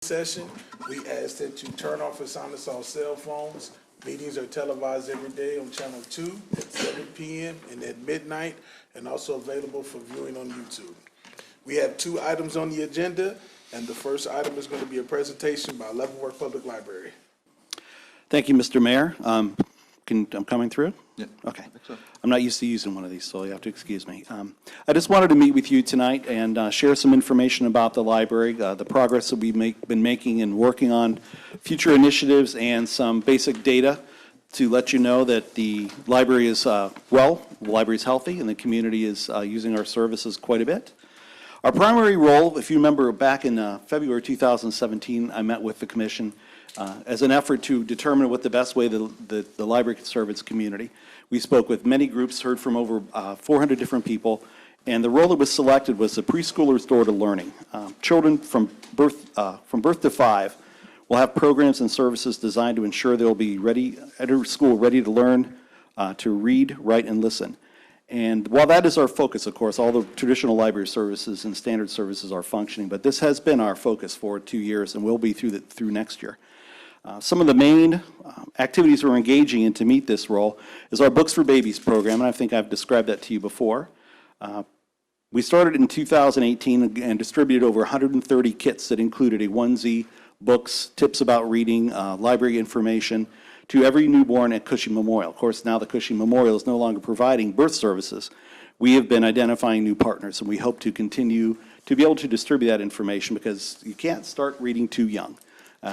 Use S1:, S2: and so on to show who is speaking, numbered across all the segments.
S1: Session, we ask that you turn off and silence all cell phones. Meetings are televised every day on Channel 2 at 7 p.m. and at midnight, and also available for viewing on YouTube. We have 2 items on the agenda, and the first item is going to be a presentation by Leavenworth Public Library.
S2: Thank you, Mr. Mayor. I'm coming through?
S3: Yeah.
S2: Okay. I'm not used to using one of these, so you have to excuse me. I just wanted to meet with you tonight and share some information about the library, the progress that we've been making and working on future initiatives, and some basic data to let you know that the library is the library is healthy, and the community is using our services quite a bit. Our primary role, if you remember back in February 2017, I met with the commission as an effort to determine what the best way the library can serve its community. We spoke with many groups, heard from over 400 different people, and the role that was selected was the preschooler's door to learning. Children from birth to 5 will have programs and services designed to ensure they'll be ready, enter school ready to learn, to read, write, and listen. And while that is our focus, of course, all the traditional library services and standard services are functioning, but this has been our focus for 2 years and will be through next year. Some of the main activities we're engaging in to meet this role is our Books for Babies program, and I think I've described that to you before. We started in 2018 and distributed over 130 kits that included a onesie, books, tips about reading, library information to every newborn at Cushing Memorial. Of course, now the Cushing Memorial is no longer providing birth services. We have been identifying new partners, and we hope to continue to be able to distribute that information because you can't start reading too young.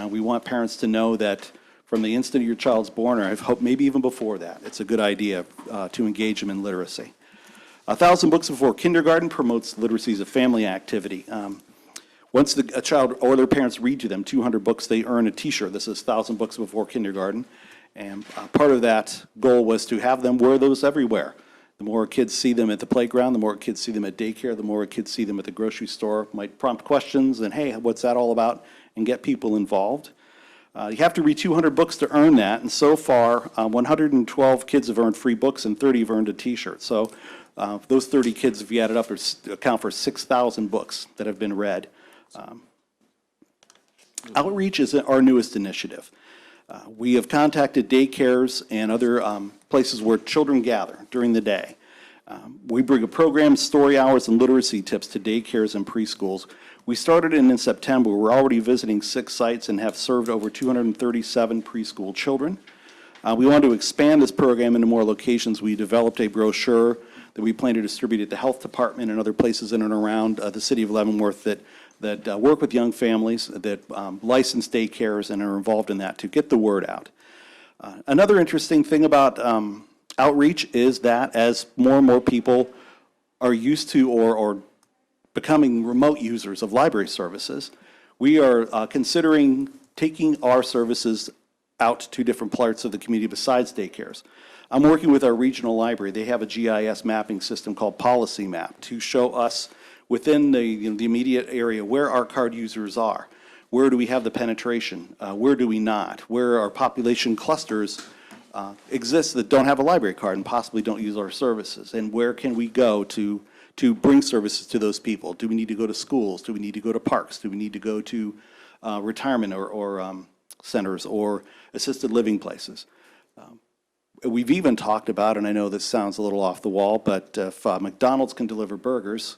S2: We want parents to know that from the instant your child's born, or I hope maybe even before that, it's a good idea to engage them in literacy. 1,000 Books Before Kindergarten promotes literacy as a family activity. Once a child or their parents read to them 200 books, they earn a T-shirt. This is 1,000 Books Before Kindergarten. And part of that goal was to have them wear those everywhere. The more kids see them at the playground, the more kids see them at daycare, the more kids see them at the grocery store, might prompt questions and, hey, what's that all about? And get people involved. You have to read 200 books to earn that, and so far, 112 kids have earned free books and 30 have earned a T-shirt. So those 30 kids, if you add it up, account for 6,000 books that have been read. Outreach is our newest initiative. We have contacted daycares and other places where children gather during the day. We bring a program, story hours, and literacy tips to daycares and preschools. We started in September. We're already visiting 6 sites and have served over 237 preschool children. We want to expand this program into more locations. We developed a brochure that we plan to distribute at the health department and other places in and around the city of Leavenworth that work with young families, that license daycares and are involved in that to get the word out. Another interesting thing about outreach is that as more and more people are used to or becoming remote users of library services, we are considering taking our services out to different parts of the community besides daycares. I'm working with our regional library. They have a GIS mapping system called Policy Map to show us within the immediate area where our card users are. Where do we have the penetration? Where do we not? Where our population clusters exist that don't have a library card and possibly don't use our services? And where can we go to bring services to those people? Do we need to go to schools? Do we need to go to parks? Do we need to go to retirement or centers or assisted living places? We've even talked about, and I know this sounds a little off the wall, but if McDonald's can deliver burgers,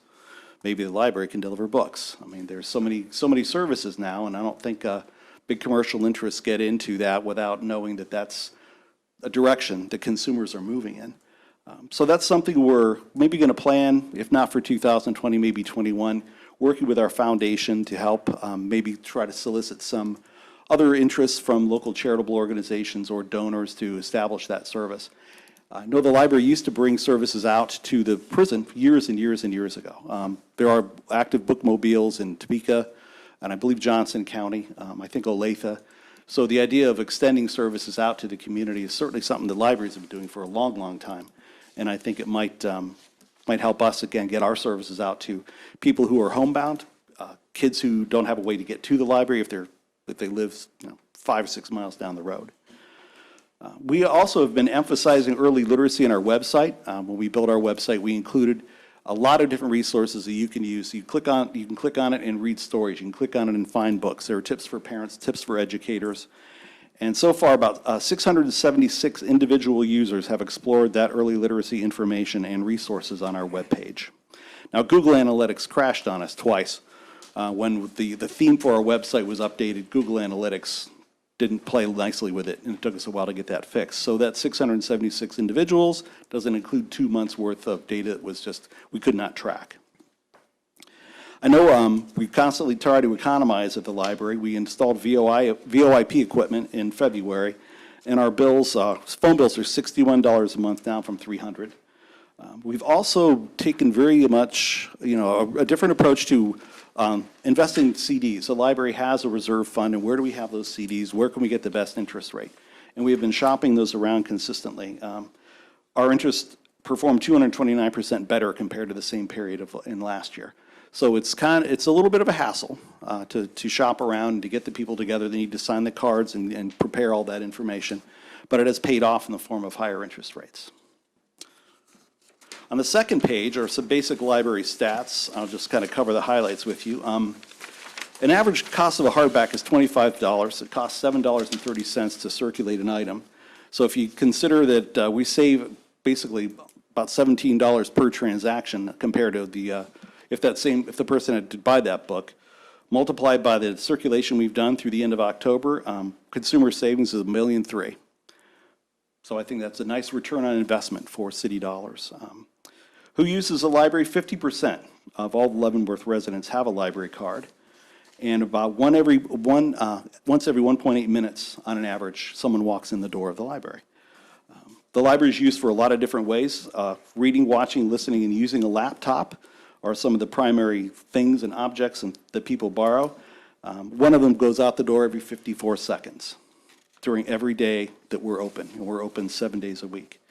S2: maybe the library can deliver books. I mean, there's so many services now, and I don't think big commercial interests get into that without knowing that that's a direction that consumers are moving in. So that's something we're maybe going to plan, if not for 2020, maybe 21, working with our foundation to help maybe try to solicit some other interests from local charitable organizations or donors to establish that service. I know the library used to bring services out to the prison years and years and years ago. There are active bookmobiles in Topeka and I believe Johnson County, I think Olathe. So the idea of extending services out to the community is certainly something that libraries have been doing for a long, long time. And I think it might help us, again, get our services out to people who are homebound, kids who don't have a way to get to the library if they live 5 or 6 miles down the road. We also have been emphasizing early literacy on our website. When we built our website, we included A lot of different resources that you can use. You can click on it and read stories. You can click on it and find books. There are tips for parents, tips for educators. And so far, about 676 individual users have explored that early literacy information and resources on our webpage. Now, Google Analytics crashed on us twice. When the theme for our website was updated, Google Analytics didn't play nicely with it, and it took us a while to get that fixed. So that 676 individuals doesn't include 2 months' worth of data that was just, we could not track. I know we constantly try to economize at the library. We installed VoIP equipment in February, and our bills, phone bills are $61 a month, down from $300. We've also taken very much, a different approach to investing in CDs. The library has a reserve fund, and where do we have those CDs? Where can we get the best interest rate? And we have been shopping those around consistently. Our interest performed 229% better compared to the same period in last year. So it's a little bit of a hassle to shop around and to get the people together. They need to sign the cards and prepare all that information, but it has paid off in the form of higher interest rates. On the second page are some basic library stats. I'll just kind of cover the highlights with you. An average cost of a hardback is $25. It costs $7.30 to circulate an item. So if you consider that we save basically about $17 per transaction compared to the if the person had to buy that book, multiplied by the circulation we've done through the end of October, consumer savings is $1.3 million. So I think that's a nice return on investment for city dollars. Who uses the library? 50% of all Leavenworth residents have a library card, and about once every 1.8 minutes on an average, someone walks in the door of the library. The library is used for a lot of different ways. Reading, watching, listening, and using a laptop are some of the primary things and objects that people borrow. One of them goes out the door every 54 seconds during every day that we're open, and we're open 7 days a week.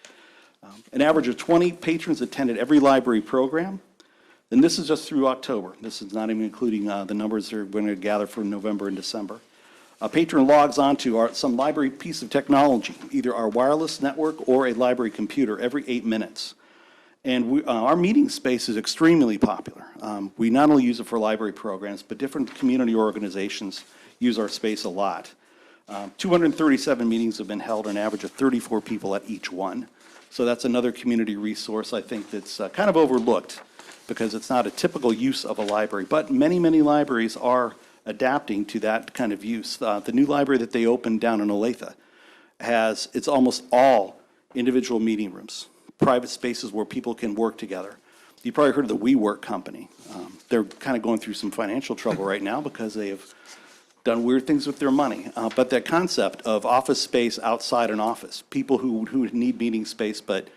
S2: An average of 20 patrons attended every library program, and this is just through October. This is not even including the numbers that are going to gather for November and December. A patron logs onto some library piece of technology, either our wireless network or a library computer, every 8 minutes. And our meeting space is extremely popular. We not only use it for library programs, but different community organizations use our space a lot. 237 meetings have been held, an average of 34 people at each one. So that's another community resource I think that's kind of overlooked because it's not a typical use of a library. But many, many libraries are adapting to that kind of use. The new library that they opened down in Olathe it's almost all individual meeting rooms, private spaces where people can work together. You probably heard of the WeWork company. They're kind of going through some financial trouble right now because they have done weird things with their money. But that concept of office space outside an office, people who need meeting space but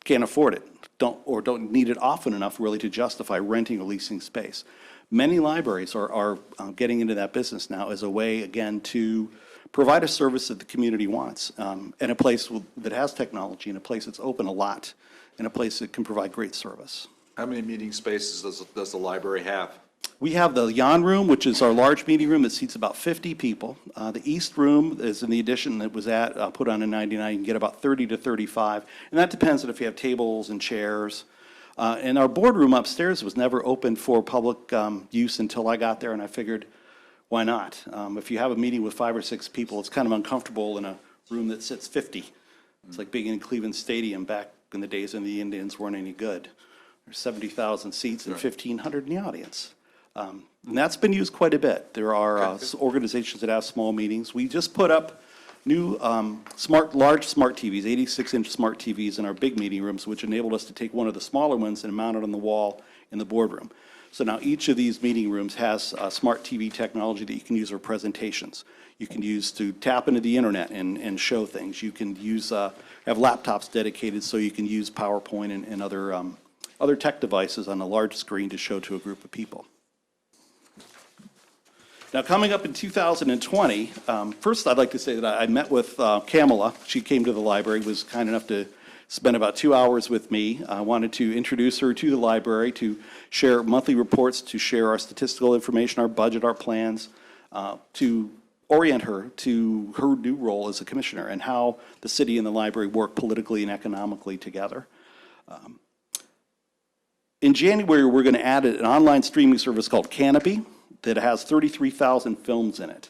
S2: can't afford it, don't need it often enough really to justify renting or leasing space. Many libraries are getting into that business now as a way, again, to provide a service that the community wants in a place that has technology, in a place that's open a lot, in a place that can provide great service.
S3: How many meeting spaces does the library have?
S2: We have the Jan room, which is our large meeting room that seats about 50 people. The East room is in the addition that was put on in '99. You can get about 30 to 35, and that depends on if you have tables and chairs. And our boardroom upstairs was never open for public use until I got there, and I figured, why not? If you have a meeting with 5 or 6 people, it's kind of uncomfortable in a room that sits 50. It's like being in Cleveland Stadium back in the days when the Indians weren't any good. There's 70,000 seats and 1,500 in the audience. And that's been used quite a bit. There are organizations that have small meetings. We just put up new large smart TVs, 86-inch smart TVs in our big meeting rooms, which enabled us to take one of the smaller ones and mount it on the wall in the boardroom. So now each of these meeting rooms has smart TV technology that you can use for presentations. You can use to tap into the internet and show things. You can use have laptops dedicated so you can use PowerPoint and other tech devices on a large screen to show to a group of people. Now, coming up in 2020, first I'd like to say that I met with Kamala. She came to the library, was kind enough to spend about 2 hours with me. I wanted to introduce her to the library, to share monthly reports, to share our statistical information, our budget, our plans, to orient her to her new role as a commissioner and how the city and the library work politically and economically together. In January, we're going to add an online streaming service called Canopy that has 33,000 films in it,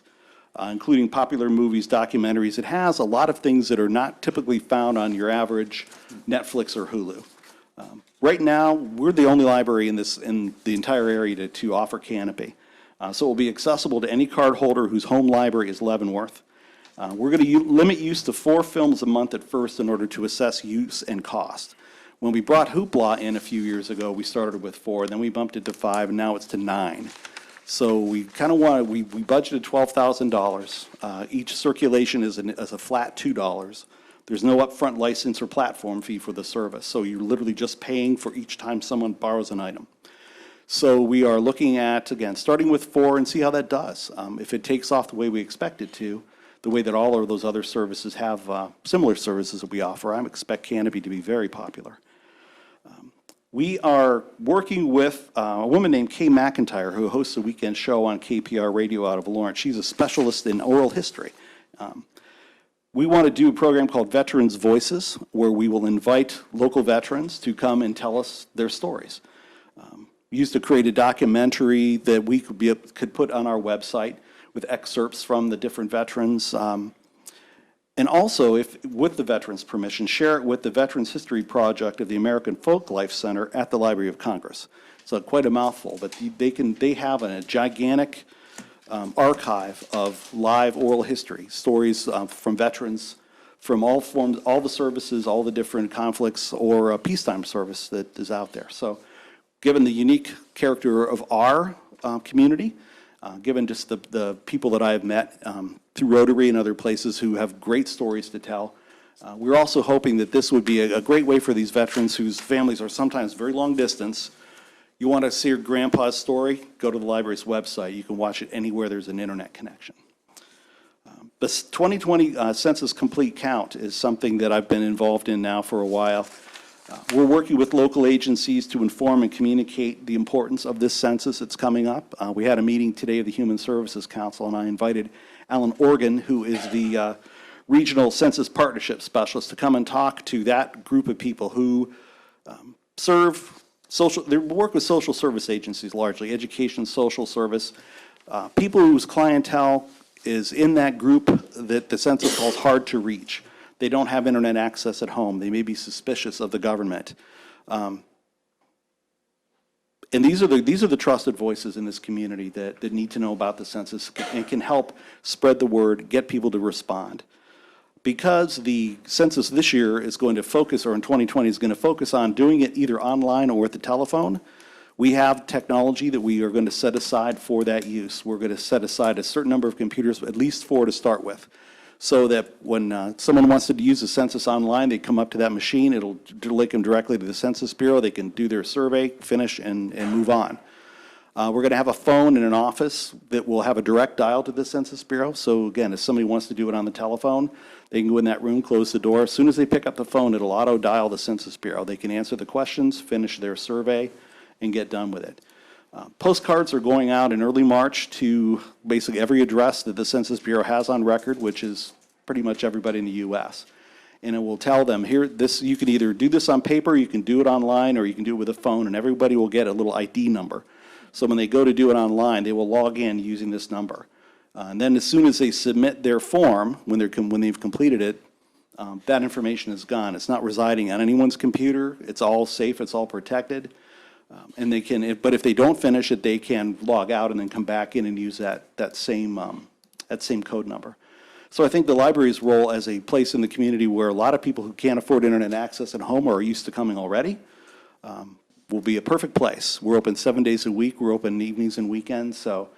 S2: including popular movies, documentaries. It has a lot of things that are not typically found on your average Netflix or Hulu. Right now, we're the only library in the entire area to offer Canopy. So it will be accessible to any card holder whose home library is Leavenworth. We're going to limit use to 4 films a month at first in order to assess use and cost. When we brought Hoopla in a few years ago, we started with 4, then we bumped it to 5, and now it's to 9. So we kind of want to, we budgeted $12,000. Each circulation is a flat $2. There's no upfront license or platform fee for the service, so you're literally just paying for each time someone borrows an item. So we are looking at, again, starting with 4 and see how that does. If it takes off the way we expect it to, the way that all of those other services have similar services that we offer, I expect Canopy to be very popular. We are working with a woman named Kay McIntyre, who hosts a weekend show on KPR Radio out of Lawrence. She's a specialist in oral history. We want to do a program called Veterans Voices, where we will invite local veterans to come and tell us their stories. We used to create a documentary that we could put on our website with excerpts from the different veterans. And also, if with the veterans' permission, share it with the Veterans History Project of the American Folk Life Center at the Library of Congress. So quite a mouthful, but they have a gigantic archive of live oral history, stories from veterans from all forms, all the services, all the different conflicts or peacetime service that is out there. So given the unique character of our community, given just the people that I have met through Rotary and other places who have great stories to tell, we're also hoping that this would be a great way for these veterans whose families are sometimes very long distance. You want to see your grandpa's story, go to the library's website. You can watch it anywhere there's an internet connection. The 2020 Census Complete Count is something that I've been involved in now for a while. We're working with local agencies to inform and communicate the importance of this census that's coming up. We had a meeting today of the Human Services Council, and I invited Alan Organ, who is the Regional Census Partnership Specialist, to come and talk to that group of people who they work with social service agencies largely, education, social service, people whose clientele is in that group that the census calls hard to reach. They don't have internet access at home. They may be suspicious of the government. And these are the trusted voices in this community that need to know about the census and can help spread the word, get people to respond. Because the census this year is going to focus, or in 2020 is going to focus on doing it either online or with the telephone, we have technology that we are going to set aside for that use. We're going to set aside a certain number of computers, at least 4 to start with, so that when someone wants to use the census online, they come up to that machine, it'll link them directly to the Census Bureau, they can do their survey, finish, and move on. We're going to have a phone in an office that will have a direct dial to the Census Bureau. So again, if somebody wants to do it on the telephone, they can go in that room, close the door. As soon as they pick up the phone, it'll auto-dial the Census Bureau. They can answer the questions, finish their survey, and get done with it. Postcards are going out in early March to basically every address that the Census Bureau has on record, which is pretty much everybody in the U.S. And it will tell them, here, you can either do this on paper, you can do it online, or you can do it with a phone, and everybody will get a little ID number. So when they go to do it online, they will log in using this number. And then as soon as they submit their form, when they've completed it, that information is gone. It's not residing on anyone's computer. It's all safe. It's all protected. And they can, but if they don't finish it, they can log out and then come back in and use that same code number. So I think the library's role as a place in the community where a lot of people who can't afford internet access at home or are used to coming already will be a perfect place. We're open 7 days a week. We're open evenings and weekends. So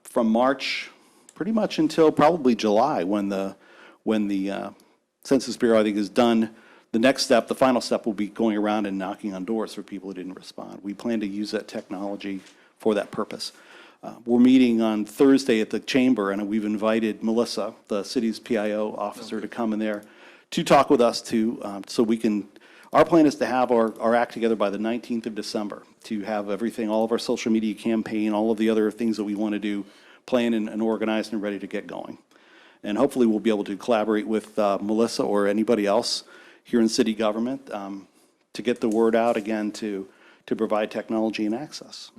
S2: from March, pretty much until probably July, when the Census Bureau, I think, is done. The next step, the final step, will be going around and knocking on doors for people who didn't respond. We plan to use that technology for that purpose. We're meeting on Thursday at the chamber, and we've invited Melissa, the city's PIO officer, to come in there to talk with us too, so we can. Our plan is to have our act together by the 19th of December, to have everything, all of our social media campaign, all of the other things that we want to do, planned and organized and ready to get going. And hopefully we'll be able to collaborate with Melissa or anybody else here in city government to get the word out again to to provide technology and access.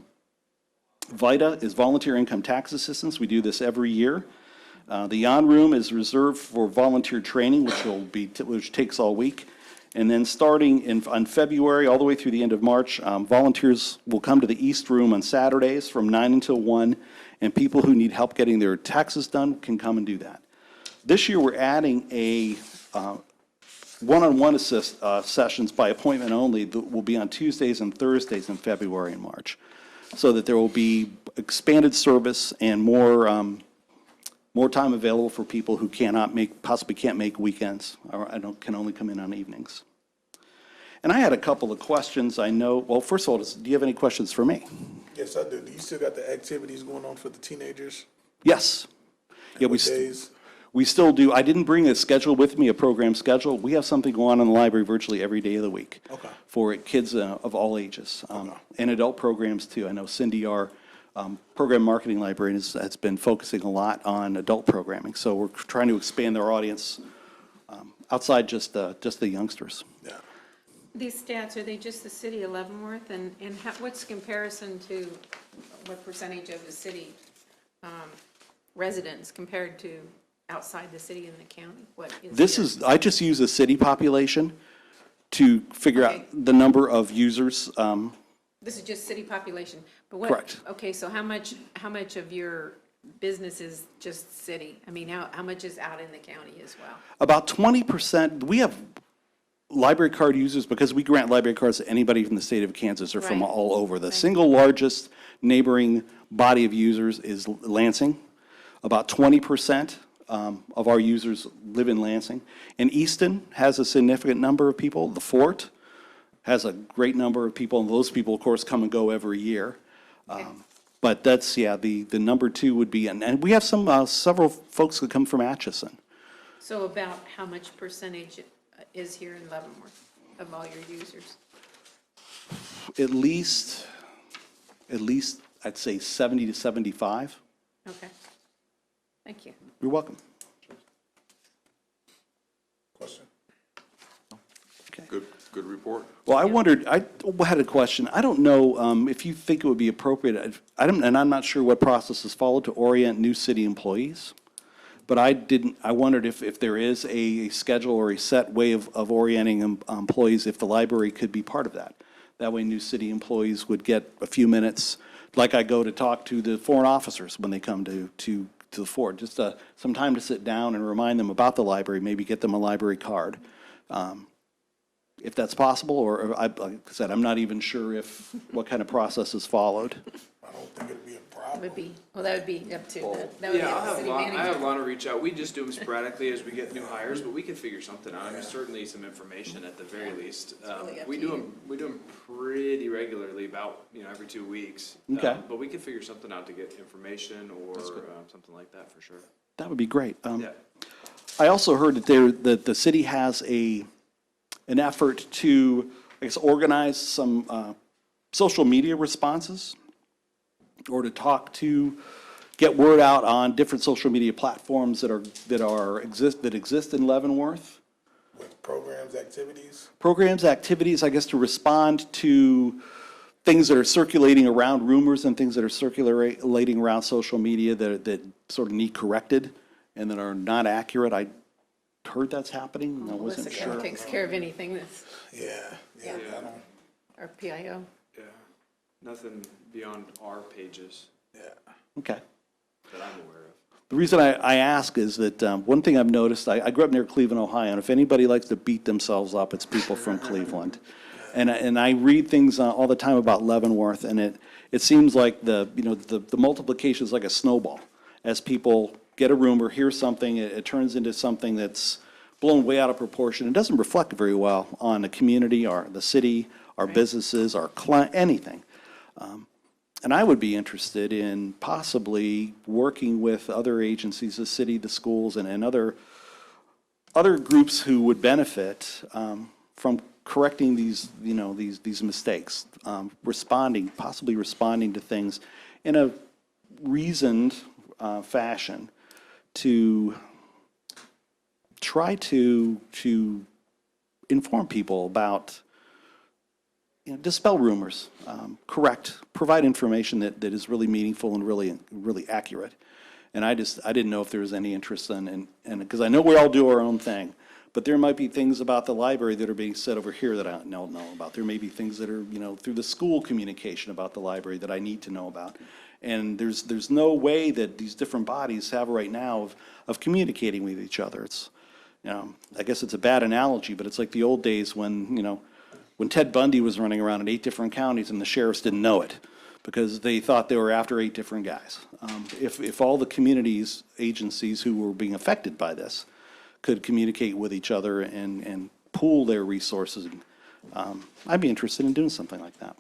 S2: VITA is Volunteer Income Tax Assistance. We do this every year. The Yon Room is reserved for volunteer training, which takes all week. And then starting on February, all the way through the end of March, volunteers will come to the East Room on Saturdays from 9 until 1, and people who need help getting their taxes done can come and do that. This year, we're adding a one-on-one assist sessions by appointment only that will be on Tuesdays and Thursdays in February and March, so that there will be expanded service and more time available for people who possibly can't make weekends, or can only come in on evenings. And I had a couple of questions. I know, well, first of all, do you have any questions for me?
S1: Yes, I do. Do you still got the activities going on for the teenagers?
S2: Yes. Yeah,
S1: What days?
S2: we still do. I didn't bring a schedule with me, a program schedule. We have something going on in the library virtually every day of the week.
S1: Okay.
S2: For kids of all ages, and adult programs too. I know Cindy, our program marketing librarian, has been focusing a lot on adult programming. So we're trying to expand their audience outside just the youngsters.
S1: Yeah.
S4: These stats, are they just the city of Leavenworth? And what's the comparison to what percentage of the city residents compared to outside the city and the county? What is
S2: I just use the city population to figure out the number of users.
S4: This is just city population, but what?
S2: Correct.
S4: Okay, so how much of your business is just city? I mean, how much is out in the county as well?
S2: About 20%, we have library card users because we grant library cards to anybody from the state of Kansas or from
S4: Right.
S2: all over. The single largest neighboring body of users is Lansing. About 20% of our users live in Lansing. And Easton has a significant number of people. The Fort has a great number of people, and those people, of course, come and go every year.
S4: Okay.
S2: But that's, the number two would be, and we have several folks that come from Atchison.
S4: So about how much percentage is here in Leavenworth of all your users?
S2: At least, I'd say 70 to 75.
S4: Okay, thank you.
S2: You're welcome.
S1: Question?
S2: Okay.
S3: Good report.
S2: Well, I wondered, I had a question. I don't know if you think it would be appropriate, and I'm not sure what process is followed to orient new city employees, but I wondered if there is a schedule or a set way of orienting employees, if the library could be part of that. That way new city employees would get a few minutes, like I go to talk to the foreign officers when they come to the fort, just some time to sit down and remind them about the library, maybe get them a library card. If that's possible, or like I said, I'm not even sure what kind of process is followed.
S1: I don't think it'd be a
S4: That
S1: problem.
S4: would be, well, that would be up to that would be
S5: Yeah,
S4: up to the city
S5: I have
S4: manager.
S5: Lana reach out. We just do them sporadically as we get new hires, but we can figure something out. I mean, certainly some information at the very least.
S4: really up
S5: We
S4: to
S5: do
S4: you.
S5: them pretty regularly, about, every 2 weeks.
S2: Okay.
S5: But we can figure something out to get information or something like that for sure.
S2: That would be great.
S5: Yeah.
S2: I also heard that the city has an effort to, I guess, organize some social media responses, or to get word out on different social media platforms that exist in Leavenworth.
S1: With programs, activities?
S2: Programs, activities, I guess, to respond to things that are circulating around, rumors and things that are circulating around social media that sort of need corrected and that are not accurate. I heard that's happening. I wasn't
S4: Melissa
S2: sure.
S4: takes care of anything that's,
S1: Yeah,
S4: Yeah.
S1: I don't,
S4: our PIO.
S5: Yeah. Nothing beyond our pages
S1: yeah.
S2: Okay.
S5: that I'm aware of.
S2: The reason I ask is that one thing I've noticed, I grew up near Cleveland, Ohio, and if anybody likes to beat themselves up, it's people from Cleveland. And I read things all the time about Leavenworth, and it seems like the multiplication is like a snowball. As people get a rumor, hear something, it turns into something that's blown way out of proportion. It doesn't reflect very well on the community, or the city, our businesses, our anything. And I would be interested in possibly working with other agencies, the city, the schools, and other groups who would benefit from correcting these mistakes, possibly responding to things in a reasoned fashion to try to inform people about dispel rumors, provide information that is really meaningful and really accurate. And I didn't know if there was any interest in, and because I know we all do our own thing, but there might be things about the library that are being said over here that I don't know about. There may be things that are, through the school communication about the library that I need to know about. And there's no way that these different bodies have right now of communicating with each other. It's, I guess it's a bad analogy, but it's like the old days when, when Ted Bundy was running around in 8 different counties and the sheriffs didn't know it because they thought they were after 8 different guys. If all the communities, agencies who were being affected by this could communicate with each other and pool their resources, I'd be interested in doing something like that.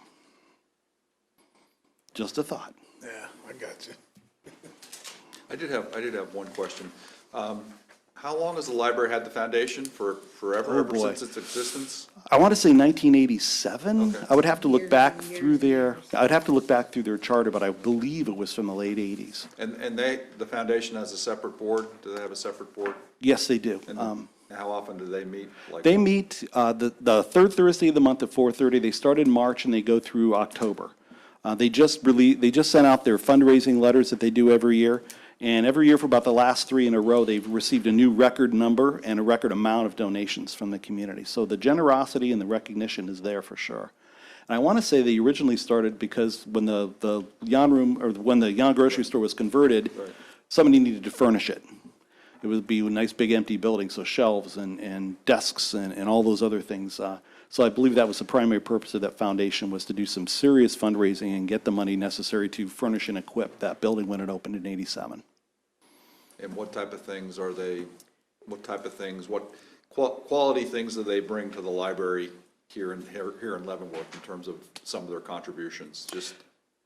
S2: Just a thought.
S1: Yeah, I got you.
S3: I did have one question. How long has the library had the foundation? Forever,
S2: Oh,
S3: ever
S2: boy.
S3: since its existence?
S2: I want to say 1987.
S3: Okay.
S2: I would have to look
S4: Years
S2: back
S4: and
S2: through I'd have to look back through their charter, but I believe it was from the late 80s.
S3: And the foundation has a separate board? Do they have a separate board?
S2: Yes, they do.
S3: And how often do they meet? Like,
S2: They meet the third Thursday of the month at 4:30. They start in March and they go through October. They just sent out their fundraising letters that they do every year. And every year for about the last 3 in a row, they've received a new record number and a record amount of donations from the community. So the generosity and the recognition is there for sure. And I want to say they originally started because when the Yon room, or when the Yon grocery store was converted, somebody needed to furnish it. It would be a nice big empty building, so shelves and desks and all those other things. So I believe that was the primary purpose of that foundation, was to do some serious fundraising and get the money necessary to furnish and equip that building when it opened in '87.
S3: and what type of things are they, what quality things do they bring to the library here in Leavenworth in terms of some of their contributions? Just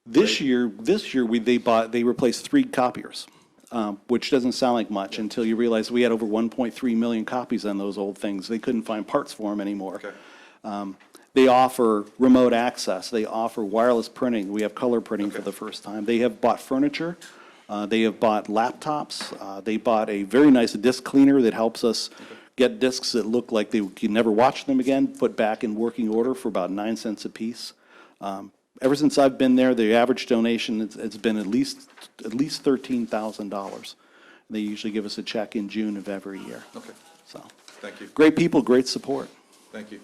S2: This year, they replaced 3 copiers, which doesn't sound like much until you realize we had over 1.3 million copies on those old things. They couldn't find parts for them anymore.
S3: Okay.
S2: They offer remote access. They offer wireless printing. We have color printing for the first time. They have bought furniture. They have bought laptops. They bought a very nice disc cleaner that helps us get discs that look like they can never watch them again, put back in working order for about 9 cents a piece. Ever since I've been there, the average donation, it's been at least $13,000. They usually give us a check in June of every year.
S3: Okay.
S2: So,
S3: Thank you.
S2: great people, great support.
S3: Thank you.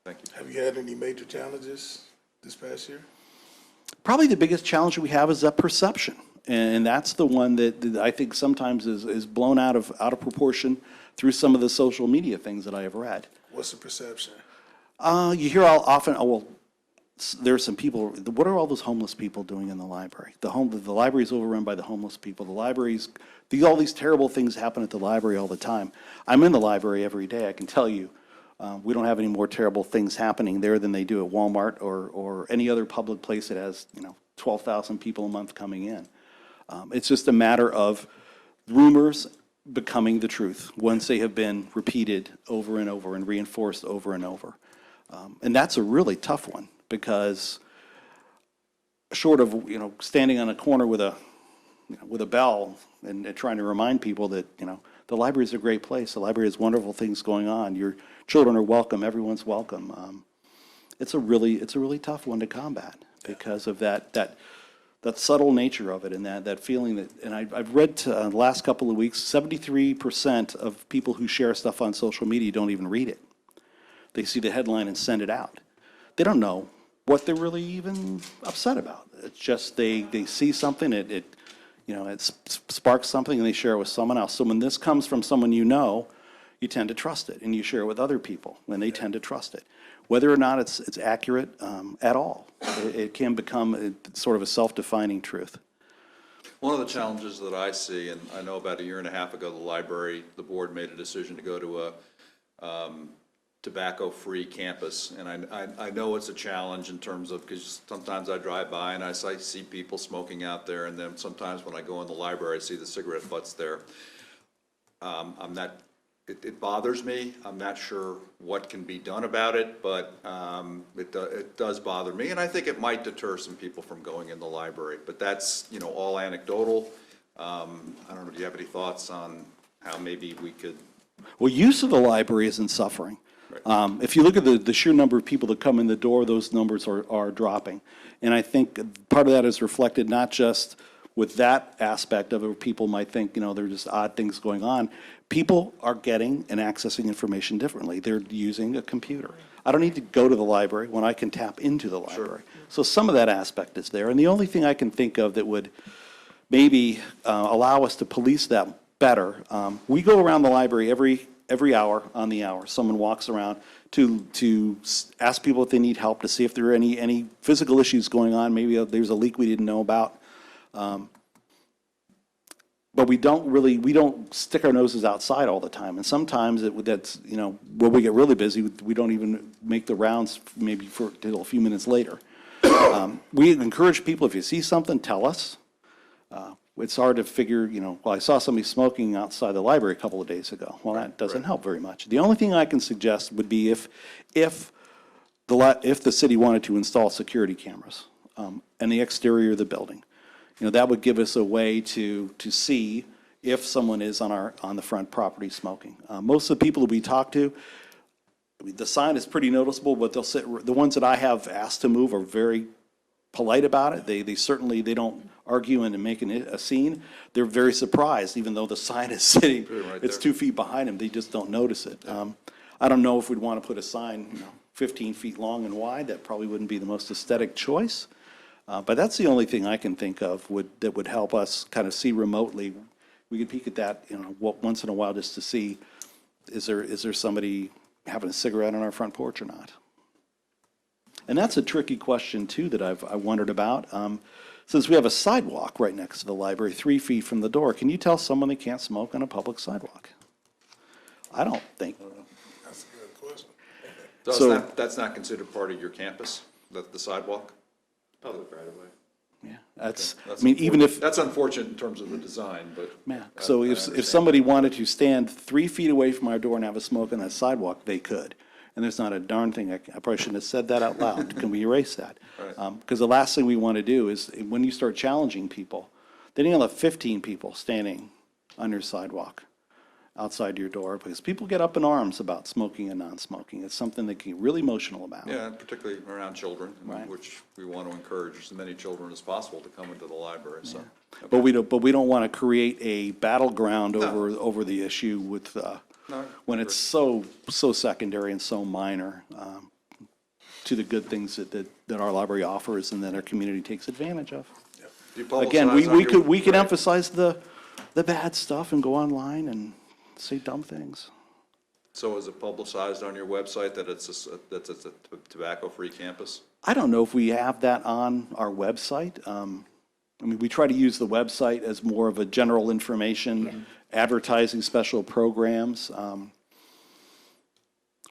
S3: Thank you.
S1: Have you had any major challenges this past year?
S2: Probably the biggest challenge we have is that perception. And that's the one that I think sometimes is blown out of proportion through some of the social media things that I have read.
S1: What's the perception?
S2: You hear often, there are some people, what are all those homeless people doing in the library? The library is overrun by the homeless people. The libraries, all these terrible things happen at the library all the time. I'm in the library every day, I can tell you. We don't have any more terrible things happening there than they do at Walmart or any other public place that has, 12,000 people a month coming in. It's just a matter of rumors becoming the truth once they have been repeated over and over and reinforced over and over. And that's a really tough one because short of, standing on a corner with a bell and trying to remind people that, the library is a great place. The library has wonderful things going on. Your children are welcome. Everyone's welcome. It's a really tough one to combat because of that subtle nature of it and that feeling that, and I've read the last couple of weeks, 73% of people who share stuff on social media don't even read it. They see the headline and send it out. They don't know what they're really even upset about. It's just they see something, it sparks something and they share it with someone else. So when this comes from someone you tend to trust it and you share it with other people and they tend to trust it. Whether or not it's accurate at all, it can become sort of a self-defining truth.
S3: One of the challenges that I see, and I know about a year and a half ago, the board made a decision to go to a tobacco-free campus. And I know it's a challenge in terms of, because sometimes I drive by and I see people smoking out there, and then sometimes when I go in the library, I see the cigarette butts there. It bothers me. I'm not sure what can be done about it, but it does bother me, and I think it might deter some people from going in the library. But that's, all anecdotal. I don't know, do you have any thoughts on how maybe we could?
S2: Well, use of the library isn't suffering. If you look at the sheer number of people that come in the door, those numbers are dropping. And I think part of that is reflected not just with that aspect of it, where people might think, there are just odd things going on. People are getting and accessing information differently. They're using a computer. I don't need to go to the library when I can tap into the library. So some of that aspect is there. And the only thing I can think of that would maybe allow us to police that better, we go around the library every hour on the hour. Someone walks around to ask people if they need help, to see if there are any physical issues going on. Maybe there's a leak we didn't know about. But we don't stick our noses outside all the time. And sometimes that's, when we get really busy, we don't even make the rounds maybe until a few minutes later. We encourage people, if you see something, tell us. It's hard to figure, well, I saw somebody smoking outside the library a couple of days ago. Well, that doesn't help very much. The only thing I can suggest would be if the city wanted to install security cameras in the exterior of the building. That would give us a way to see if someone is on the front property smoking. Most of the people that we talk to, the sign is pretty noticeable, but the ones that I have asked to move are very polite about it. They don't argue and make a scene. They're very surprised, even though the sign is sitting, it's 2 feet behind them. They just don't notice it. I don't know if we'd want to put a sign 15 feet long and wide. That probably wouldn't be the most aesthetic choice. But that's the only thing I can think of that would help us kind of see remotely. We could peek at that, once in a while just to see, is there somebody having a cigarette on our front porch or not? And that's a tricky question too that I wondered about. Since we have a sidewalk right next to the library, 3 feet from the door, can you tell someone they can't smoke on a public sidewalk? I don't think.
S1: That's a good question.
S3: So that's not considered part of your campus, the sidewalk?
S5: Public right away.
S2: Yeah, that's,
S3: Okay,
S2: I mean, even if,
S3: That's unfortunate in terms of the design, but.
S2: yeah, so if somebody wanted to stand 3 feet away from our door and have a smoke on that sidewalk, they could. And there's not a darn thing, I probably shouldn't have said that out loud. Can we erase that?
S3: Right.
S2: Because the last thing we want to do is, when you start challenging people, then you'll have 15 people standing on your sidewalk outside your door, because people get up in arms about smoking and non-smoking. It's something they get really emotional about.
S3: Yeah, and particularly around children,
S2: Right.
S3: which we want to encourage as many children as possible to come into the library, so.
S2: But we don't want to create a battleground over the issue with, when it's so secondary and so minor to the good things that our library offers and that our community takes advantage of.
S3: Do you publicize
S2: Again,
S3: on
S2: we could
S3: right.
S2: emphasize the bad stuff and go online and say dumb things.
S3: So is it publicized on your website that it's a tobacco-free campus?
S2: I don't know if we have that on our website. I mean, we try to use the website as more of a general information, advertising special programs.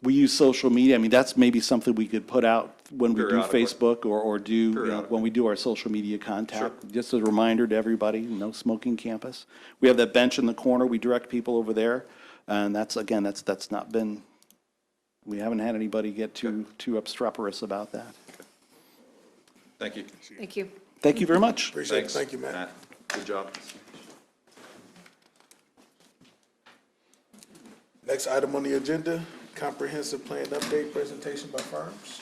S2: We use social media. I mean, that's maybe something we could put out when we do
S3: Periodically.
S2: Facebook or do,
S3: Periodically.
S2: when we do our social media contact. Just a reminder to everybody, no smoking campus. We have that bench in the corner. We direct people over there. And that's not been, we haven't had anybody get too obstreperous about that.
S3: Thank you.
S4: Thank you.
S2: Thank you very much.
S1: Appreciate it.
S3: Thanks,
S1: Thank you, Matt.
S3: Good job.
S1: Next item on the agenda, comprehensive plan update presentation by firms.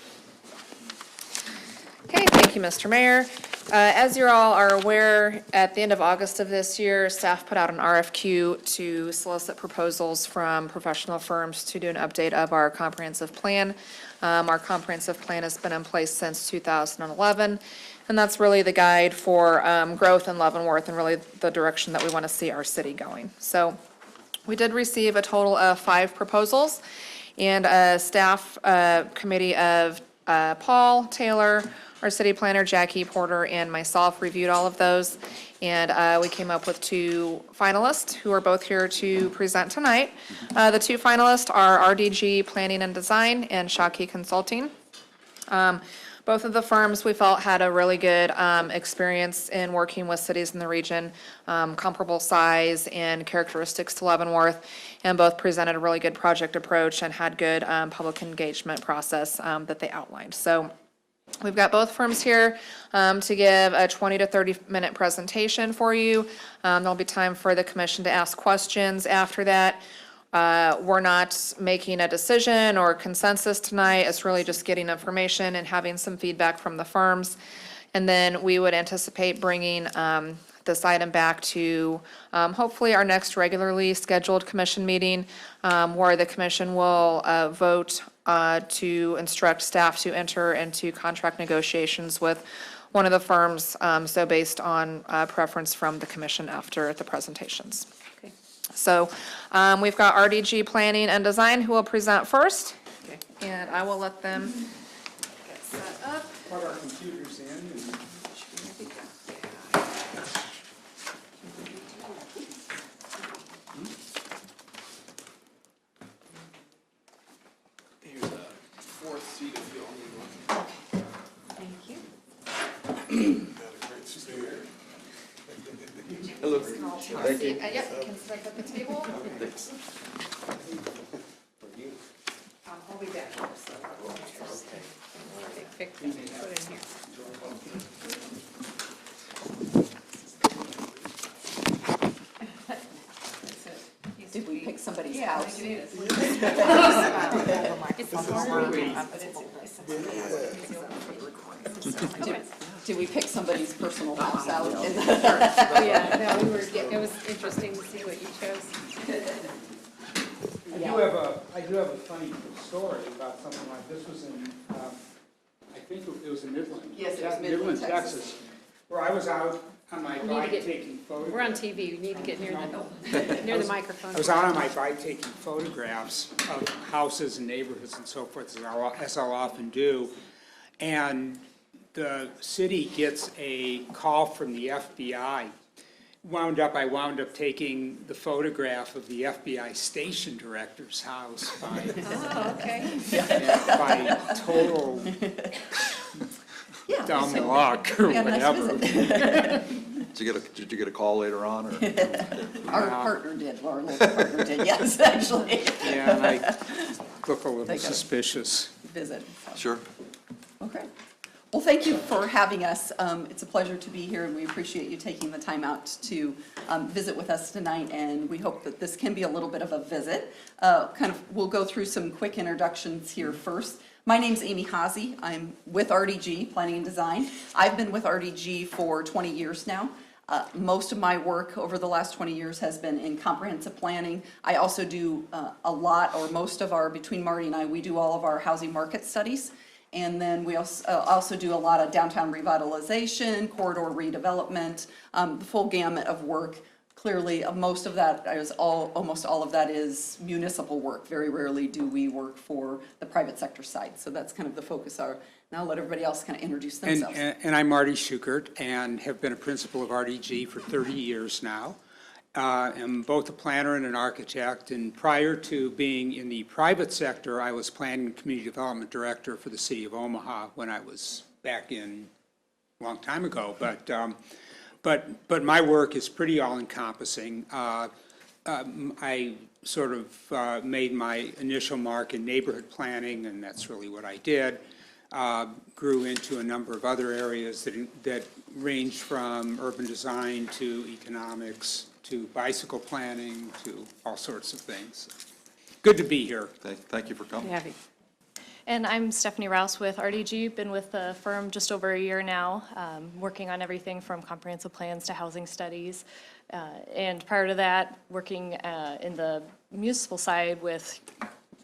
S6: Okay, thank you, Mr. Mayor. As you all are aware, at the end of August of this year, staff put out an RFQ to solicit proposals from professional firms to do an update of our comprehensive plan. Our comprehensive plan has been in place since 2011, and that's really the guide for growth in Leavenworth and really the direction that we want to see our city going. So we did receive a total of 5 proposals, and a staff committee of Paul Taylor, our city planner, Jackie Porter, and myself reviewed all of those, and we came up with 2 finalists who are both here to present tonight. The 2 finalists are RDG Planning and Design and Shockey Consulting. Both of the firms we felt had a really good experience in working with cities in the region, comparable size and characteristics to Leavenworth, and both presented a really good project approach and had good public engagement process that they outlined. So we've got both firms here to give a 20 to 30-minute presentation for you. There'll be time for the commission to ask questions after that. We're not making a decision or consensus tonight. It's really just getting information and having some feedback from the firms. And then we would anticipate bringing this item back to hopefully our next regularly scheduled commission meeting, where the commission will vote to instruct staff to enter into contract negotiations with one of the firms, so based on preference from the commission after the presentations.
S4: Okay.
S6: So we've got RDG Planning and Design who will present first, and I will let them get set up.
S7: Plug our computers in and
S5: Here's a fourth seat if you all need one.
S4: Thank you.
S3: Hello.
S6: Thank you. Yep, can sit up at the table. I'll be back.
S4: Pick that and put it in here. That's it.
S8: Did we pick somebody's
S4: Yeah, I
S8: house?
S4: think it is.
S8: Did we pick somebody's personal house out?
S4: Oh, yeah, no, it was interesting to see what you chose.
S7: I do have a funny story about something like this. Was in, I think it was in Midland.
S8: Yes, it was Midland, Texas.
S7: Where I was out on my
S4: need to
S7: bike
S4: get-
S7: taking photographs.
S4: We're on TV, you need to get near the microphone.
S7: I was out on my bike taking photographs of houses and neighborhoods and so forth, as I'll often do. And the city gets a call from the FBI. I wound up taking the photograph of the FBI station director's house by,
S4: Oh, okay.
S7: by total dumb luck or
S8: Yeah, nice
S7: whatever.
S8: visit.
S3: Did you get a call later on, or?
S8: Our partner did, our local partner did, yes, actually.
S7: Yeah, and I look a little
S8: They got it.
S7: suspicious.
S8: Visit. so.
S3: Sure.
S8: Okay. Well, thank you for having us. It's a pleasure to be here, and we appreciate you taking the time out to visit with us tonight, and we hope that this can be a little bit of a visit. We'll go through some quick introductions here first. My name's Amy Haase. I'm with RDG, Planning and Design. I've been with RDG for 20 years now. Most of my work over the last 20 years has been in comprehensive planning. I also do a lot, or most of our, between Marty and I, we do all of our housing market studies. And then we also do a lot of downtown revitalization, corridor redevelopment, the full gamut of work. Clearly, most of that is almost all of that is municipal work. Very rarely do we work for the private sector side. So that's kind of the focus. Now I'll let everybody else kind of introduce themselves.
S7: And I'm Marty Schukert, and have been a principal of RDG for 30 years now. I'm both a planner and an architect, and prior to being in the private sector, I was planning and community development director for the city of Omaha when I was back in a long time ago. But my work is pretty all-encompassing. I sort of made my initial mark in neighborhood planning, and that's really what I did. Grew into a number of other areas that ranged from urban design to economics to bicycle planning to all sorts of things. Good to be here.
S3: Thank you for coming.
S4: Abby.
S9: And I'm Stephanie Rouse with RDG, been with the firm just over a year now, working on everything from comprehensive plans to housing studies. And prior to that, working in the municipal side with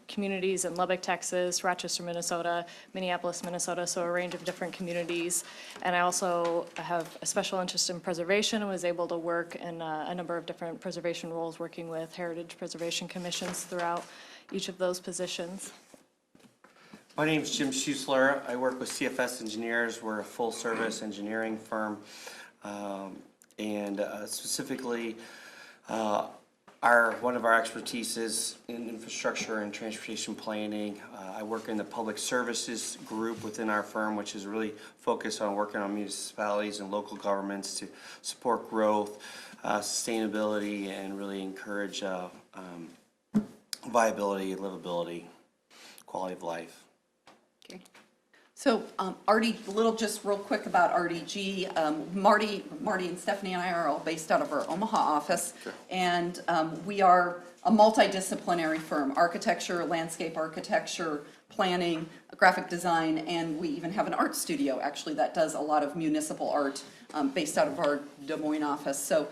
S9: communities in Lubbock, Texas, Rochester, Minnesota, Minneapolis, Minnesota, so a range of different communities. And I also have a special interest in preservation and was able to work in a number of different preservation roles, working with heritage preservation commissions throughout each of those positions.
S10: My name's Jim Schussler. I work with CFS Engineers. We're a full-service engineering firm. Specifically, one of our expertise is in infrastructure and transportation planning. I work in the public services group within our firm, which is really focused on working on municipalities and local governments to support growth, sustainability, and really encourage viability, livability, quality of life.
S8: Okay. So just real quick about RDG. Marty and Stephanie and I are all based out of our Omaha office. And we are a multidisciplinary firm, architecture, landscape architecture, planning, graphic design, and we even have an art studio, actually, that does a lot of municipal art based out of our Des Moines office. So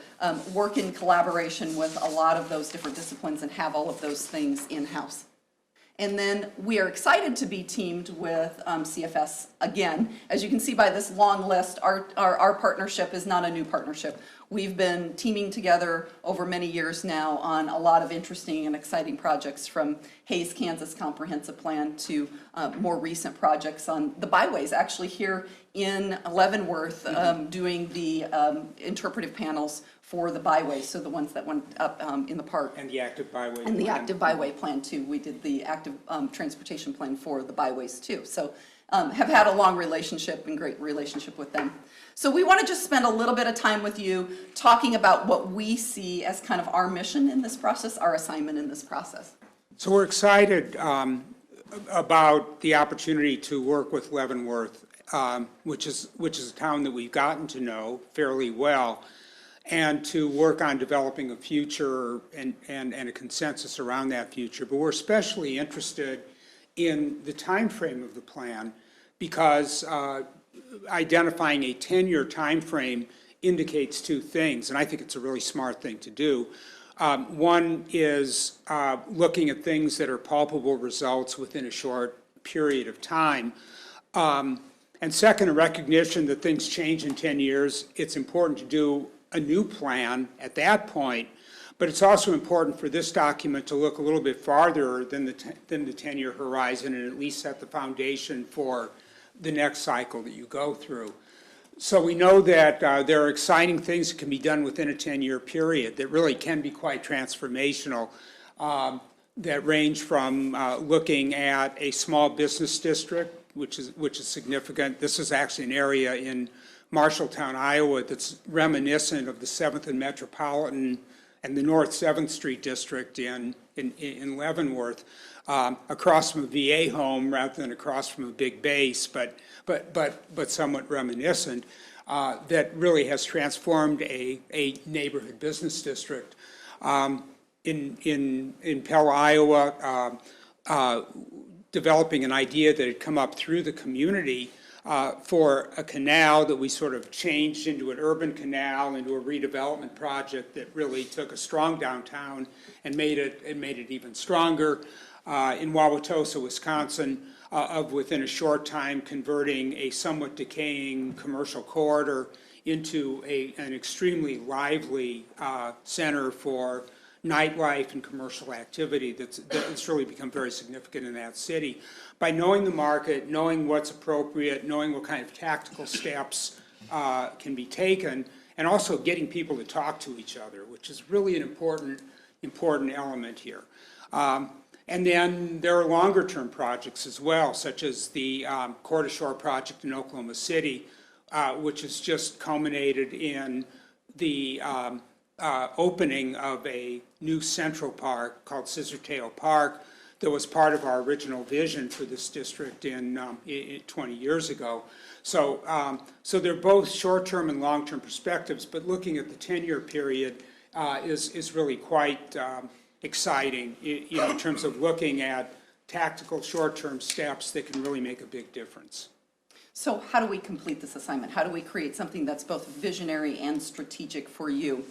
S8: work in collaboration with a lot of those different disciplines and have all of those things in-house. And then we are excited to be teamed with CFS again. As you can see by this long list, our partnership is not a new partnership. We've been teaming together over many years now on a lot of interesting and exciting projects, from Hayes, Kansas Comprehensive Plan to more recent projects on the byways. Actually here in Leavenworth, doing the interpretive panels for the byways, so the ones that went up in the park.
S7: And the active byway.
S8: And the
S7: plan.
S8: active byway plan too. We did the active transportation plan for the byways too. So have had a long relationship and great relationship with them. So we want to just spend a little bit of time with you talking about what we see as kind of our mission in this process, our assignment in this process.
S7: So we're excited about the opportunity to work with Leavenworth, which is a town that we've gotten to know fairly well, and to work on developing a future and a consensus around that future. But we're especially interested in the time frame of the plan, because identifying a 10-year time frame indicates two things, and I think it's a really smart thing to do. One is looking at things that are palpable results within a short period of time. And second, a recognition that things change in 10 years. It's important to do a new plan at that point, but it's also important for this document to look a little bit farther than the 10-year horizon, and at least set the foundation for the next cycle that you go through. So we know that there are exciting things that can be done within a 10-year period that really can be quite transformational, that range from looking at a small business district, which is significant. This is actually an area in Marshalltown, Iowa, that's reminiscent of the 7th and Metropolitan and the North 7th Street District in Leavenworth, across from a VA home rather than across from a big base, but somewhat reminiscent, that really has transformed a neighborhood business district. In Pella, Iowa, developing an idea that had come up through the community for a canal that we sort of changed into an urban canal, into a redevelopment project that really took a strong downtown and made it even stronger. In Wauwatosa, Wisconsin, of within a short time converting a somewhat decaying commercial corridor into an extremely lively center for nightlife and commercial activity that's really become very significant in that city. By knowing the market, knowing what's appropriate, knowing what kind of tactical steps can be taken, and also getting people to talk to each other, which is really an important element here. And then there are longer term projects as well, such as the Court to Shore project in Oklahoma City, which has just culminated in the opening of a new central park called Scissortail Park that was part of our original vision for this district in 20 years ago. So they're both short-term and long-term perspectives, but looking at the 10-year period is really quite exciting, in terms of looking at tactical short-term steps that can really make a big difference.
S8: So how do we complete this assignment? How do we create something that's both visionary and strategic for you?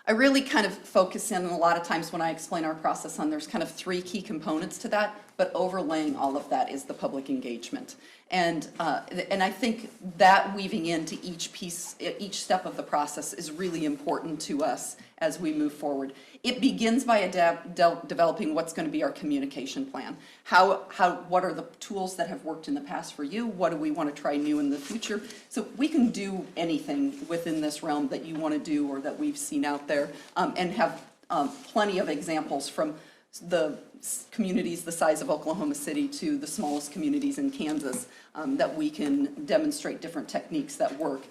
S8: I really kind of focus in, and a lot of times when I explain our process there's kind of 3 key components to that, but overlaying all of that is the public engagement. And I think that weaving into each piece, each step of the process is really important to us as we move forward. It begins by developing what's going to be our communication plan. What are the tools that have worked in the past for you? What do we want to try new in the future? So we can do anything within this realm that you want to do or that we've seen out there, and have plenty of examples from the communities the size of Oklahoma City to the smallest communities in Kansas, that we can demonstrate different techniques that work.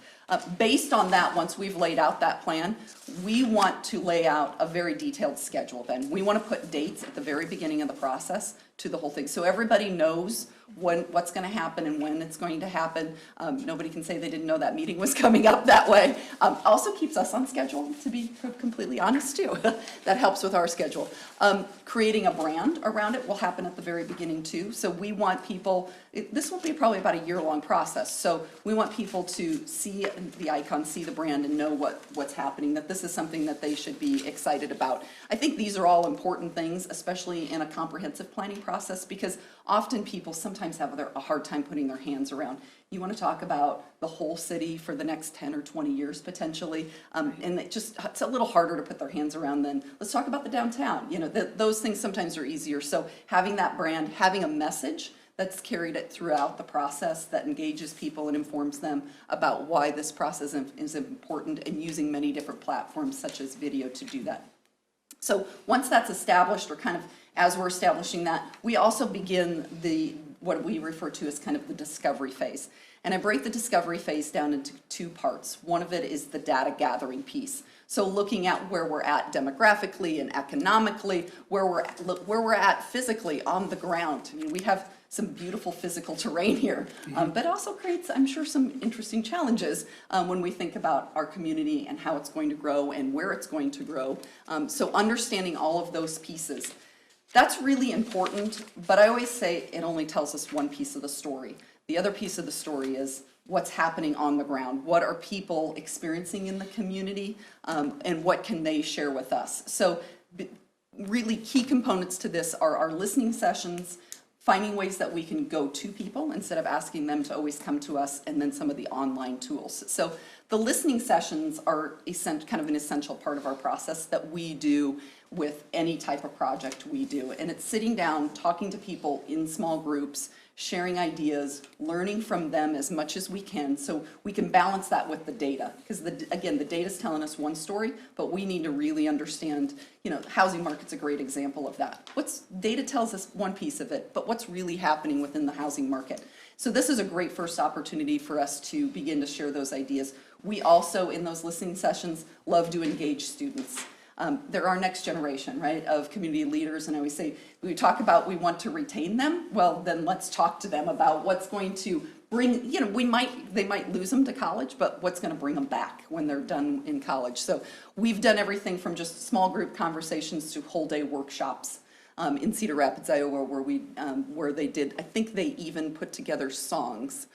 S8: Based on that, once we've laid out that plan, we want to lay out a very detailed schedule then. We want to put dates at the very beginning of the process to the whole thing, so everybody knows what's going to happen and when it's going to happen. Nobody can say they didn't know that meeting was coming up that way. Also keeps us on schedule, to be completely honest, too. That helps with our schedule. Creating a brand around it will happen at the very beginning, too. So we want people, this will be probably about a year-long process. So we want people to see the icon, see the brand, and know what's happening, that this is something that they should be excited about. I think these are all important things, especially in a comprehensive planning process, because often people sometimes have a hard time putting their hands around. You want to talk about the whole city for the next 10 or 20 years potentially, and it's a little harder to put their hands around than, let's talk about the downtown. You know, those things sometimes are easier. So having that brand, having a message that's carried it throughout the process that engages people and informs them about why this process is important, and using many different platforms such as video to do that. So once that's established, or kind of as we're establishing that, we also begin what we refer to as kind of the discovery phase. And I break the discovery phase down into two parts. One of it is the data gathering piece. So looking at where we're at demographically and economically, where we're at physically on the ground. I mean, we have some beautiful physical terrain here, but also creates, I'm sure, some interesting challenges when we think about our community and how it's going to grow and where it's going to grow. So understanding all of those pieces. That's really important, but I always say it only tells us one piece of the story. The other piece of the story is what's happening on the ground. What are people experiencing in the community, and what can they share with us? So really key components to this are our listening sessions, finding ways that we can go to people instead of asking them to always come to us, and then some of the online tools. So the listening sessions are kind of an essential part of our process that we do with any type of project we do. And it's sitting down, talking to people in small groups, sharing ideas, learning from them as much as we can, so we can balance that with the data. Because again, the data's telling us one story, but we need to really understand, you know, housing market's a great example of that. Data tells us one piece of it, but what's really happening within the housing market? So this is a great first opportunity for us to begin to share those ideas. We also, in those listening sessions, love to engage students. They're our next generation, right, of community leaders, and I always say, we talk about we want to retain them, well, then let's talk to them about what's going to bring, you know, they might lose them to college, but what's going to bring them back when they're done in college. So we've done everything from just small group conversations to whole day workshops in Cedar Rapids, Iowa, where they did, I think they even put together songs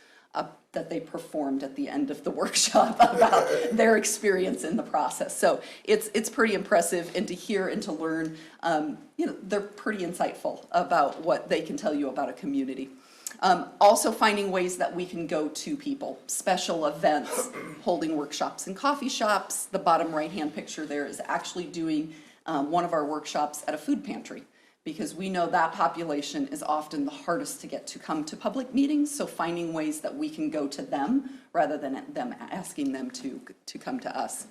S8: that they performed at the end of the workshop about their experience in the process. So it's pretty impressive, and to hear and to learn, you know, they're pretty insightful about what they can tell you about a community. Also finding ways that we can go to people, special events, holding workshops in coffee shops. The bottom right-hand picture there is actually doing one of our workshops at a food pantry, because we know that population is often the hardest to get to come to public meetings, so finding ways that we can go to them rather than them asking them to come to us.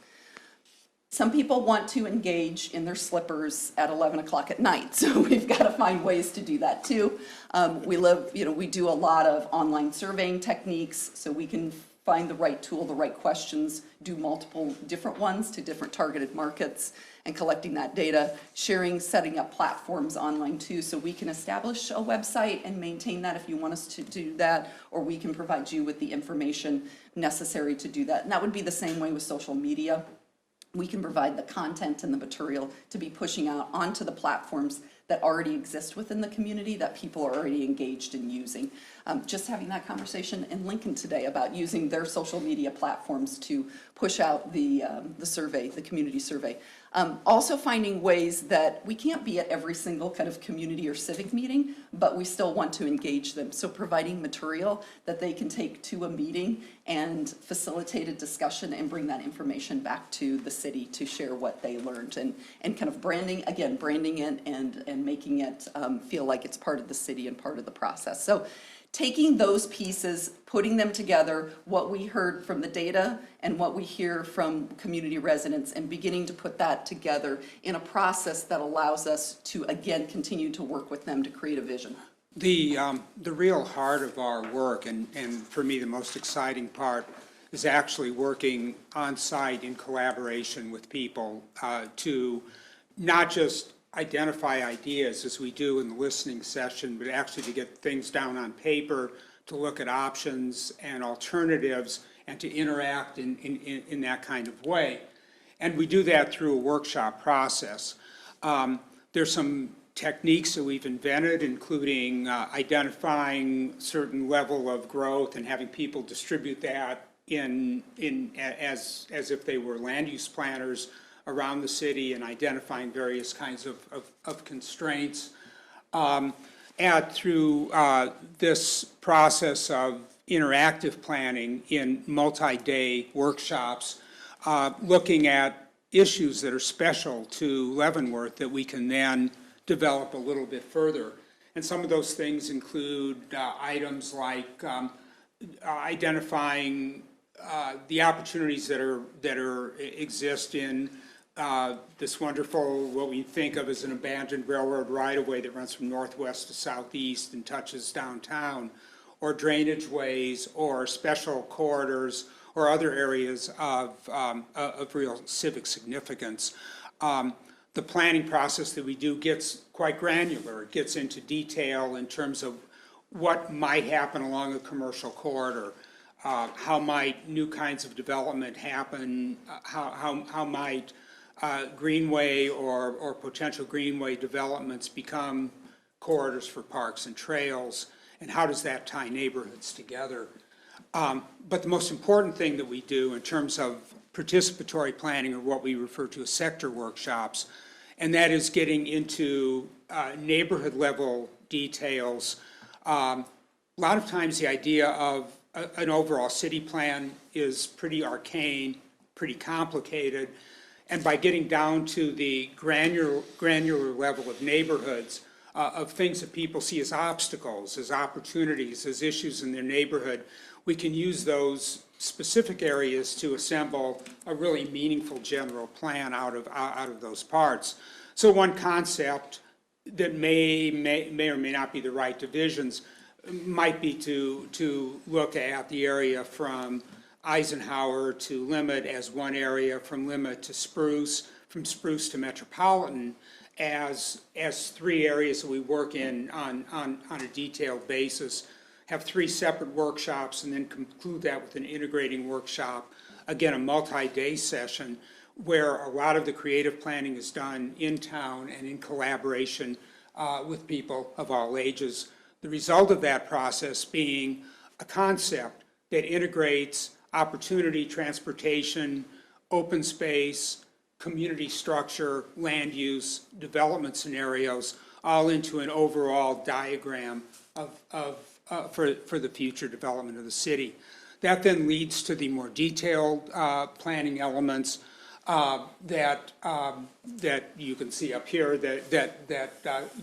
S8: Some people want to engage in their slippers at 11 o'clock at night, so we've got to find ways to do that too. We do a lot of online surveying techniques, so we can find the right tool, the right questions, do multiple different ones to different targeted markets, and collecting that data, sharing, setting up platforms online too, so we can establish a website and maintain that if you want us to do that, or we can provide you with the information necessary to do that. And that would be the same way with social media. We can provide the content and the material to be pushing out onto the platforms that already exist within the community that people are already engaged in using. Just having that conversation in Lincoln today about using their social media platforms to push out the survey, the community survey. Also finding ways that we can't be at every single kind of community or civic meeting, but we still want to engage them. So providing material that they can take to a meeting and facilitate a discussion and bring that information back to the city to share what they learned, and kind of branding it and making it feel like it's part of the city and part of the process. So taking those pieces, putting them together, what we heard from the data and what we hear from community residents, and beginning to put that together in a process that allows us to, again, continue to work with them to create a vision.
S7: The real heart of our work, and for me the most exciting part, is actually working on site in collaboration with people to not just identify ideas as we do in the listening session, but actually to get things down on paper, to look at options and alternatives, and to interact in that kind of way. And we do that through a workshop process. There's some techniques that we've invented, including identifying certain level of growth and having people distribute that as if they were land use planners around the city, and identifying various kinds of constraints. Through this process of interactive planning in multi-day workshops, looking at issues that are special to Leavenworth that we can then develop a little bit further. And some of those things include items like identifying the opportunities that exist in this wonderful, what we think of as an abandoned railroad right-of-way that runs from northwest to southeast and touches downtown, or drainage ways, or special corridors, or other areas of real civic significance. The planning process that we do gets quite granular. It gets into detail in terms of what might happen along a commercial corridor, how might new kinds of development happen, how might greenway or potential greenway developments become corridors for parks and trails, and how does that tie neighborhoods together. But the most important thing that we do in terms of participatory planning are what we refer to as sector workshops, and that is getting into neighborhood level details. A lot of times the idea of an overall city plan is pretty arcane, pretty complicated, and by getting down to the granular level of neighborhoods, of things that people see as obstacles, as opportunities, as issues in their neighborhood, we can use those specific areas to assemble a really meaningful general plan out of those parts. So one concept that may or may not be the right divisions might be to look at the area from Eisenhower to Limit as one area, from Limit to Spruce, from Spruce to Metropolitan, as three areas that we work in on a detailed basis, have three separate workshops, and then conclude that with an integrating workshop, again, a multi-day session, where a lot of the creative planning is done in town and in collaboration with people of all ages. The result of that process being a concept that integrates opportunity, transportation, open space, community structure, land use, development scenarios, all into an overall diagram for the future development of the city. That then leads to the more detailed planning elements that you can see up here that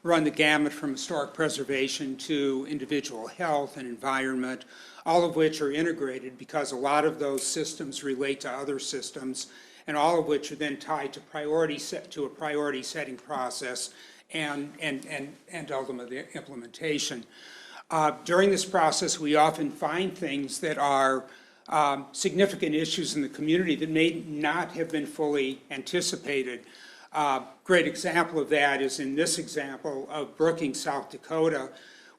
S7: run the gamut from historic preservation to individual health and environment, all of which are integrated because a lot of those systems relate to other systems, and all of which are then tied to a priority setting process and ultimately implementation. During this process, we often find things that are significant issues in the community that may not have been fully anticipated. Great example of that is in this example of Brookings, South Dakota,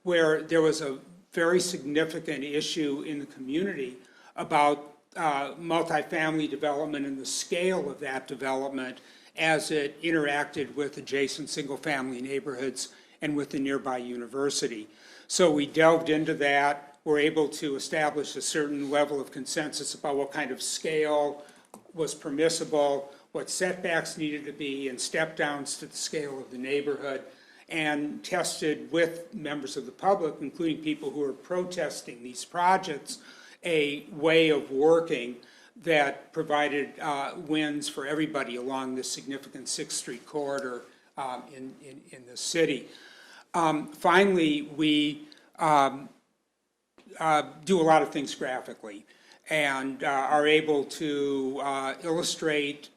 S7: where there was a very significant issue in the community about multifamily development and the scale of that development as it interacted with adjacent single-family neighborhoods and with the nearby university. So we delved into that. We're able to establish a certain level of consensus about what kind of scale was permissible, what setbacks needed to be, and step downs to the scale of the neighborhood, and tested with members of the public, including people who are protesting these projects, a way of working that provided wins for everybody along this significant 6th Street corridor in the city. Finally, we do a lot of things graphically and are able to illustrate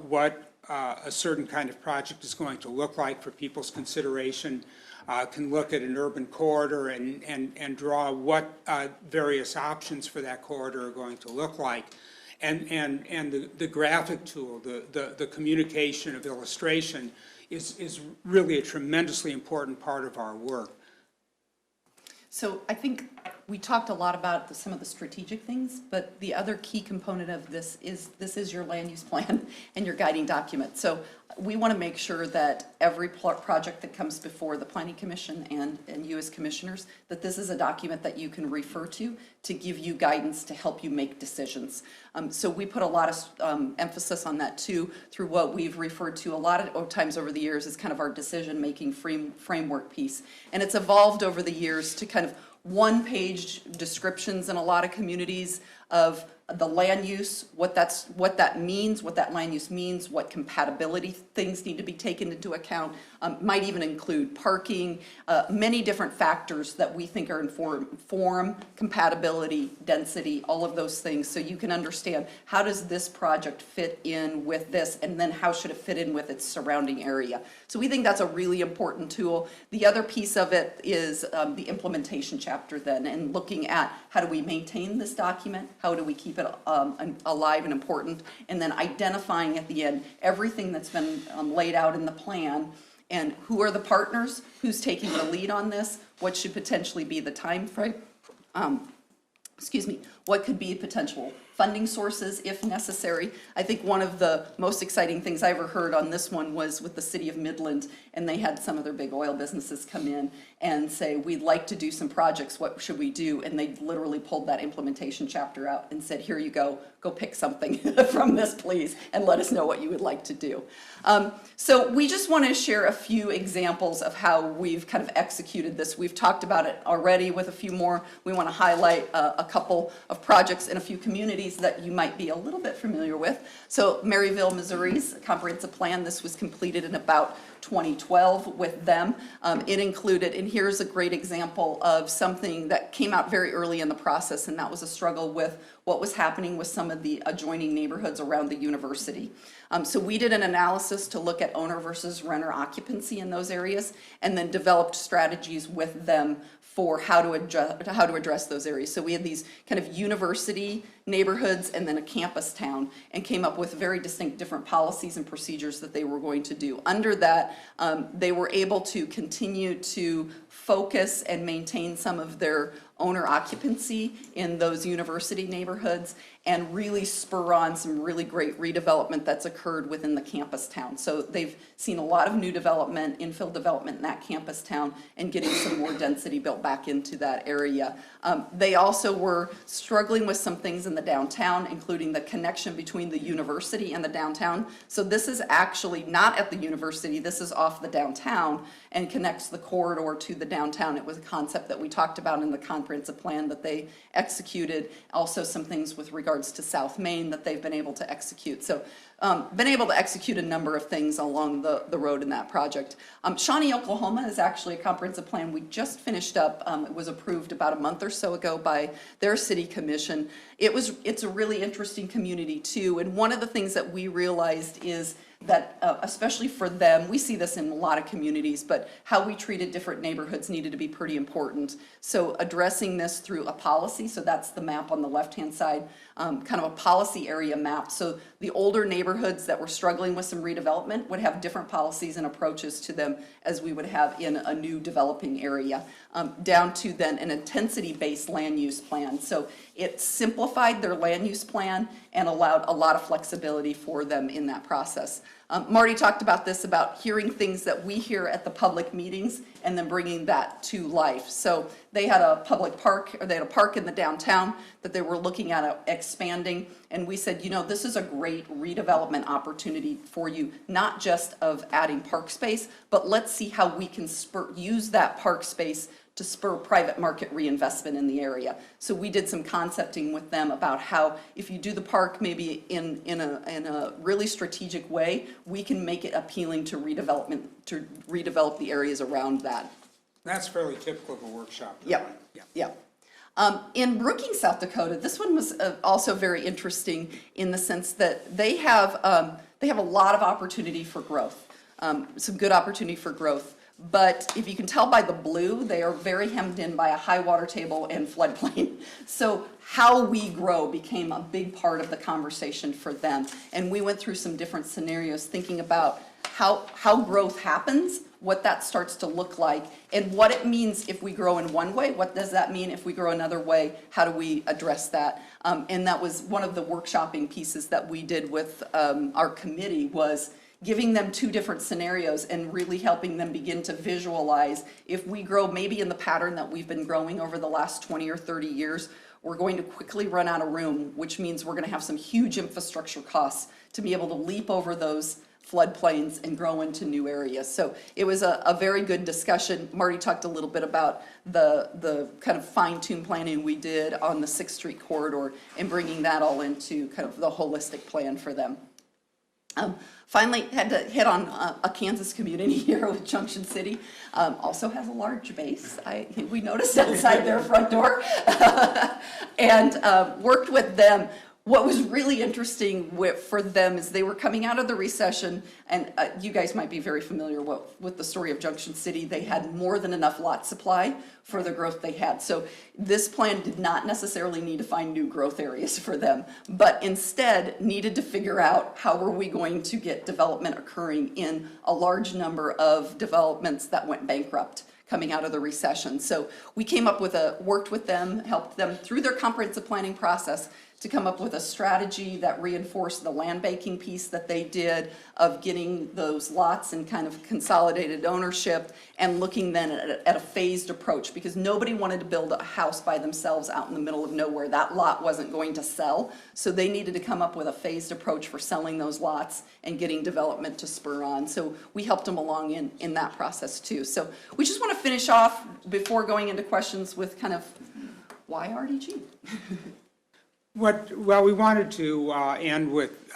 S7: what a certain kind of project is going to look like for people's consideration, can look at an urban corridor and draw what various options for that corridor are going to look like. And the graphic tool, the communication of illustration is really a tremendously important part of our work.
S8: So I think we talked a lot about some of the strategic things, but the other key component of this is your land use plan and your guiding document. So we want to make sure that every project that comes before the Planning Commission and you as commissioners, that this is a document that you can refer to give you guidance to help you make decisions. So we put a lot of emphasis on that too, through what we've referred to a lot of times over the years as kind of our decision-making framework piece. And it's evolved over the years to kind of one-page descriptions in a lot of communities of the land use, what that means, what that land use means, what compatibility things need to be taken into account, might even include parking, many different factors that we think are form, compatibility, density, all of those things, so you can understand how does this project fit in with this, and then how should it fit in with its surrounding area. So we think that's a really important tool. The other piece of it is the implementation chapter then, and looking at how do we maintain this document, how do we keep it alive and important, and then identifying at the end everything that's been laid out in the plan, and who are the partners, who's taking the lead on this, what should potentially be the time frame, what could be potential funding sources if necessary. I think one of the most exciting things I ever heard on this one was with the city of Midland, and they had some of their big oil businesses come in and say, we'd like to do some projects, what should we do? And they literally pulled that implementation chapter out and said, here you go pick something from this please, and let us know what you would like to do. So we just want to share a few examples of how we've kind of executed this. We've talked about it already with a few more. We want to highlight a couple of projects in a few communities that you might be a little bit familiar with. So Maryville, Missouri's comprehensive plan, this was completed in about 2012 with them. It included, and here's a great example of something that came out very early in the process, and that was a struggle with what was happening with some of the adjoining neighborhoods around the university. So we did an analysis to look at owner versus renter occupancy in those areas, and then developed strategies with them for how to address those areas. So we had these kind of university neighborhoods and then a campus town, and came up with very distinct different policies and procedures that they were going to do. Under that, they were able to continue to focus and maintain some of their owner occupancy in those university neighborhoods, and really spur on some really great redevelopment that's occurred within the campus town. So they've seen a lot of new development, infill development in that campus town, and getting some more density built back into that area. They also were struggling with some things in the downtown, including the connection between the university and the downtown. So this is actually not at the university, this is off the downtown and connects the corridor to the downtown. It was a concept that we talked about in the comprehensive plan that they executed. Also some things with regards to South Main that they've been able to execute. So been able to execute a number of things along the road in that project. Shawnee, Oklahoma is actually a comprehensive plan we just finished up. It was approved about a month or so ago by their city commission. It's a really interesting community too, and one of the things that we realized is that especially for them, we see this in a lot of communities, but how we treated different neighborhoods needed to be pretty important. So addressing this through a policy, so that's the map on the left-hand side, kind of a policy area map. So the older neighborhoods that were struggling with some redevelopment would have different policies and approaches to them as we would have in a new developing area, down to then an intensity-based land use plan. So it simplified their land use plan and allowed a lot of flexibility for them in that process. Marty talked about this, about hearing things that we hear at the public meetings and then bringing that to life. So they had a public park, or they had a park in the downtown that they were looking at expanding. And we said, you know, this is a great redevelopment opportunity for you, not just of adding park space, but let's see how we can use that park space to spur private market reinvestment in the area. So we did some concepting with them about how, if you do the park maybe in a really strategic way, we can make it appealing to redevelopment, to redevelop the areas around that.
S7: That's fairly typical of a workshop.
S8: Yep. In Brookings, South Dakota, this one was also very interesting in the sense that they have a lot of opportunity for growth, some good opportunity for growth. But if you can tell by the blue, they are very hemmed in by a high water table and floodplain. So how we grow became a big part of the conversation for them. And we went through some different scenarios thinking about how growth happens, what that starts to look like, and what it means if we grow in one way. What does that mean if we grow another way? How do we address that? And that was one of the workshopping pieces that we did with our committee, was giving them two different scenarios and really helping them begin to visualize, if we grow maybe in the pattern that we've been growing over the last 20 or 30 years, we're going to quickly run out of room, which means we're going to have some huge infrastructure costs to be able to leap over those floodplains and grow into new areas. So it was a very good discussion. Marty talked a little bit about the kind of fine-tuned planning we did on the 6th Street corridor and bringing that all into kind of the holistic plan for them. Finally, had to hit on a Kansas community here with Junction City. Also has a large base. We noticed outside their front door. And worked with them. What was really interesting for them is they were coming out of the recession, and you guys might be very familiar with the story of Junction City. They had more than enough lot supply for the growth they had. So this plan did not necessarily need to find new growth areas for them, but instead needed to figure out how were we going to get development occurring in a large number of developments that went bankrupt coming out of the recession. So we came up with worked with them, helped them through their comprehensive planning process to come up with a strategy that reinforced the land banking piece that they did of getting those lots and kind of consolidated ownership, and looking then at a phased approach, because nobody wanted to build a house by themselves out in the middle of nowhere. That lot wasn't going to sell, so they needed to come up with a phased approach for selling those lots and getting development to spur on. So we helped them along in that process too. So we just want to finish off before going into questions with kind of why RDG?
S7: Well, we wanted to end with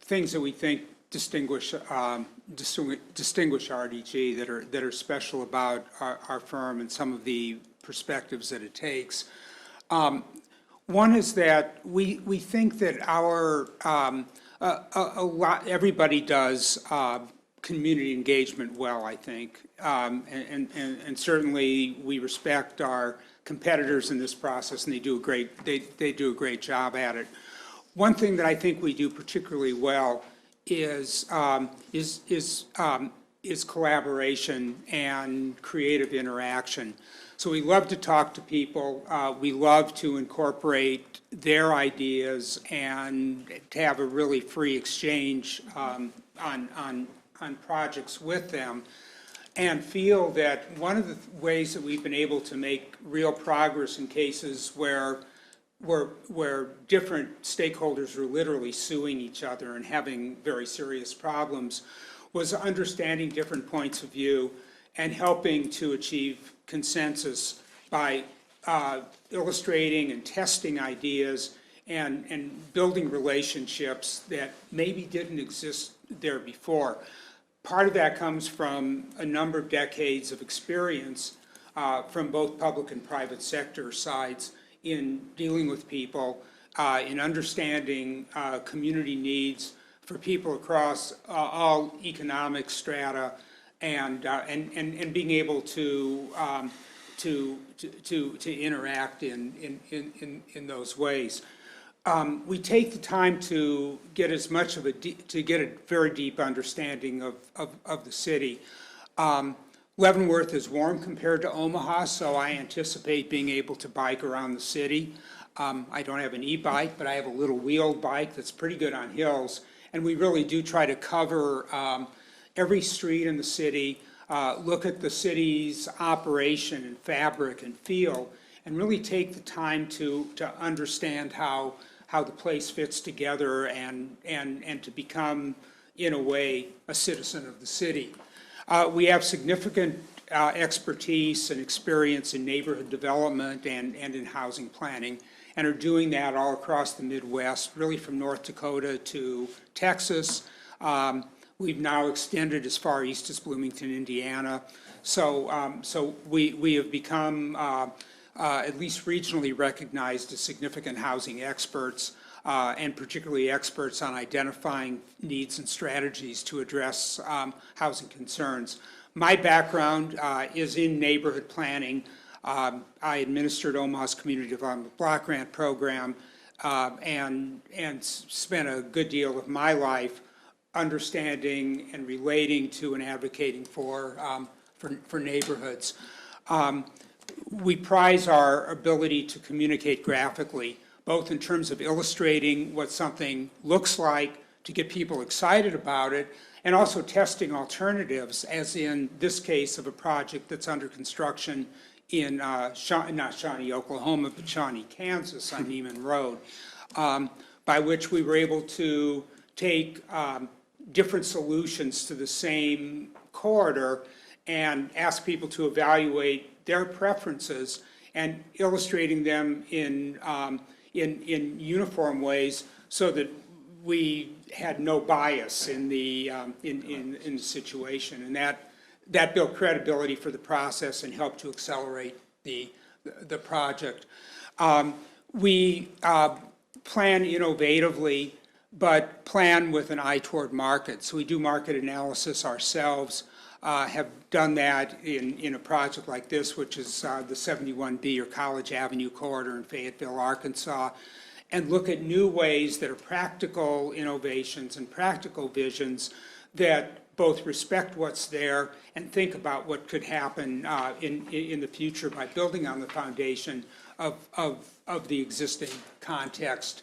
S7: things that we think distinguish RDG, that are special about our firm and some of the perspectives that it takes. One is that we think that everybody does community engagement well, I think, and certainly we respect our competitors in this process, and they do a great job at it. One thing that I think we do particularly well is collaboration and creative interaction. So we love to talk to people. We love to incorporate their ideas and to have a really free exchange on projects with them. And feel that one of the ways that we've been able to make real progress in cases where different stakeholders are literally suing each other and having very serious problems was understanding different points of view and helping to achieve consensus by illustrating and testing ideas and building relationships that maybe didn't exist there before. Part of that comes from a number of decades of experience from both public and private sector sides in dealing with people, in understanding community needs for people across all economic strata, and being able to interact in those ways. We take the time to get a very deep understanding of the city. Leavenworth is warm compared to Omaha, so I anticipate being able to bike around the city. I don't have an e-bike, but I have a little wheeled bike that's pretty good on hills, and we really do try to cover every street in the city, look at the city's operation and fabric and feel, and really take the time to understand how the place fits together and to become, in a way, a citizen of the city. We have significant expertise and experience in neighborhood development and in housing planning, and are doing that all across the Midwest, really from North Dakota to Texas. We've now extended as far east as Bloomington, Indiana. So we have become at least regionally recognized as significant housing experts, and particularly experts on identifying needs and strategies to address housing concerns. My background is in neighborhood planning. I administered Omaha's Community Development Block Grant Program and spent a good deal of my life understanding and relating to and advocating for neighborhoods. We prize our ability to communicate graphically, both in terms of illustrating what something looks like to get people excited about it, and also testing alternatives, as in this case of a project that's under construction in, not Shawnee, Oklahoma, but Shawnee, Kansas on Neiman Road, by which we were able to take different solutions to the same corridor and ask people to evaluate their preferences and illustrating them in uniform ways so that we had no bias in the situation, and that built credibility for the process and helped to accelerate the project. We plan innovatively, but plan with an eye toward market. So we do market analysis ourselves. Have done that in a project like this, which is the 71B or College Avenue corridor in Fayetteville, Arkansas, and look at new ways that are practical innovations and practical visions that both respect what's there and think about what could happen in the future by building on the foundation of the existing context.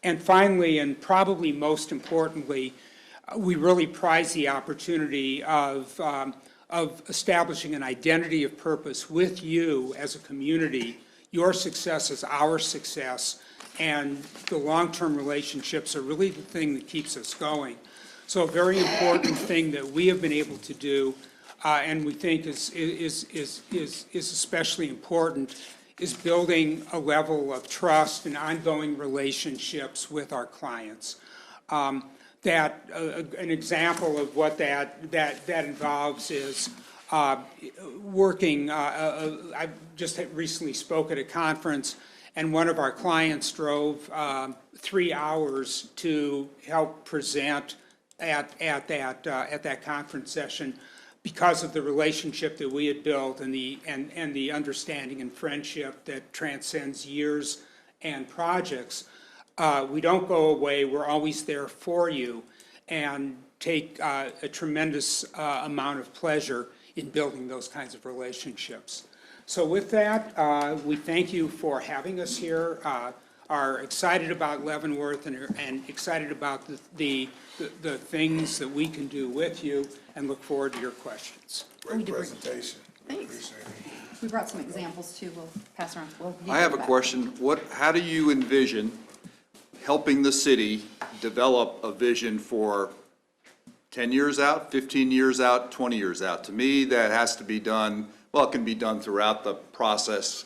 S7: And finally, and probably most importantly, we really prize the opportunity of establishing an identity of purpose with you as a community. Your success is our success, and the long-term relationships are really the thing that keeps us going. So a very important thing that we have been able to do, and we think is especially important, is building a level of trust and ongoing relationships with our clients. An example of what that involves is working. I just recently spoke at a conference, and one of our clients drove 3 hours to help present at that conference session because of the relationship that we had built and the understanding and friendship that transcends years and projects. We don't go away. We're always there for you, and take a tremendous amount of pleasure in building those kinds of relationships. So with that, we thank you for having us here, are excited about Leavenworth and excited about the things that we can do with you, and look forward to your questions.
S1: Great presentation.
S8: Thanks. We brought some examples too. We'll pass around.
S3: I have a question. How do you envision helping the city develop a vision for 10 years out, 15 years out, 20 years out? To me, that has to be done, well, it can be done throughout the process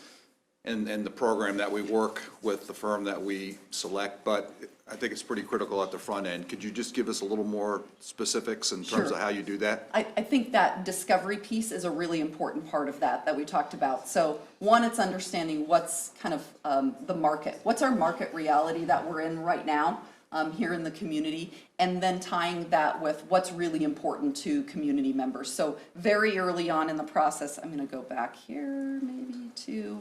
S3: and the program that we work with the firm that we select, but I think it's pretty critical at the front end. Could you just give us a little more specifics in terms of how you do that?
S8: I think that discovery piece is a really important part of that we talked about. So one, it's understanding what's kind of the market. What's our market reality that we're in right now here in the community, and then tying that with what's really important to community members. So very early on in the process, I'm going to go back here maybe to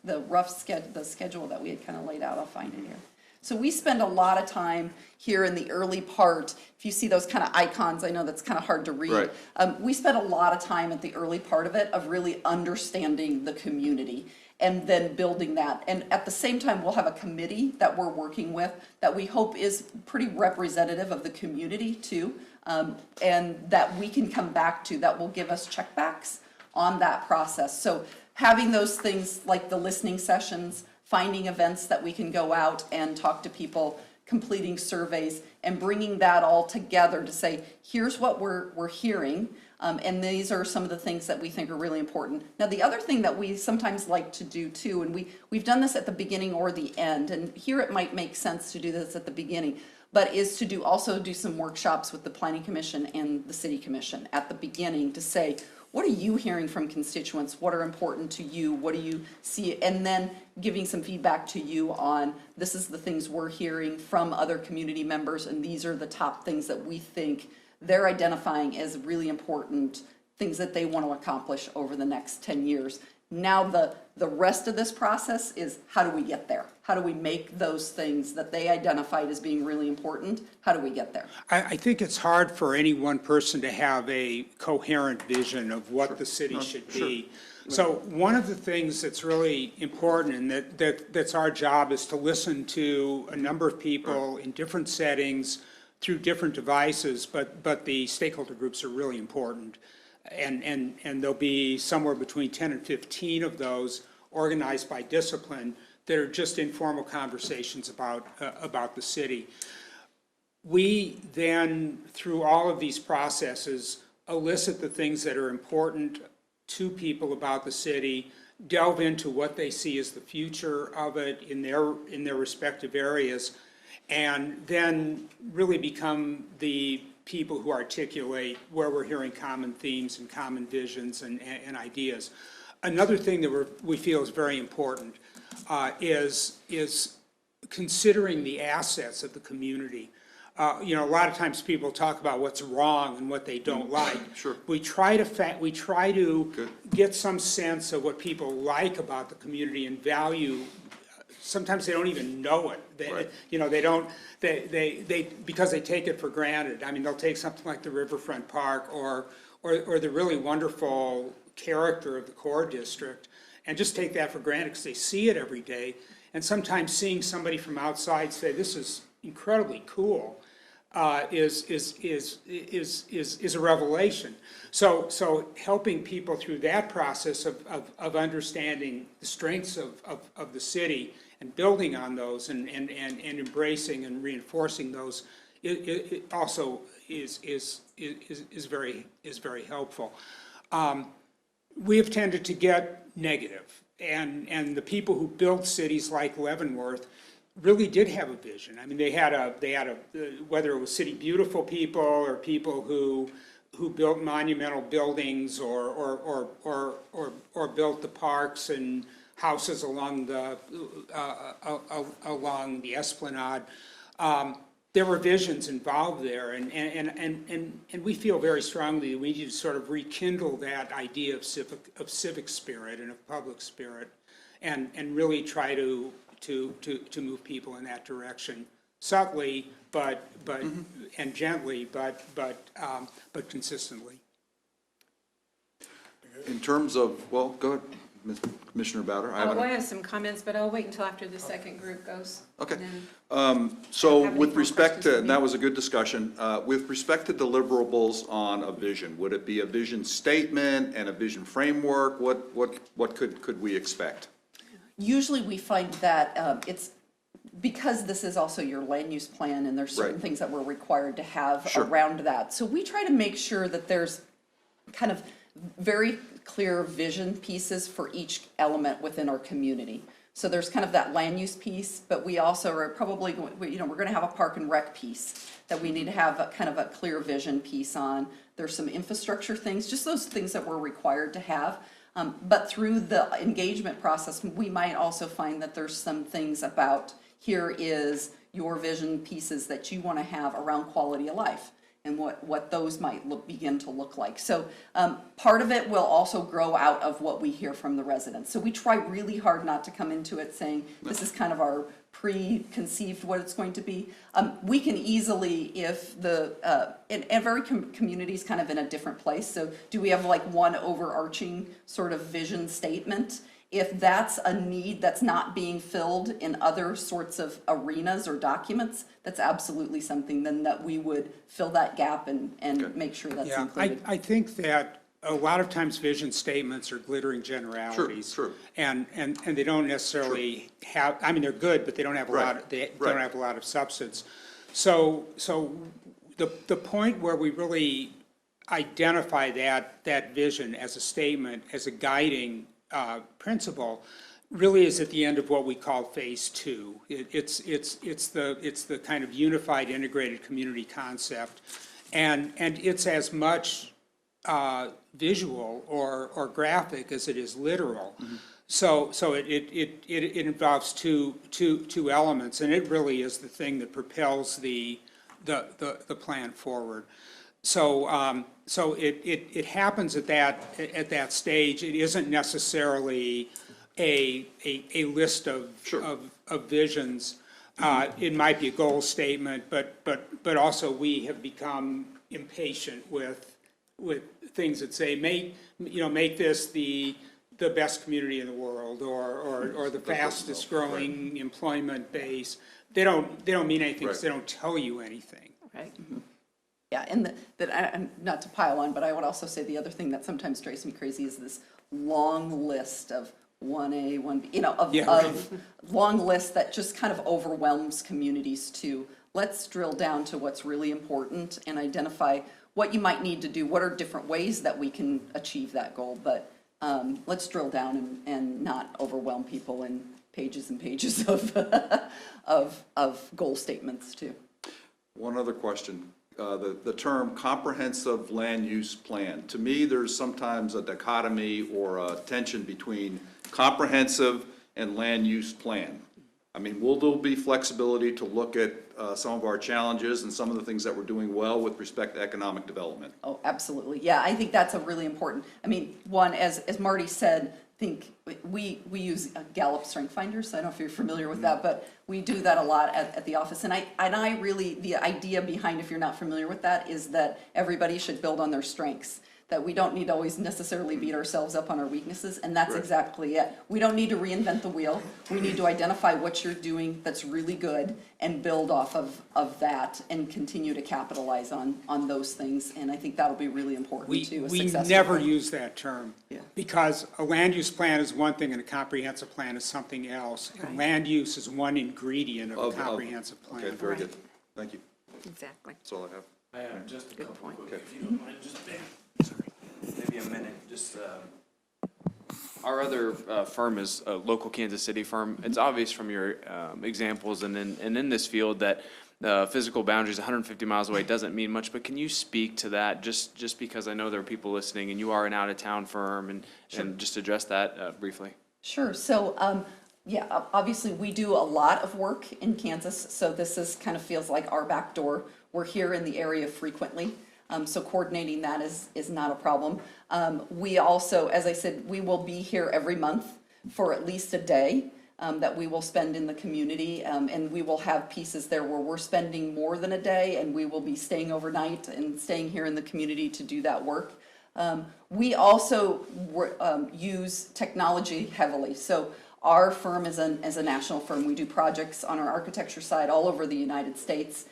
S8: the schedule that we had kind of laid out. I'll find it here. So we spend a lot of time here in the early part. If you see those kind of icons, I know that's kind of hard to read.
S3: Right.
S8: We spend a lot of time at the early part of it of really understanding the community and then building that. And at the same time, we'll have a committee that we're working with that we hope is pretty representative of the community too, and that we can come back to, that will give us checkbacks on that process. So having those things like the listening sessions, finding events that we can go out and talk to people, completing surveys, and bringing that all together to say, here's what we're hearing, and these are some of the things that we think are really important. Now, the other thing that we sometimes like to do too, and we've done this at the beginning or the end, and here it might make sense to do this at the beginning, but is to also do some workshops with the Planning Commission and the City Commission at the beginning to say, what are you hearing from constituents? What are important to you? What do you see? And then giving some feedback to you on, this is the things we're hearing from other community members, and these are the top things that we think they're identifying as really important things that they want to accomplish over the next 10 years. Now the rest of this process is, how do we get there? How do we make those things that they identified as being really important, how do we get there?
S7: I think it's hard for any one person to have a coherent vision of what the city should be. So one of the things that's really important, and that's our job, is to listen to a number of people in different settings through different devices, but the stakeholder groups are really important. And there'll be somewhere between 10 and 15 of those organized by discipline that are just informal conversations about the city. We then, through all of these processes, elicit the things that are important to people about the city, delve into what they see as the future of it in their respective areas, and then really become the people who articulate where we're hearing common themes and common visions and ideas. Another thing that we feel is very important is considering the assets of the community. You know, a lot of times people talk about what's wrong and what they don't like.
S3: Sure.
S7: We try to get some sense of what people like about the community and value. Sometimes they don't even know it.
S3: Right.
S7: You know, they because they take it for granted. I mean, they'll take something like the Riverfront Park or the really wonderful character of the core district and just take that for granted because they see it every day. And sometimes seeing somebody from outside say, this is incredibly cool, is a revelation. So helping people through that process of understanding the strengths of the city and building on those and embracing and reinforcing those, it also is very helpful. We have tended to get negative, and the people who built cities like Leavenworth really did have a vision. I mean, they had a whether it was City Beautiful people or people who built monumental buildings or built the parks and houses along the Esplanade. There were visions involved there, and we feel very strongly that we need to sort of rekindle that idea of civic spirit and of public spirit, and really try to move people in that direction, subtly, but and gently, but consistently.
S3: In terms of, well, go ahead, Commissioner Bowder.
S4: I have some comments, but I'll wait until after the second group goes.
S3: Okay.
S4: And then-
S3: So
S4: Have any
S3: with
S4: more
S3: respect
S4: questions
S3: to,
S4: for
S3: and
S4: me?
S3: that was a good discussion, with respect to deliverables on a vision, would it be a vision statement and a vision framework? What could we expect?
S8: Usually we find that it's, because this is also your land use plan and there's certain
S3: Right.
S8: things that we're required to have
S3: Sure.
S8: around that. So we try to make sure that there's kind of very clear vision pieces for each element within our community. So there's kind of that land use piece, but we also are probably, we're going to have a park and rec piece that we need to have a kind of a clear vision piece on. There's some infrastructure things, just those things that we're required to have. But through the engagement process, we might also find that there's some things about, here is your vision pieces that you want to have around quality of life and what those might begin to look like. So part of it will also grow out of what we hear from the residents. So we try really hard not to come into it saying, this is kind of our preconceived what it's going to be. We can easily, if the, and every community is kind of in a different place. So do we have like one overarching sort of vision statement? If that's a need that's not being filled in other sorts of arenas or documents, that's absolutely something then that we would fill that gap and make sure that's
S7: Yeah,
S8: included.
S7: I think that a lot of times vision statements are glittering generalities.
S3: True.
S7: And they don't necessarily have, I mean, they're good, but they don't have a lot, they don't have a lot of substance. So the point where we really identify that vision as a statement, as a guiding principle, really is at the end of what we call phase two. It's the kind of unified, integrated community concept, and it's as much visual or graphic as it is literal. Mm-hmm. So it involves two elements, and it really is the thing that propels the plan forward. So it happens at that stage. It isn't necessarily a list of visions. It might be a goal statement, but also we have become impatient with things that say, make this the best community in the world, or the fastest growing employment base. They don't mean anything because they don't tell you anything.
S8: Right. Yeah, and not to pile on, but I would also say the other thing that sometimes drives me crazy is this long list of 1A, 1B, of long lists that just kind of overwhelms communities too. Let's drill down to what's really important and identify what you might need to do. What are different ways that we can achieve that goal? But let's drill down and not overwhelm people in pages and pages of goal statements too.
S3: One other question. The term comprehensive land use plan. To me, there's sometimes a dichotomy or a tension between comprehensive and land use plan. I mean, will there be flexibility to look at some of our challenges and some of the things that we're doing well with respect to economic development?
S8: Oh, absolutely. Yeah, I think that's a really important, I mean, one, as Marty said, I think we use Gallup Strength Finders. I don't know if you're familiar with that, but we do that a lot at the office. And I really, the idea behind, if you're not familiar with that, is that everybody should build on their strengths, that we don't need to always necessarily beat ourselves up on our weaknesses, and that's exactly it. We don't need to reinvent the wheel. We need to identify what you're doing that's really good and build off of that and continue to capitalize on those things, and I think that'll be really important too.
S7: We never use that term, because a land use plan is one thing and a comprehensive plan is something else. And land use is one ingredient of a comprehensive plan.
S3: Okay, very good. Thank you.
S4: Exactly.
S3: That's all I have.
S5: I have just a couple quick,
S3: Okay.
S5: if you don't mind, just maybe a minute, just, our other firm is a local Kansas City firm. It's obvious from your examples and in this field that physical boundaries 150 miles away doesn't mean much, but can you speak to that, just because I know there are people listening and you are an out-of-town firm, and just address that briefly? Sure.
S8: So, yeah, obviously we do a lot of work in Kansas, so this is kind of feels like our back door. We're here in the area frequently. So coordinating that is not a problem. We also, as I said, we will be here every month for at least a day that we will spend in the community. And we will have pieces there where we're spending more than a day, and we will be staying overnight and staying here in the community to do that work. We also use technology heavily. So our firm is a national firm. We do projects on our architecture side all over the United States.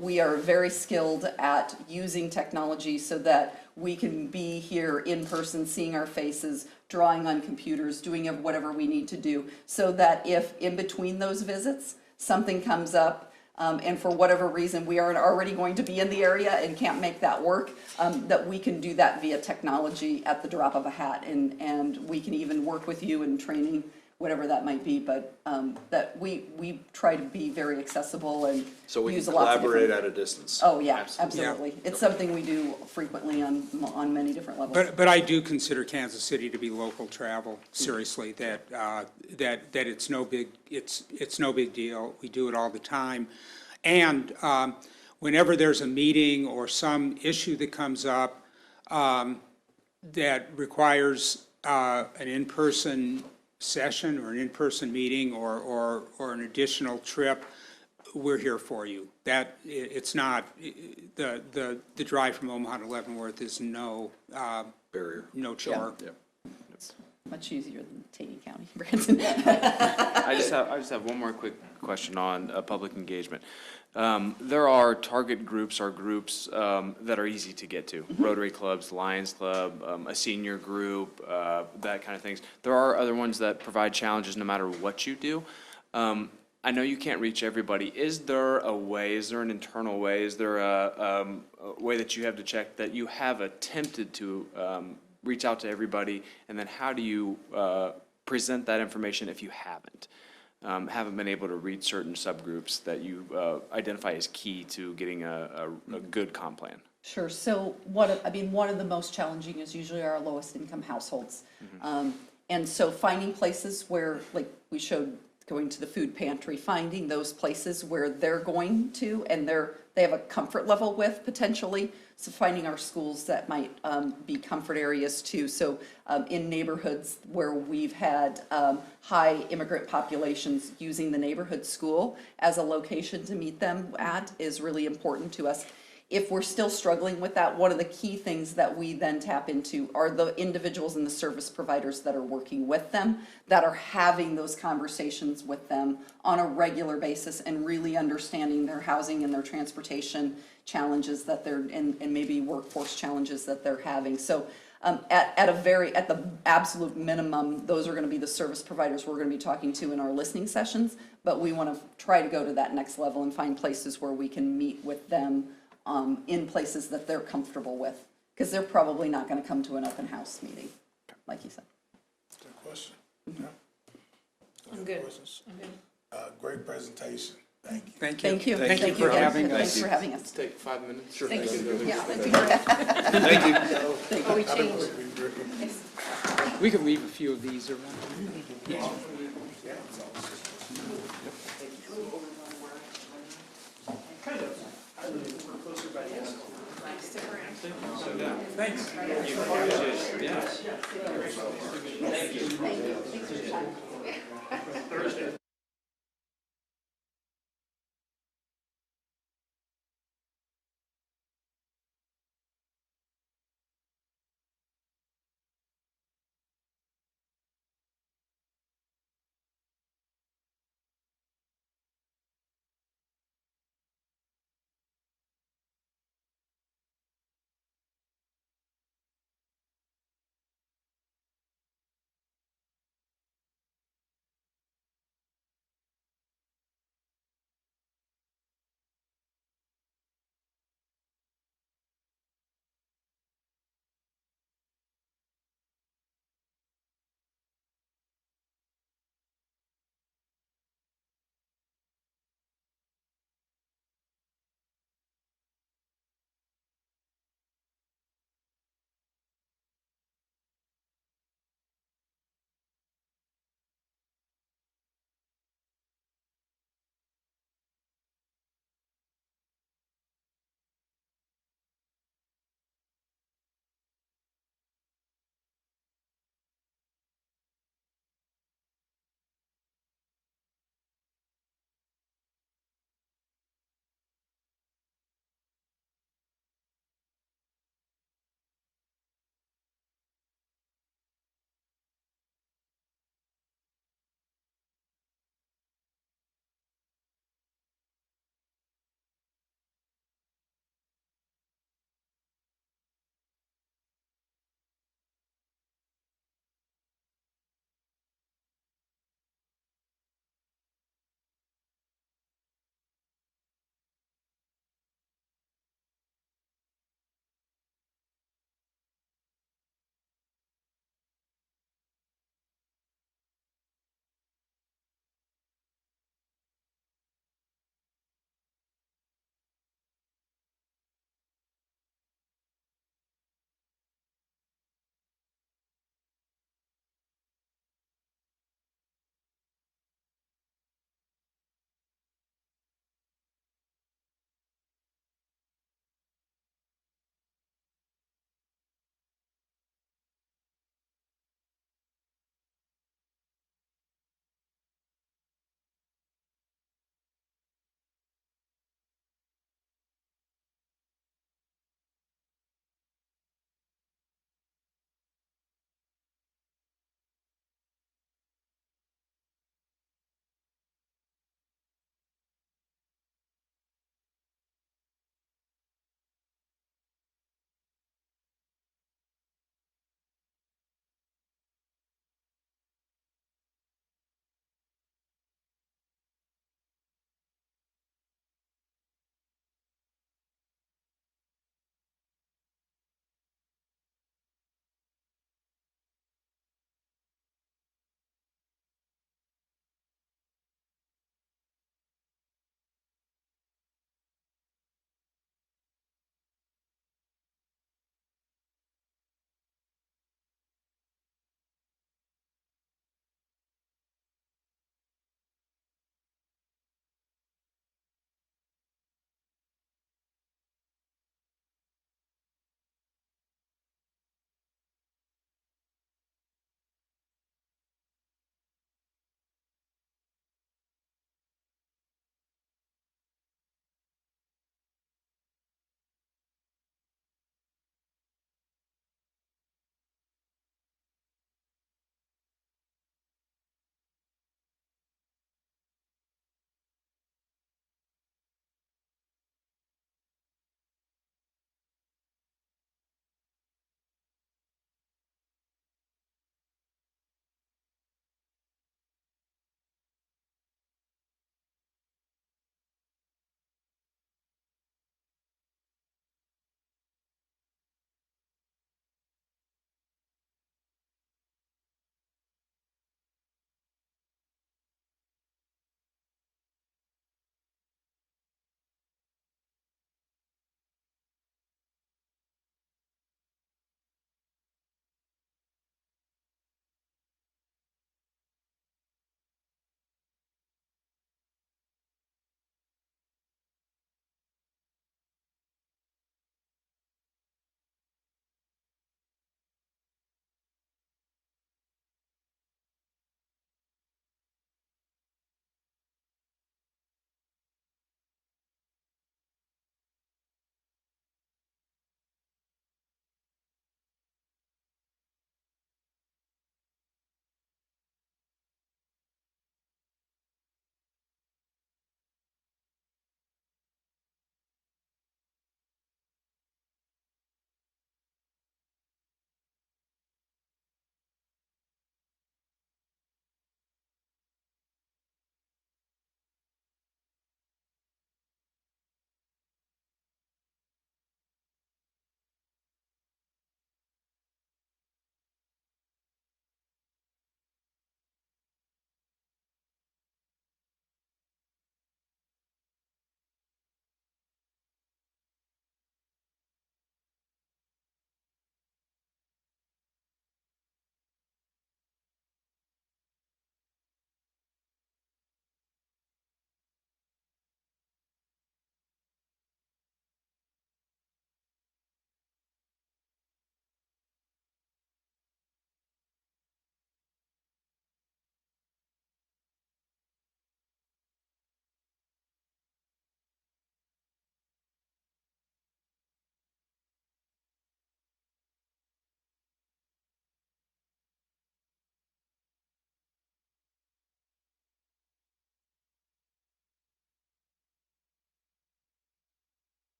S8: We are very skilled at using technology so that we can be here in person, seeing our faces, drawing on computers, doing whatever we need to do, so that if in between those visits something comes up, and for whatever reason we aren't already going to be in the area and can't make that work, that we can do that via technology at the drop of a hat, and we can even work with you in training, whatever that might be, but that we try to be very accessible and
S3: So we
S8: use
S3: can
S8: lots of
S3: collaborate
S8: different.
S3: at a distance.
S8: Oh, yeah,
S5: Absolutely.
S8: absolutely. It's something we do frequently on many different levels.
S7: But I do consider Kansas City to be local travel, seriously, that it's no big deal. We do it all the time. And whenever there's a meeting or some issue that comes up that requires an in-person session or an in-person meeting or an additional trip, we're here for you. That, it's not, the drive from Omaha to Leavenworth is no
S3: Barrier.
S7: no chore.
S3: Yeah.
S8: Much easier than Taney County, Branson.
S5: I just have one more quick question on public engagement. There are target groups or groups that are easy to get to, Rotary clubs, Lions Club, a senior group, that kind of things. There are other ones that provide challenges no matter what you do. I know you can't reach everybody. Is there a way, is there an internal way, is there a way that you have to check that you have attempted to reach out to everybody, and then how do you present that information if you haven't been able to reach certain subgroups that you identify as key to getting a good comp plan?
S8: Sure. So one of the most challenging is usually our lowest income households. And so finding places where, like we showed going to the food pantry, finding those places where they're going to and they have a comfort level with potentially. So finding our schools that might be comfort areas too. So in neighborhoods where we've had high immigrant populations, using the neighborhood school as a location to meet them at is really important to us. If we're still struggling with that, one of the key things that we then tap into are the individuals and the service providers that are working with them, that are having those conversations with them on a regular basis and really understanding their housing and their transportation challenges that they're, and maybe workforce challenges that they're having. So at the absolute minimum, those are gonna be the service providers we're gonna be talking to in our listening sessions, but we wanna try to go to that next level and find places where we can meet with them in places that they're comfortable with, because they're probably not going to come to an open house meeting, like you said.
S1: Good question.
S4: I'm good.
S1: Questions? Great presentation. Thank you.
S7: Thank you.
S8: Thank you.
S7: Thank you for having us.
S8: Thanks for having us.
S5: Take 5 minutes. Sure.
S8: Thank you. Yeah, that'd be great.
S4: Oh, we changed.
S7: We can leave a few of these around.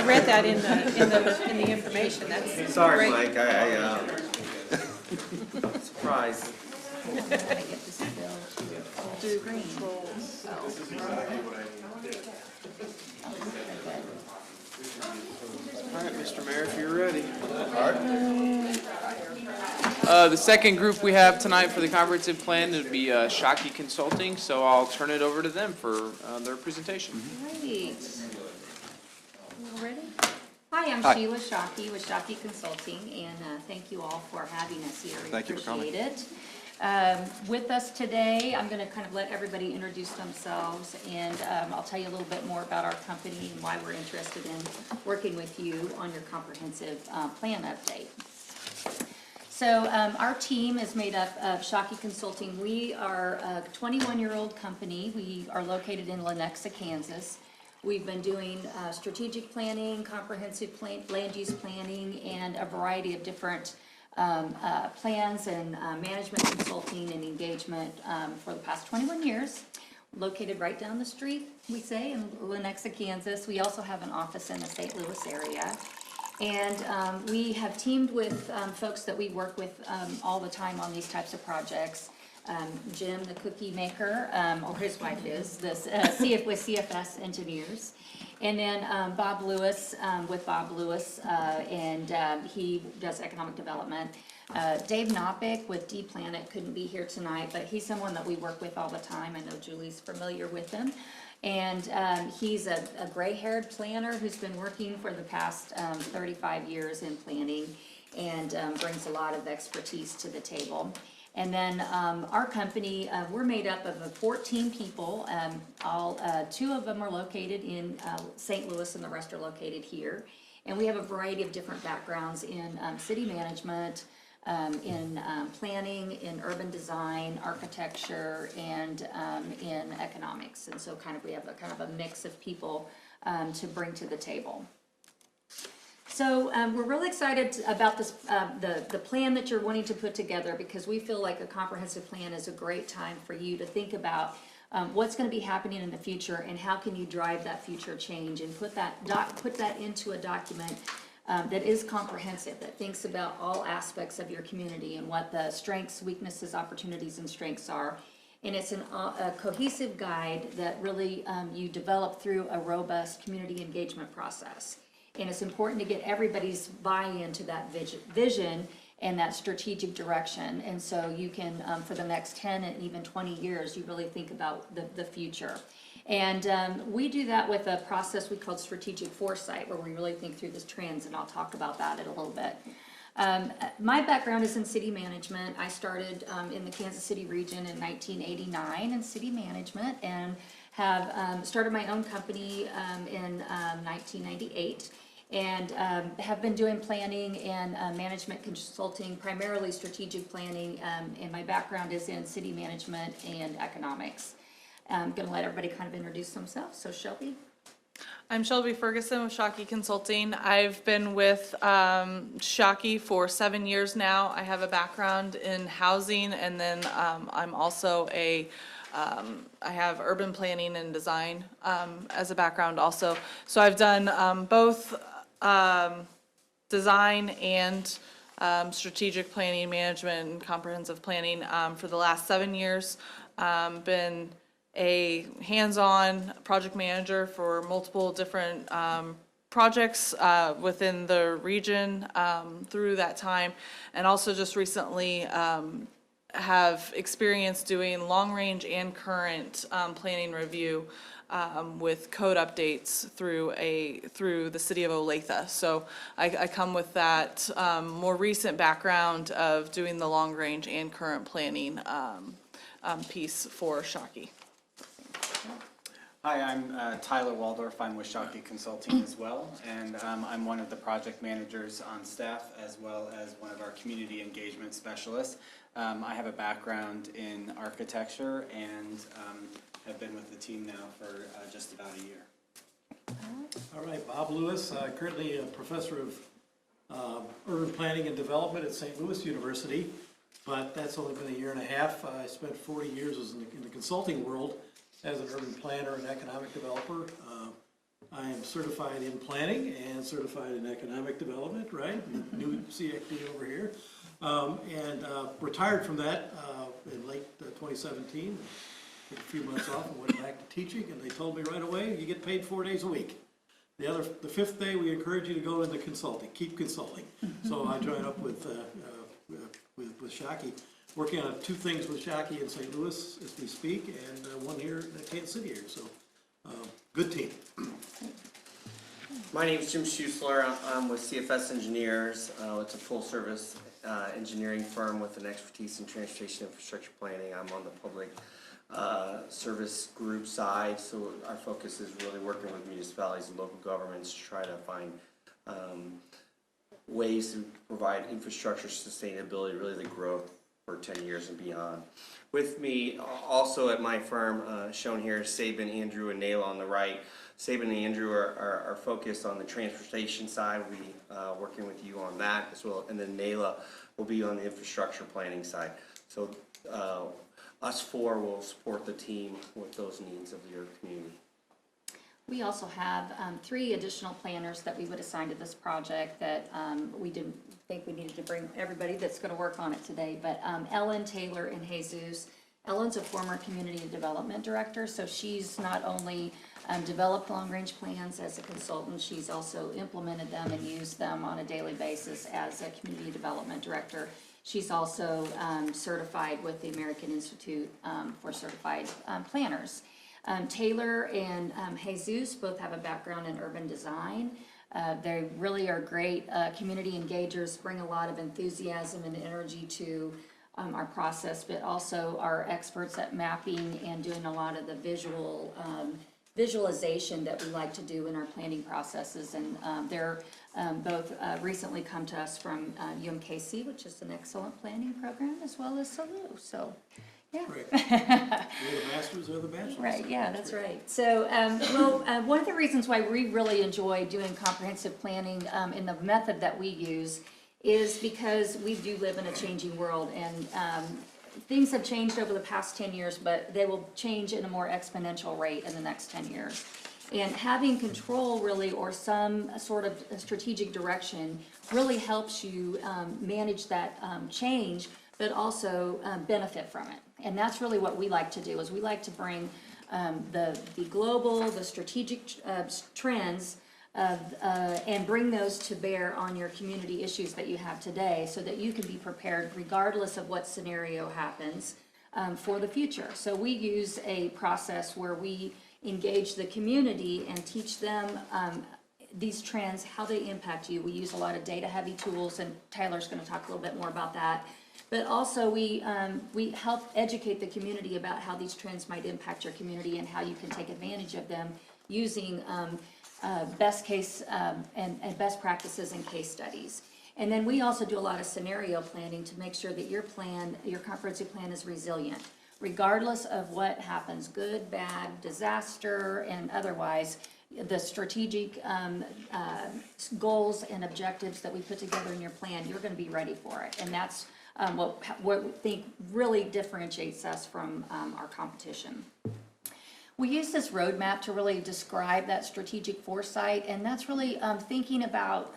S4: I read that in the information, that's great.
S10: Sorry, Mike, surprise.
S5: All right, Mr. Mayor, if you're ready. The second group we have tonight for the comprehensive plan would be Shockey Consulting, so I'll turn it over to them for their presentation.
S11: Right. You ready? Hi, I'm Sheila Shockey with Shockey Consulting, and thank you all for having us here.
S3: Thank you for coming.
S11: Appreciate it. With us today, I'm going to kind of let everybody introduce themselves, and I'll tell you a little bit more about our company and why we're interested in working with you on your comprehensive plan update. So our team is made up of Shockey Consulting. We are a 21-year-old company. We are located in Lenexa, Kansas. We've been doing strategic planning, comprehensive land use planning, and a variety of different plans and management consulting and engagement for the past 21 years. Located right down the street, we say, in Lenexa, Kansas. We also have an office in the St. Louis area. And we have teamed with folks that we work with all the time on these types of projects. Jim, the cookie maker, or his wife is, with CFS Engineers. And then Bob Lewis with Bob Lewis, and he does economic development. Dave Knopick with D Planet couldn't be here tonight, but he's someone that we work with all the time. I know Julie's familiar with him. And he's a gray-haired planner who's been working for the past 35 years in planning and brings a lot of expertise to the table. And then our company, we're made up of 14 people. Two of them are located in St. Louis and the rest are located here. And we have a variety of different backgrounds in city management, in planning, in urban design, architecture, and in economics. And so we have a kind of a mix of people to bring to the table. So we're really excited about this, the plan that you're wanting to put together, because we feel like a comprehensive plan is a great time for you to think about what's going to be happening in the future and how can you drive that future change and put that into a document that is comprehensive, that thinks about all aspects of your community and what the strengths, weaknesses, opportunities, and strengths are. And it's a cohesive guide that really you develop through a robust community engagement process. And it's important to get everybody's buy-in to that vision and that strategic direction. And so you can, for the next 10 and even 20 years, you really think about the future. And we do that with a process we call strategic foresight, where we really think through the trends, and I'll talk about that in a little bit. My background is in city management. I started in the Kansas City region in 1989 in city management, and have started my own company in 1998. And have been doing planning and management consulting, primarily strategic planning, and my background is in city management and economics. I'm going to let everybody kind of introduce themselves. So Shelby.
S12: I'm Shelby Ferguson with Shockey Consulting. I've been with Shockey for 7 years now. I have a background in housing, and then I'm also I have urban planning and design as a background also. So I've done both design and strategic planning, management, and comprehensive planning for the last 7 years. Been a hands-on project manager for multiple different projects within the region through that time, and also just recently have experience doing long-range and current planning review with code updates through the city of Olathe. So I come with that more recent background of doing the long-range and current planning piece for Shockey.
S13: Hi, I'm Tyler Waldorf. I'm with Shockey Consulting as well, and I'm one of the project managers on staff as well as one of our community engagement specialists. I have a background in architecture and have been with the team now for just about a year.
S14: All right, Bob Lewis, currently a professor of urban planning and development at St. Louis University, but that's only been a year and a half. I spent 40 years in the consulting world as an urban planner and economic developer. I am certified in planning and certified in economic development, right? New CXP over here. And retired from that in late 2017. Took a few months off and went back to teaching, and they told me right away, you get paid 4 days a week. The fifth day, we encourage you to go into consulting, keep consulting. So I joined up with Shockey, working on 2 things with Shockey in St. Louis as we speak, and 1 here in Kansas City here, so good team.
S10: My name is Jim Schussler. I'm with CFS Engineers. It's a full-service engineering firm with an expertise in transportation infrastructure planning. I'm on the public service group side, so our focus is really working with municipalities and local governments to try to find ways to provide infrastructure sustainability, really the growth for 10 years and beyond. With me also at my firm, shown here, Sabin, Andrew, and Naila on the right. Sabin and Andrew are focused on the transportation side. We'll be working with you on that as well, and then Naila will be on the infrastructure planning side. So us 4 will support the team with those needs of your community.
S11: We also have 3 additional planners that we would assign to this project that we didn't think we needed to bring everybody that's going to work on it today, but Ellen, Taylor, and Jesus. Ellen's a former community development director, so she's not only developed long-range plans as a consultant, she's also implemented them and used them on a daily basis as a community development director. She's also certified with the American Institute for Certified Planners. Taylor and Jesus both have a background in urban design. They really are great community engagers, bring a lot of enthusiasm and energy to our process, but also are experts at mapping and doing a lot of the visualization that we like to do in our planning processes. And they're both recently come to us from UMKC, which is an excellent planning program, as well as SALU. So, yeah.
S14: Right. You're the masters or the bachelors.
S11: Right, yeah, that's right. So, one of the reasons why we really enjoy doing comprehensive planning in the method that we use is because we do live in a changing world, and things have changed over the past 10 years, but they will change in a more exponential rate in the next 10 years. And having control really, or some sort of strategic direction, really helps you manage that change, but also benefit from it. And that's really what we like to do, is we like to bring the global, the strategic trends and bring those to bear on your community issues that you have today, so that you can be prepared regardless of what scenario happens for the future. So we use a process where we engage the community and teach them these trends, how they impact you. We use a lot of data-heavy tools, and Tyler's going to talk a little bit more about that. But also we help educate the community about how these trends might impact your community and how you can take advantage of them using best case and best practices and case studies. And then we also do a lot of scenario planning to make sure that your plan, your comprehensive plan, is resilient. Regardless of what happens, good, bad, disaster, and otherwise, the strategic goals and objectives that we put together in your plan, you're going to be ready for it. And that's what we think really differentiates us from our competition. We use this roadmap to really describe that strategic foresight, and that's really thinking about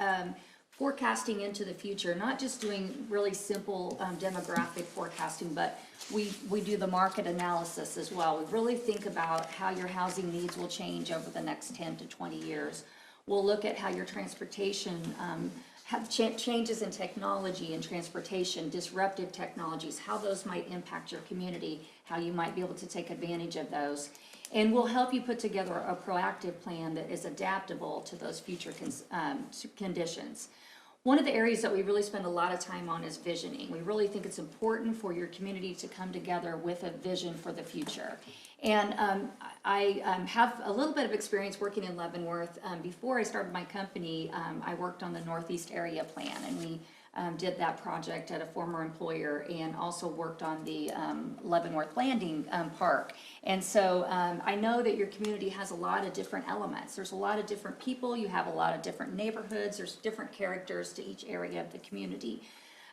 S11: forecasting into the future, not just doing really simple demographic forecasting, but we do the market analysis as well. We really think about how your housing needs will change over the next 10 to 20 years. We'll look at how your transportation have changes in technology and transportation, disruptive technologies, how those might impact your community, how you might be able to take advantage of those. And we'll help you put together a proactive plan that is adaptable to those future conditions. One of the areas that we really spend a lot of time on is visioning. We really think it's important for your community to come together with a vision for the future. And I have a little bit of experience working in Leavenworth. Before I started my company, I worked on the Northeast Area Plan, and we did that project at a former employer, and also worked on the Leavenworth Landing Park. And so I know that your community has a lot of different elements. There's a lot of different people, you have a lot of different neighborhoods, there's different characters to each area of the community.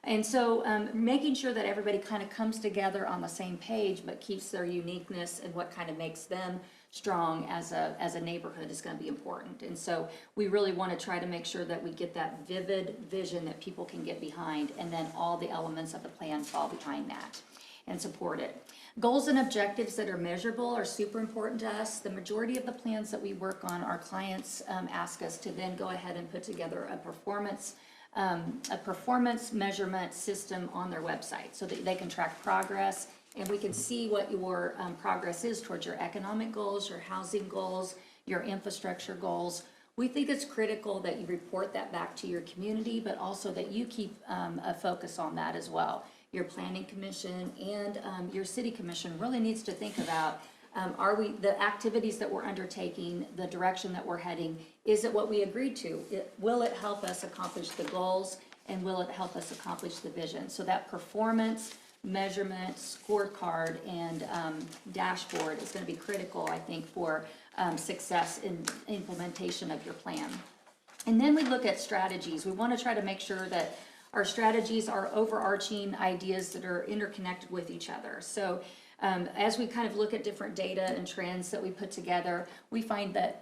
S11: And so making sure that everybody kind of comes together on the same page, but keeps their uniqueness and what kind of makes them strong as a neighborhood is going to be important. And so we really want to try to make sure that we get that vivid vision that people can get behind, and then all the elements of the plan fall behind that and support it. Goals and objectives that are measurable are super important to us. The majority of the plans that we work on, our clients ask us to then go ahead and put together a performance measurement system on their website so that they can track progress, and we can see what your progress is towards your economic goals, your housing goals, your infrastructure goals. We think it's critical that you report that back to your community, but also that you keep a focus on that as well. Your planning commission and your city commission really needs to think about, the activities that we're undertaking, the direction that we're heading, is it what we agreed to? Will it help us accomplish the goals, and will it help us accomplish the vision? So that performance, measurement, scorecard, and dashboard is going to be critical, I think, for success in implementation of your plan. And then we look at strategies. We want to try to make sure that our strategies are overarching ideas that are interconnected with each other. So as we kind of look at different data and trends that we put together, we find that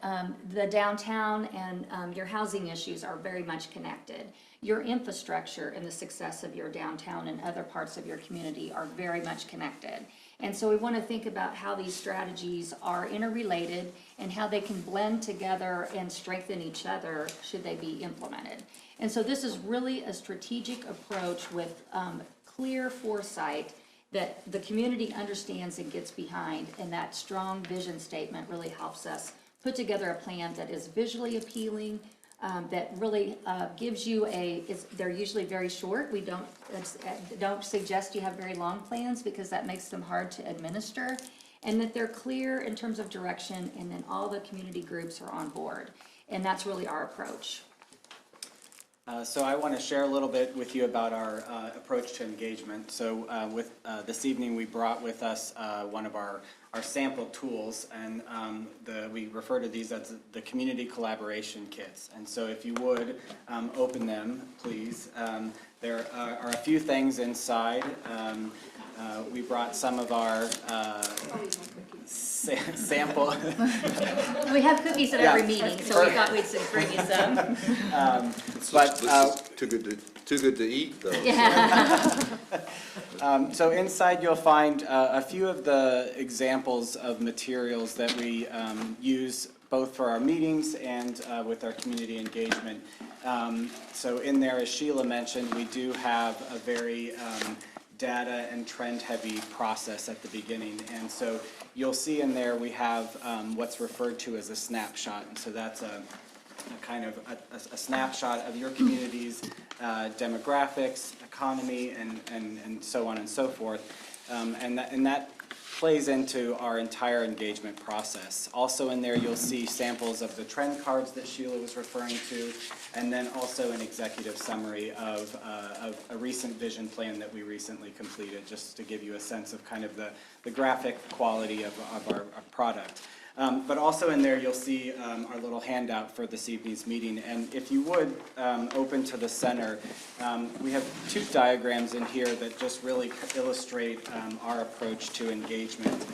S11: the downtown and your housing issues are very much connected. Your infrastructure and the success of your downtown and other parts of your community are very much connected. And so we want to think about how these strategies are interrelated and how they can blend together and strengthen each other should they be implemented. And so this is really a strategic approach with clear foresight that the community understands and gets behind, and that strong vision statement really helps us put together a plan that is visually appealing, that really gives you they're usually very short. We don't suggest you have very long plans because that makes them hard to administer, and that they're clear in terms of direction, and then all the community groups are on board. And that's really our approach.
S13: So I want to share a little bit with you about our approach to engagement. So this evening we brought with us one of our sample tools, and we refer to these as the community collaboration kits. And so if you would open them, please. There are a few things inside. We brought some of our sample.
S11: We have cookies at every meeting, so we thought we'd bring you some.
S3: This is too good to eat, though.
S11: Yeah.
S13: So inside you'll find a few of the examples of materials that we use both for our meetings and with our community engagement. So in there, as Sheila mentioned, we do have a very data and trend-heavy process at the beginning. And so you'll see in there we have what's referred to as a snapshot. And so that's a kind of a snapshot of your community's demographics, economy, and so on and so forth. And that plays into our entire engagement process. Also in there you'll see samples of the trend cards that Sheila was referring to, and then also an executive summary of a recent vision plan that we recently completed, just to give you a sense of kind of the graphic quality of our product. But also in there, you'll see our little handout for this evening's meeting. And if you would open to the center, we have two diagrams in here that just really illustrate our approach to engagement.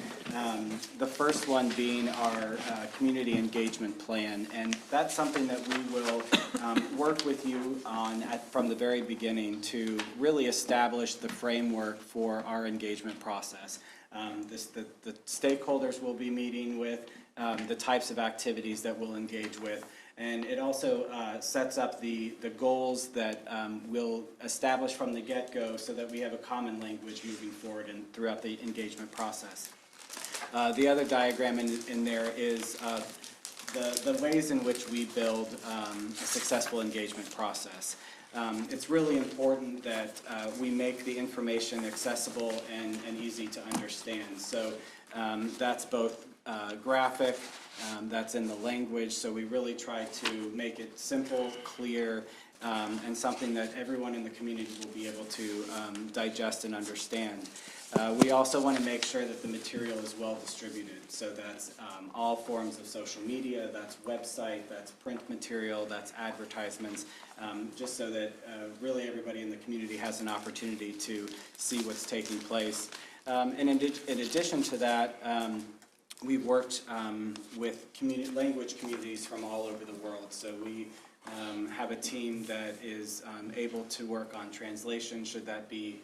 S13: The first one being our community engagement plan. And that's something that we will work with you on from the very beginning to really establish the framework for our engagement process. The stakeholders we'll be meeting with, the types of activities that we'll engage with. And it also sets up the goals that we'll establish from the get-go so that we have a common language moving forward and throughout the engagement process. The other diagram in there is the ways in which we build a successful engagement process. It's really important that we make the information accessible and easy to understand. So that's both graphic, that's in the language, so we really try to make it simple, clear, and something that everyone in the community will be able to digest and understand. We also want to make sure that the material is well distributed, so that's all forms of social media, that's website, that's print material, that's advertisements, just so that really everybody in the community has an opportunity to see what's taking place. And in addition to that, we've worked with language communities from all over the world. So we have a team that is able to work on translation, should that be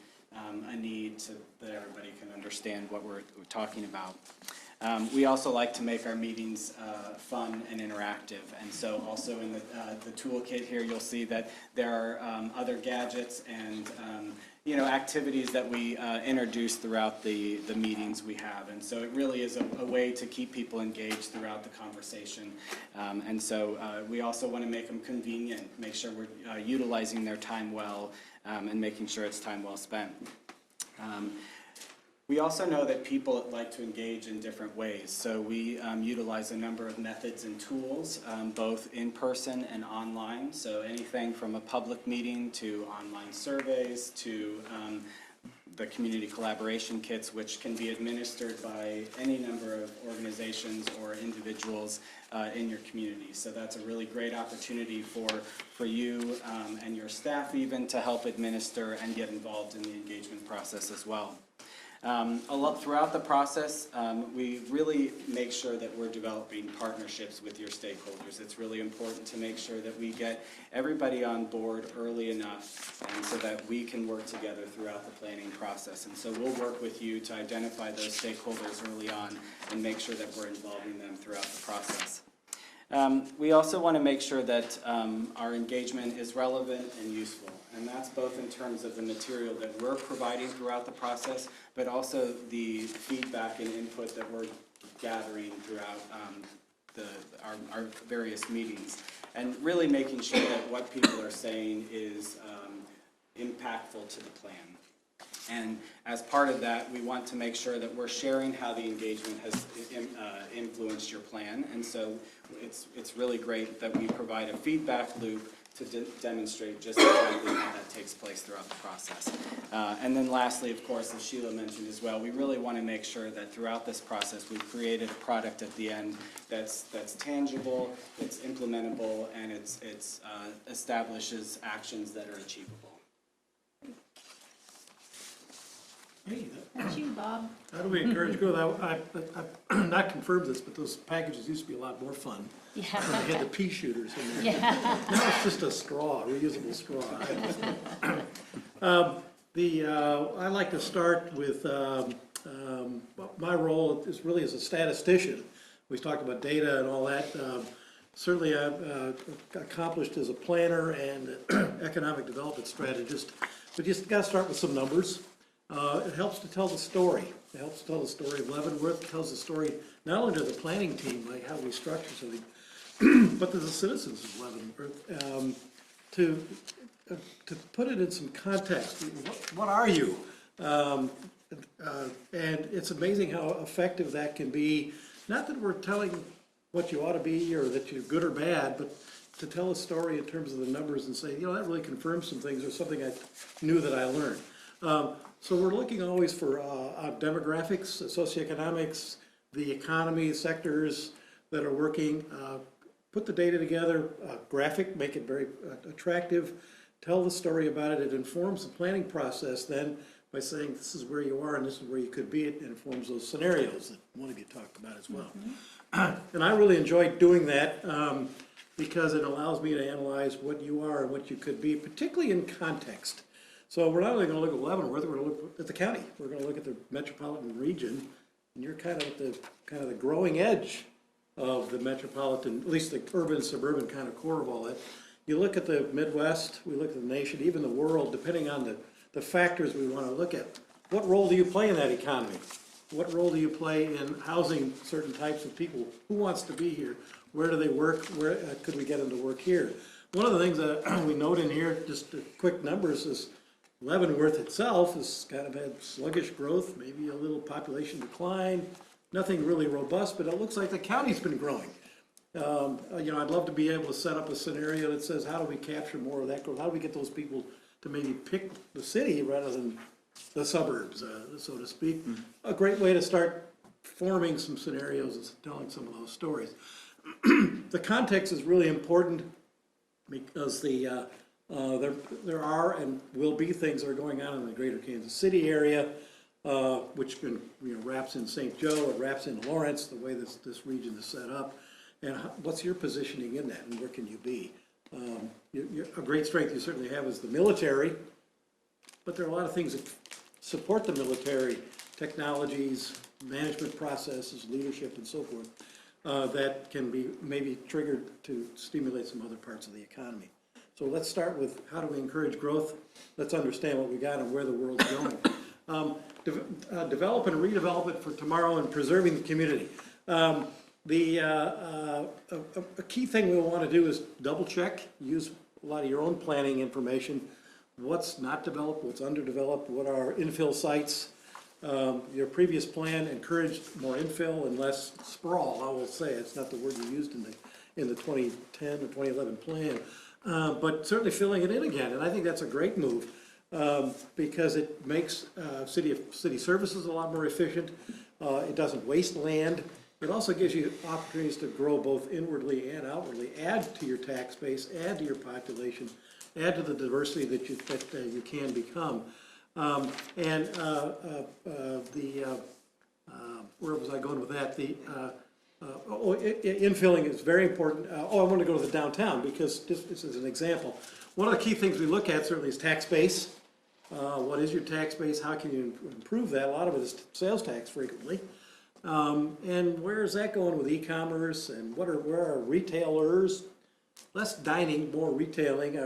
S13: a need, so that everybody can understand what we're talking about. We also like to make our meetings fun and interactive, and so also in the toolkit here, you'll see that there are other gadgets and activities that we introduce throughout the meetings we have, and so it really is a way to keep people engaged throughout the conversation. And so we also want to make them convenient, make sure we're utilizing their time well, and making sure it's time well spent. We also know that people like to engage in different ways, so we utilize a number of methods and tools, both in person and online. So anything from a public meeting to online surveys to the community collaboration kits, which can be administered by any number of organizations or individuals in your community. So that's a really great opportunity for you and your staff even to help administer and get involved in the engagement process as well. Throughout the process, we really make sure that we're developing partnerships with your stakeholders. It's really important to make sure that we get everybody on board early enough, and so that we can work together throughout the planning process. And so we'll work with you to identify those stakeholders early on and make sure that we're involving them throughout the process. We also want to make sure that our engagement is relevant and useful, and that's both in terms of the material that we're providing throughout the process, but also the feedback and input that we're gathering throughout our various meetings, and really making sure that what people are saying is impactful to the plan. And as part of that, we want to make sure that we're sharing how the engagement has influenced your plan. And so it's really great that we provide a feedback loop to demonstrate just exactly how that takes place throughout the process. And then lastly, of course, as Sheila mentioned as well, we really want to make sure that throughout this process, we've created a product at the end that's tangible, it's implementable, and it establishes actions that are achievable.
S14: Hey,
S11: That's you, Bob.
S14: how do we encourage growth? I've not confirmed this, but those packages used to be a lot more fun.
S11: Yeah.
S14: When they had the pea shooters in there.
S11: Yeah.
S14: Now it's just a straw, reusable straw. I like to start with, my role is really as a statistician. We talked about data and all that. Certainly I've accomplished as a planner and economic development strategist, but you just got to start with some numbers. It helps to tell the story. It helps to tell the story of Leavenworth. It tells the story not only to the planning team, like how we structure something, but to the citizens of Leavenworth. To put it in some context, what are you? And it's amazing how effective that can be. Not that we're telling what you ought to be or that you're good or bad, but to tell a story in terms of the numbers and say, that really confirms some things or something I knew that I learned. So we're looking always for demographics, socioeconomics, the economy, sectors that are working. Put the data together, graphic, make it very attractive, tell the story about it. It informs the planning process then by saying this is where you are and this is where you could be. It informs those scenarios that one of you talked about as well. And I really enjoy doing that because it allows me to analyze what you are and what you could be, particularly in context. So we're not only going to look at Leavenworth, we're going to look at the county. We're going to look at the metropolitan region, and you're kind of at the growing edge of the metropolitan, at least the urban, suburban kind of core of all that. You look at the Midwest, we look at the nation, even the world, depending on the factors we want to look at. What role do you play in that economy? What role do you play in housing certain types of people? Who wants to be here? Where do they work? Where could we get them to work here? One of the things that we note in here, just quick numbers, is Leavenworth itself has kind of had sluggish growth, maybe a little population decline, nothing really robust, but it looks like the county's been growing. I'd love to be able to set up a scenario that says, how do we capture more of that growth? How do we get those people to maybe pick the city rather than the suburbs, so to speak? A great way to start forming some scenarios is telling some of those stories. The context is really important because there are and will be things that are going on in the greater Kansas City area. which wraps in St. Joe, it wraps in Lawrence, the way this region is set up. And what's your positioning in that, and where can you be? A great strength you certainly have is the military, but there are a lot of things that support the military, technologies, management processes, leadership, and so forth, that can be maybe triggered to stimulate some other parts of the economy. So let's start with how do we encourage growth? Let's understand what we got and where the world's going. Develop and redevelopment for tomorrow and preserving the community. A key thing we'll want to do is double check, use a lot of your own planning information. What's not developed, what's underdeveloped, what are infill sites? Your previous plan encouraged more infill and less sprawl, I will say. It's not the word you used in the 2010 or 2011 plan. But certainly filling it in again, and I think that's a great move, because it makes city services a lot more efficient. It doesn't waste land. It also gives you opportunities to grow both inwardly and outwardly, add to your tax base, add to your population, add to the diversity that you can become. Where was I going with that? Infilling is very important. I want to go to the downtown because this is an example. One of the key things we look at certainly is tax base. What is your tax base? How can you improve that? A lot of it is sales tax frequently. And where is that going with e-commerce and where are retailers? Less dining, more retailing,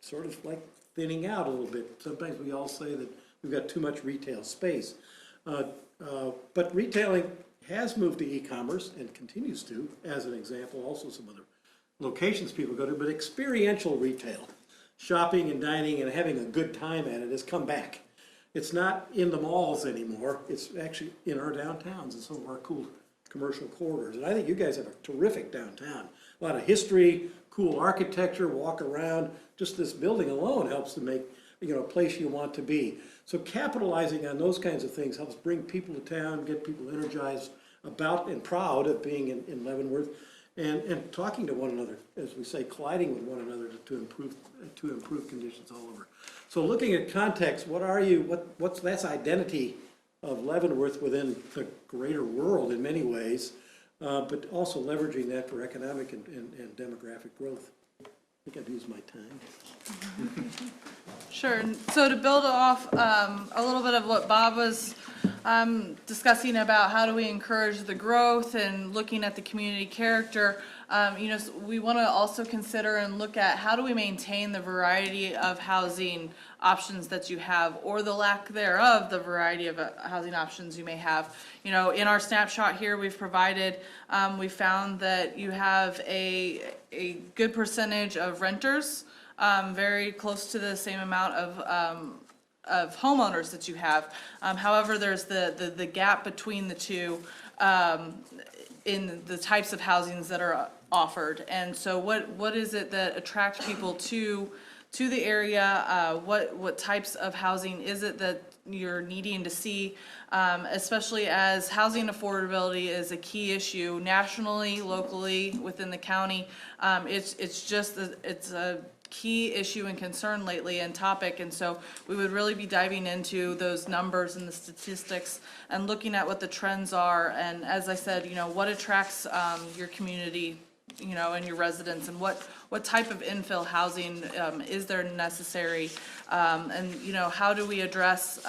S14: sort of like thinning out a little bit. Sometimes we all say that we've got too much retail space. But retailing has moved to e-commerce and continues to, as an example, also some other locations people go to, but experiential retail, shopping and dining and having a good time at it has come back. It's not in the malls anymore, it's actually in our downtowns and some of our cool commercial corridors. And I think you guys have a terrific downtown. A lot of history, cool architecture, walk around. Just this building alone helps to make a place you want to be. So capitalizing on those kinds of things helps bring people to town, get people energized about and proud of being in Leavenworth, and talking to one another, as we say, colliding with one another to improve conditions all over. So looking at context, that's identity of Leavenworth within the greater world in many ways, but also leveraging that for economic and demographic growth. I think I've used my time.
S12: Sure. And so to build off a little bit of what Bob was discussing about how do we encourage the growth and looking at the community character, we want to also consider and look at how do we maintain the variety of housing options that you have, or the lack thereof, the variety of housing options you may have. In our snapshot here we've provided, we found that you have a good percentage of renters, very close to the same amount of homeowners that you have. However, there's the gap between the two in the types of housings that are offered. And so what is it that attracts people to the area? What types of housing is it that you're needing to see, especially as housing affordability is a key issue nationally, locally, within the county. It's a key issue and concern lately and topic, and so we would really be diving into those numbers and the statistics and looking at what the trends are, and as I said, what attracts your community, and your residents, and what type of infill housing is there necessary, and how do we address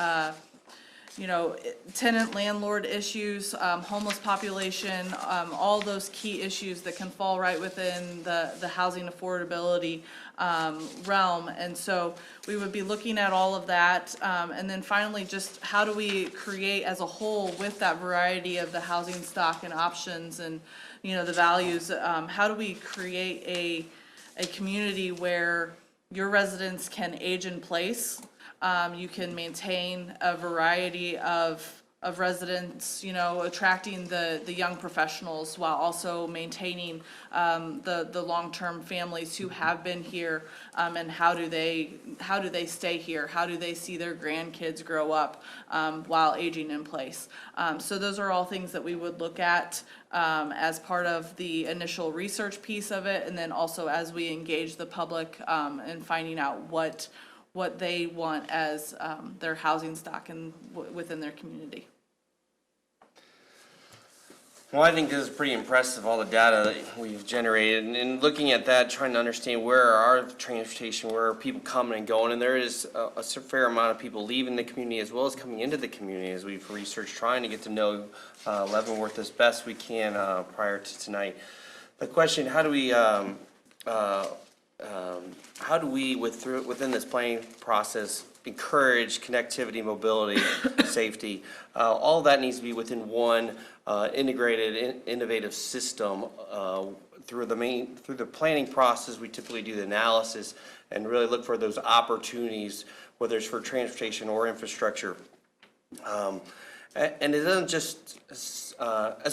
S12: tenant landlord issues, homeless population, all those key issues that can fall right within the housing affordability realm. And so we would be looking at all of that, and then finally just how do we create as a whole with that variety of the housing stock and options and the values, how do we create a community where your residents can age in place, you can maintain a variety of residents, attracting the young professionals while also maintaining the long-term families who have been here, and how do they stay here? How do they see their grandkids grow up while aging in place? So those are all things that we would look at as part of the initial research piece of it, and then also as we engage the public in finding out what what they want as their housing stock within their community.
S10: Well, I think this is pretty impressive, all the data that we've generated, and looking at that, trying to understand where are the transportation, where are people coming and going, and there is a fair amount of people leaving the community as well as coming into the community as we've researched, trying to get to know Leavenworth as best we can prior to tonight. The question, how do we within this planning process encourage connectivity, mobility, safety? All of that needs to be within one integrated, innovative system. Through the planning process, we typically do the analysis and really look for those opportunities, whether it's for transportation or infrastructure. And it doesn't just, as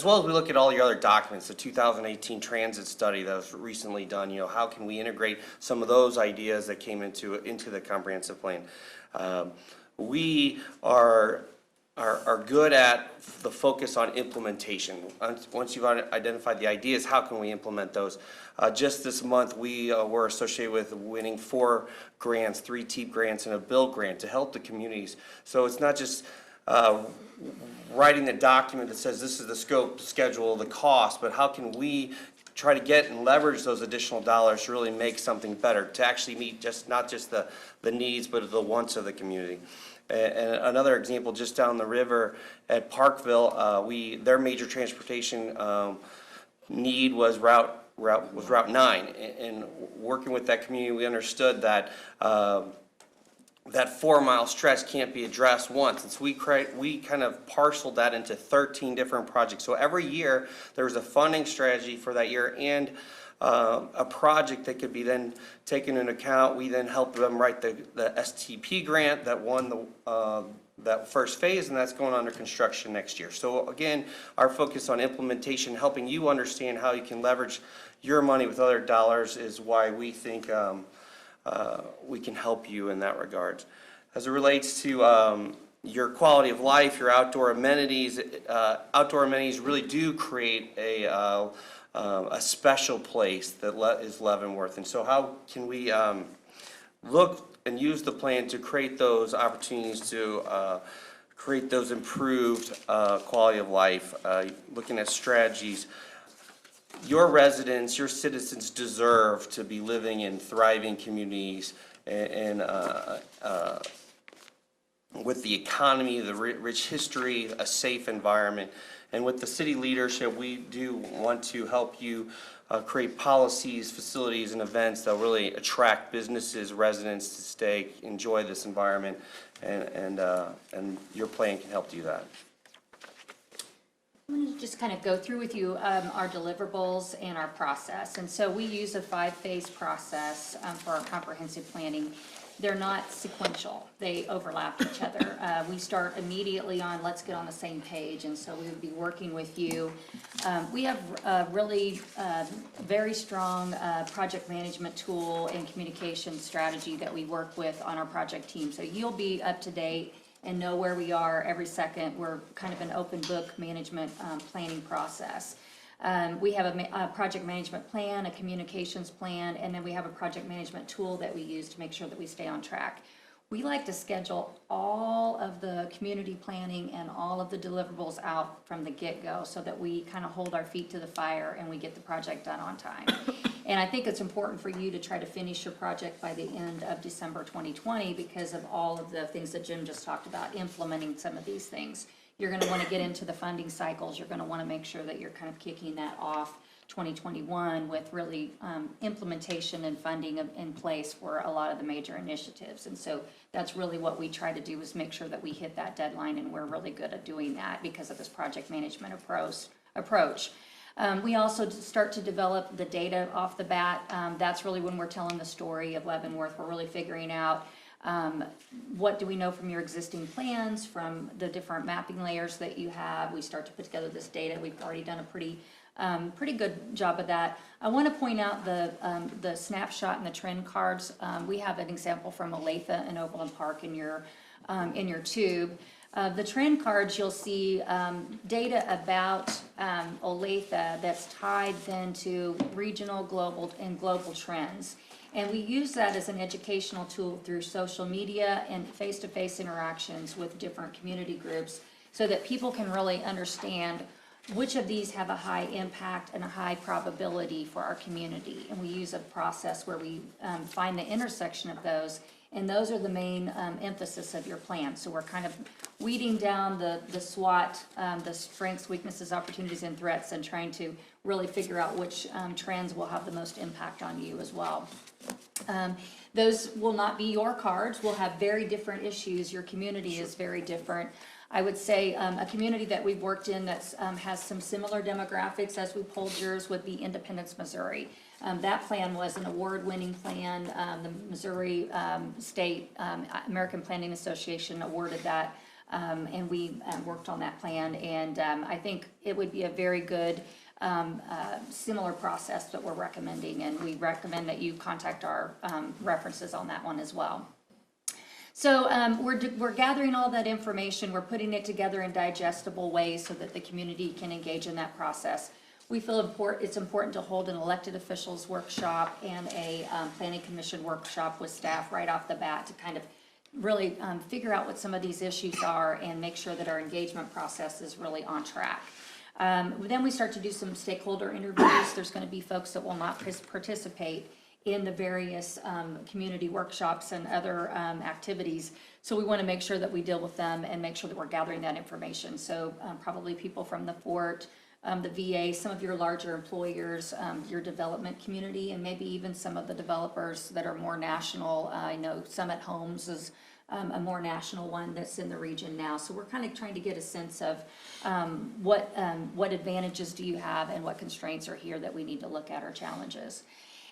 S10: well as we look at all your other documents, the 2018 transit study that was recently done, how can we integrate some of those ideas that came into the comprehensive plan? We are good at the focus on implementation. Once you've identified the ideas, how can we implement those? Just this month, we were associated with winning 4 grants, 3 TEEP grants and a build grant to help the communities. So it's not just writing a document that says this is the scope, schedule, the cost, but how can we try to get and leverage those additional dollars to really make something better, to actually meet not just the needs, but the wants of the community. And another example, just down the river at Parkville, their major transportation need was Route 9. And working with that community, we understood that that 4-mile stretch can't be addressed once. And so we kind of parceled that into 13 different projects. So every year there was a funding strategy for that year and a project that could be then taken into account. We then helped them write the STP grant that won that first phase, and that's going under construction next year. So again, our focus on implementation, helping you understand how you can leverage your money with other dollars, is why we think we can help you in that regard. As it relates to your quality of life, your outdoor amenities really do create a special place that is Leavenworth. And so how can we look and use the plan to create those opportunities to create those improved quality of life, looking at strategies. Your residents, your citizens deserve to be living in thriving communities and with the economy, the rich history, a safe environment. And with the city leadership, we do want to help you create policies, facilities, and events that really attract businesses, residents to stay, enjoy this environment, and your plan can help do that.
S11: I'm going to just kind of go through with you our deliverables and our process. And so we use a 5-phase process for our comprehensive planning. They're not sequential. They overlap each other. We start immediately on let's get on the same page, and so we would be working with you. We have a really very strong project management tool and communication strategy that we work with on our project team. So you'll be up to date and know where we are every second. We're kind of an open book management planning process. We have a project management plan, a communications plan, and then we have a project management tool that we use to make sure that we stay on track. We like to schedule all of the community planning and all of the deliverables out from the get-go so that we kind of hold our feet to the fire and we get the project done on time. And I think it's important for you to try to finish your project by the end of December 2020 because of all of the things that Jim just talked about, implementing some of these things. You're going to want to get into the funding cycles. You're going to want to make sure that you're kind of kicking that off 2021 with really implementation and funding in place for a lot of the major initiatives. And so that's really what we try to do, is make sure that we hit that deadline, and we're really good at doing that because of this project management approach. We also start to develop the data off the bat. That's really when we're telling the story of Leavenworth. We're really figuring out what do we know from your existing plans, from the different mapping layers that you have. We start to put together this data. We've already done a pretty good job of that. I want to point out the snapshot and the trend cards. We have an example from Olathe and Overland Park in your tube. The trend cards, you'll see data about Olathe that's tied then to regional, global trends. And we use that as an educational tool through social media and face-to-face interactions with different community groups so that people can really understand which of these have a high impact and a high probability for our community. And we use a process where we find the intersection of those, and those are the main emphasis of your plan. So we're kind of weeding down the SWOT, the strengths, weaknesses, opportunities, and threats, and trying to really figure out which trends will have the most impact on you as well. Those will not be your cards. We'll have very different issues. Your community is very different. I would say a community that we've worked in that has some similar demographics as we polled yours would be Independence, Missouri. That plan was an award-winning plan. The Missouri State American Planning Association awarded that, and we worked on that plan. And I think it would be a very good similar process that we're recommending, and we recommend that you contact our references on that one as well. So we're gathering all that information, we're putting it together in digestible ways so that the community can engage in that process. We feel it's important to hold an elected officials workshop and a planning commission workshop with staff right off the bat to kind of really figure out what some of these issues are and make sure that our engagement process is really on track. Then we start to do some stakeholder interviews. There's going to be folks that will not participate in the various community workshops and other activities. So we want to make sure that we deal with them and make sure that we're gathering that information. So probably people from the Fort, the VA, some of your larger employers, your development community, and maybe even some of the developers that are more national. I know Summit Homes is a more national one that's in the region now. So we're kind of trying to get a sense of what advantages do you have and what constraints are here that we need to look at, or challenges.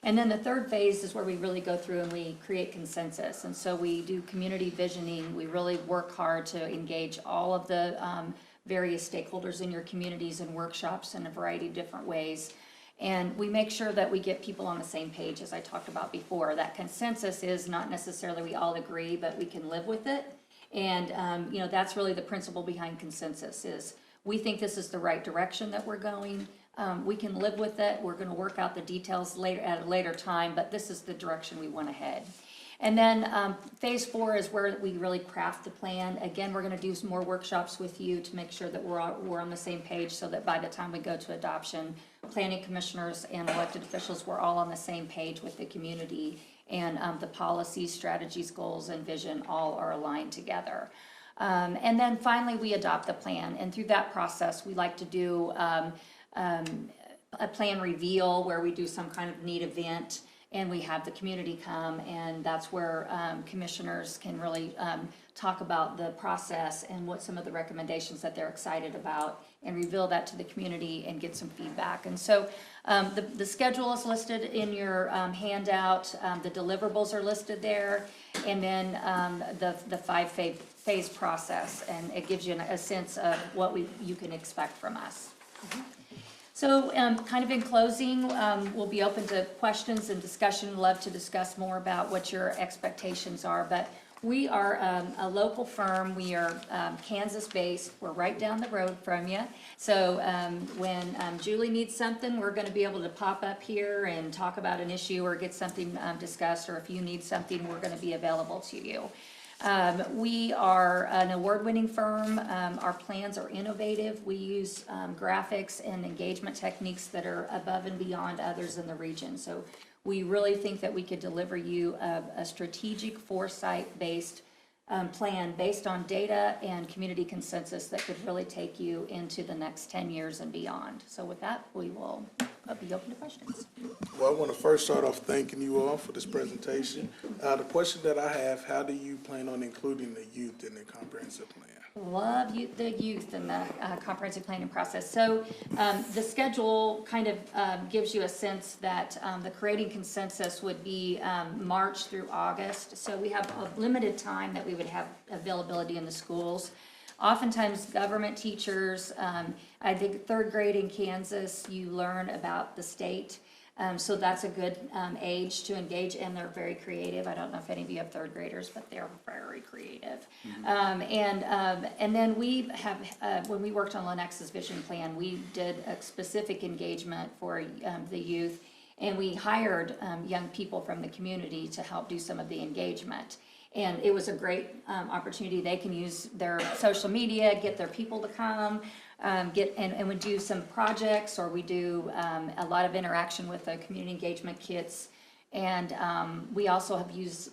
S11: And then the third phase is where we really go through and we create consensus. And so we do community visioning. We really work hard to engage all of the various stakeholders in your communities and workshops in a variety of different ways. And we make sure that we get people on the same page, as I talked about before. That consensus is not necessarily we all agree, but we can live with it. And that's really the principle behind consensus is we think this is the right direction that we're going. We can live with it. We're going to work out the details later at a later time, but this is the direction we want to head. And then phase 4 is where we really craft the plan. Again, we're going to do some more workshops with you to make sure that we're on the same page, so that by the time we go to adoption, planning commissioners and elected officials, we're all on the same page with the community, and the policies, strategies, goals, and vision all are aligned together. And then finally, we adopt the plan. And through that process, we like to do a plan reveal where we do some kind of neat event and we have the community come, and that's where commissioners can really talk about the process and what some of the recommendations that they're excited about, and reveal that to the community and get some feedback. And so the schedule is listed in your handout, the deliverables are listed there, and then the 5-phase process, and it gives you a sense of what you can expect from us. So kind of in closing, we'll be open to questions and discussion. Love to discuss more about what your expectations are, but we are a local firm. We are Kansas-based. We're right down the road from you. So when Julie needs something, we're going to be able to pop up here and talk about an issue or get something discussed, or if you need something, we're going to be available to you. We are an award-winning firm. Our plans are innovative. We use graphics and engagement techniques that are above and beyond others in the region. So we really think that we could deliver you a strategic foresight-based plan based on data and community consensus that could really take you into the next 10 years and beyond. So with that, we will be open to questions.
S1: Well, I want to first start off thanking you all for this presentation. The question that I have, how do you plan on including the youth in the comprehensive plan?
S11: Love the youth in the comprehensive planning process. So the schedule kind of gives you a sense that the creating consensus would be March through August. So we have a limited time that we would have availability in the schools. Oftentimes government teachers, I think 3rd grade in Kansas, you learn about the state. So that's a good age to engage, and they're very creative. I don't know if any of you have 3rd graders, but they're very creative. And then we have, when we worked on Lenex's vision plan, we did a specific engagement for the youth. And we hired young people from the community to help do some of the engagement. And it was a great opportunity. They can use their social media, get their people to come, and we do some projects, or we do a lot of interaction with the community engagement kits. And we also have used,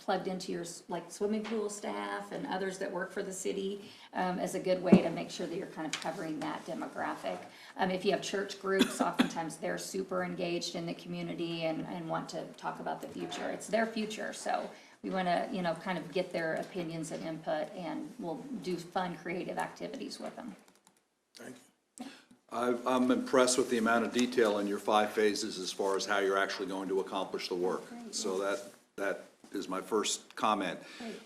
S11: plugged into your like swimming pool staff and others that work for the city as a good way to make sure that you're kind of covering that demographic. If you have church groups, oftentimes they're super engaged in the community and want to talk about the future. It's their future, so we want to, you know, kind of get their opinions and input, and we'll do fun, creative activities with them.
S1: Thank you.
S3: I'm impressed with the amount of detail in your 5 phases as far as how you're actually going to accomplish the work. So that is my first comment.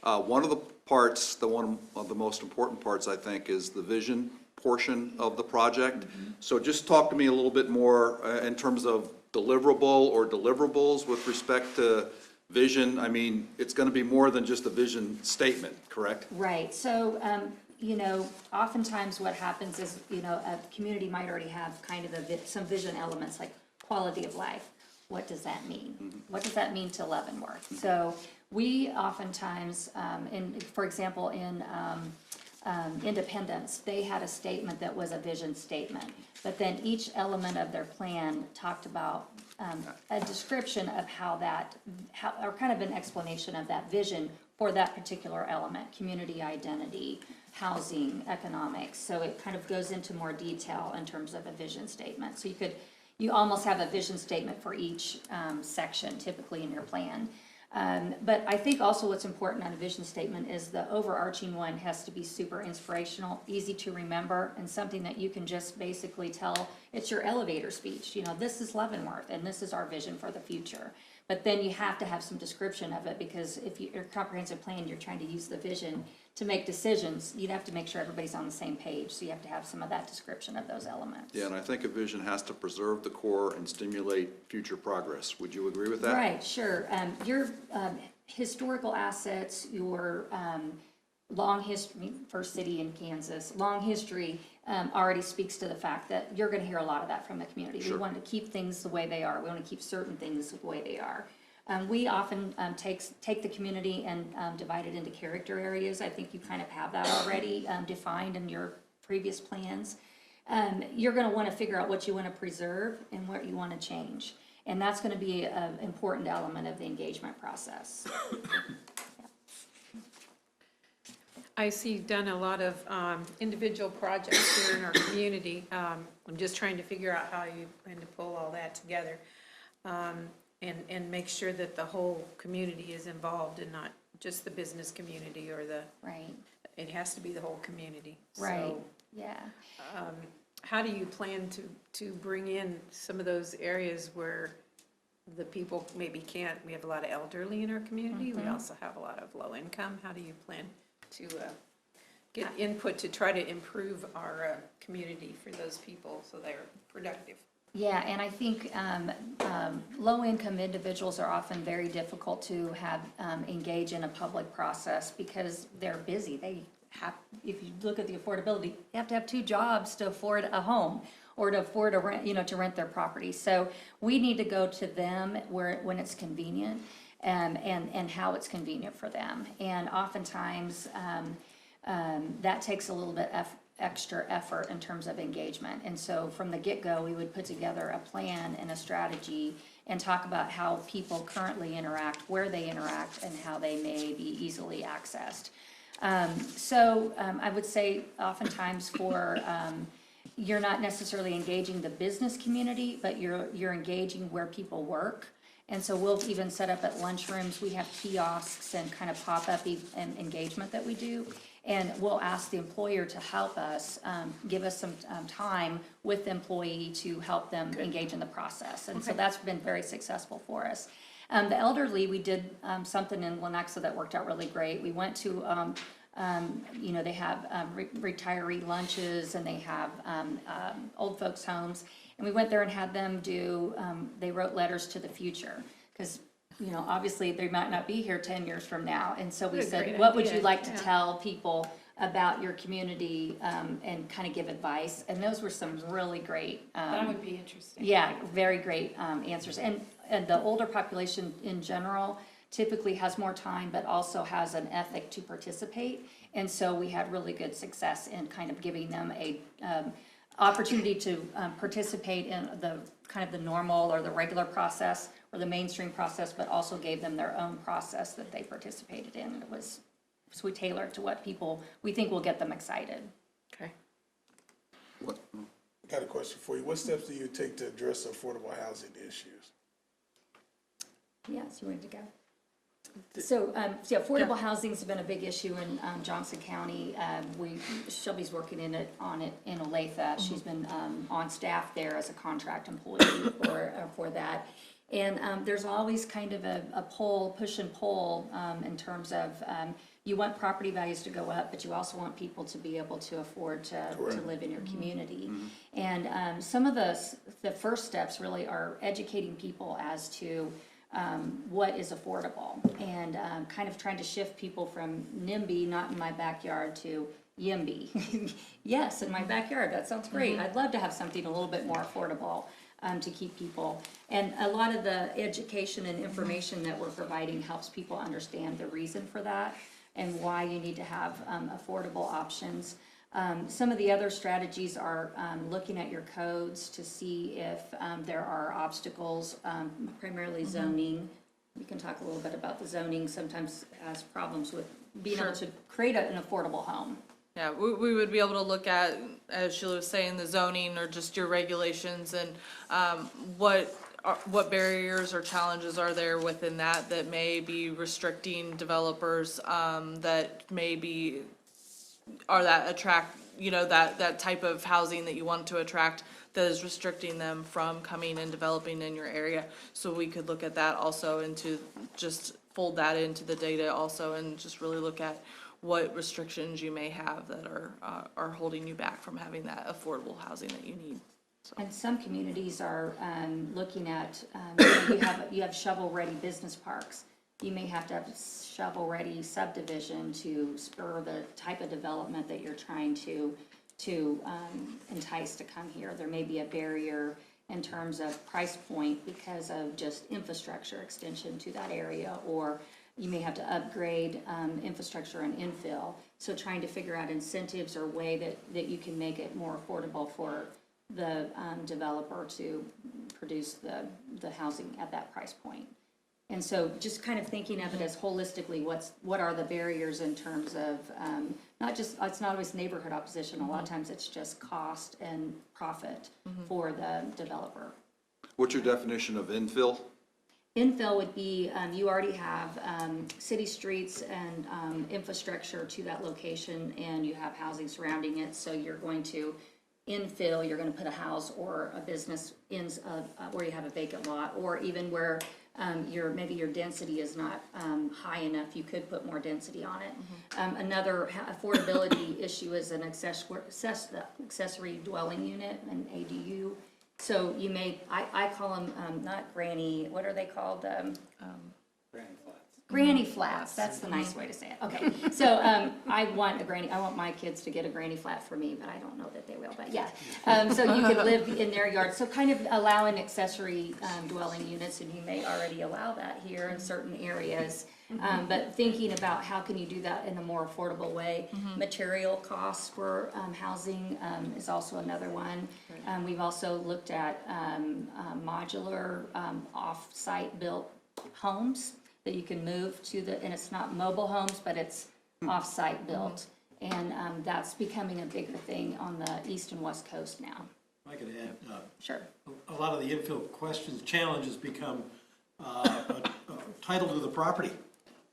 S3: One of the parts, one of the most important parts, I think, is the vision portion of the project. So just talk to me a little bit more in terms of deliverable or deliverables with respect to vision. I mean, it's going to be more than just a vision statement, correct?
S11: Right, so, you know, oftentimes what happens is, you know, a community might already have kind of some vision elements like quality of life. What does that mean? What does that mean to Leavenworth? So we oftentimes, for example, in Independence, they had a statement that was a vision statement, but then each element of their plan talked about a description of or kind of an explanation of that vision for that particular element: community identity, housing, economics. So it kind of goes into more detail in terms of a vision statement. So you almost have a vision statement for each section typically in your plan. But I think also what's important on a vision statement is the overarching one has to be super inspirational, easy to remember, and something that you can just basically tell. It's your elevator speech. You know, this is Leavenworth, and this is our vision for the future. But then you have to have some description of it, because if your comprehensive plan, you're trying to use the vision to make decisions, you'd have to make sure everybody's on the same page. So you have to have some of that description of those elements.
S3: Yeah, and I think a vision has to preserve the core and stimulate future progress. Would you agree with that?
S11: Right, sure. Your historical assets, your long history, first city in Kansas, long history already speaks to the fact that you're going to hear a lot of that from the community.
S3: Sure.
S11: We want to keep things the way they are. We want to keep certain things the way they are. We often take the community and divide it into character areas. I think you kind of have that already defined in your previous plans. You're going to want to figure out what you want to preserve and what you want to change. And that's going to be an important element of the engagement process.
S4: I see you've done a lot of individual projects here in our community. I'm just trying to figure out how you plan to pull all that together. And make sure that the whole community is involved and not just the business community or the.
S11: Right.
S4: It has to be the whole community.
S11: Right,
S4: So,
S11: yeah.
S4: how do you plan to bring in some of those areas where the people maybe can't? We have a lot of elderly in our community. We also have a lot of low income. How do you plan to get input to try to improve our community for those people so they're productive?
S11: Yeah, and I think low-income individuals are often very difficult to have engage in a public process because they're busy. They have, if you look at the affordability, they have to have 2 jobs to afford a home or to afford a rent, to rent their property. So we need to go to them when it's convenient and how it's convenient for them. And oftentimes that takes a little bit extra effort in terms of engagement. And so from the get-go, we would put together a plan and a strategy and talk about how people currently interact, where they interact, and how they may be easily accessed. I would say oftentimes you're not necessarily engaging the business community, but you're engaging where people work. And so we'll even set up at lunchrooms. We have kiosks and kind of pop-up engagement that we do. And we'll ask the employer to help us, give us some time with the employee to help them engage in the process. And so that's been very successful for us. The elderly, we did something in Lenexa that worked out really great. We went to, they have retiree lunches and they have old folks' homes. And we went there and had them they wrote letters to the future. Because you know, obviously they might not be here 10 years from now. And so we
S4: What a
S11: said,
S4: great
S11: what would
S4: idea,
S11: you like to
S4: yeah.
S11: tell people about your community and kind of give advice? And those were some really great.
S4: That would be interesting.
S11: Yeah, very great answers. And the older population in general typically has more time, but also has an ethic to participate. And so we had really good success in kind of giving them a opportunity to participate in the kind of the normal or the regular process or the mainstream process, but also gave them their own process that they participated in. And it was, so we tailored to what people, we think will get them excited.
S4: Okay.
S1: Got a question for you. What steps do you take to address affordable housing issues?
S11: Yes, you wanted to go? So, affordable housing's been a big issue in Johnson County. Shelby's working on it in Olathe. She's been on staff there as a contract employee for that. And there's always kind of a push and pull in terms of you want property values to go up, but you also want people to be able to afford to live in your community. And some of the first steps really are educating people as to what is affordable, and kind of trying to shift people from NIMBY, not in my backyard, to YIMBY. Yes, in my backyard, that sounds great. I'd love to have something a little bit more affordable to keep people. And a lot of the education and information that we're providing helps people understand the reason for that and why you need to have affordable options. Some of the other strategies are looking at your codes to see if there are obstacles, primarily zoning. We can talk a little bit about the zoning, sometimes has problems with being able to create an affordable home.
S12: Yeah, we would be able to look at, as Sheila was saying, the zoning or just your regulations and what barriers or challenges are there within that may be restricting developers that maybe or that attract, you know, that type of housing that you want to attract that is restricting them from coming and developing in your area. So we could look at that also and to just fold that into the data also and just really look at what restrictions you may have that are holding you back from having that affordable housing that you need. So.
S11: And some communities are looking at, you have shovel-ready business parks. You may have to have a shovel-ready subdivision to spur the type of development that you're trying to entice to come here. There may be a barrier in terms of price point because of just infrastructure extension to that area, or you may have to upgrade infrastructure and infill. So trying to figure out incentives or way that you can make it more affordable for the developer to produce the housing at that price point. And so just kind of thinking of it as holistically, what are the barriers in terms of, it's not always neighborhood opposition, a lot of times it's just cost and profit for the developer.
S3: What's your definition of infill?
S11: Infill would be, you already have city streets and infrastructure to that location, and you have housing surrounding it, so you're going to infill, you're going to put a house or a business in where you have a vacant lot, or even where maybe your density is not high enough, you could put more density on it. Another affordability issue is an accessory dwelling unit, an ADU. So you may, I call them not granny, what are they called? Granny flats, that's the nice way to say it. Okay, so I want my kids to get a granny flat for me, but I don't know that they will, but yeah. So you can live in their yard, so kind of allowing accessory dwelling units, and you may already allow that here in certain areas. But thinking about how can you do that in a more affordable way. Material costs for housing is also another one. We've also looked at modular off-site built homes that you can move to and it's not mobile homes, but it's off-site built. And that's becoming a bigger thing on the east and west coast now.
S14: I could add,
S11: Sure.
S14: a lot of the infill challenges become title to the property.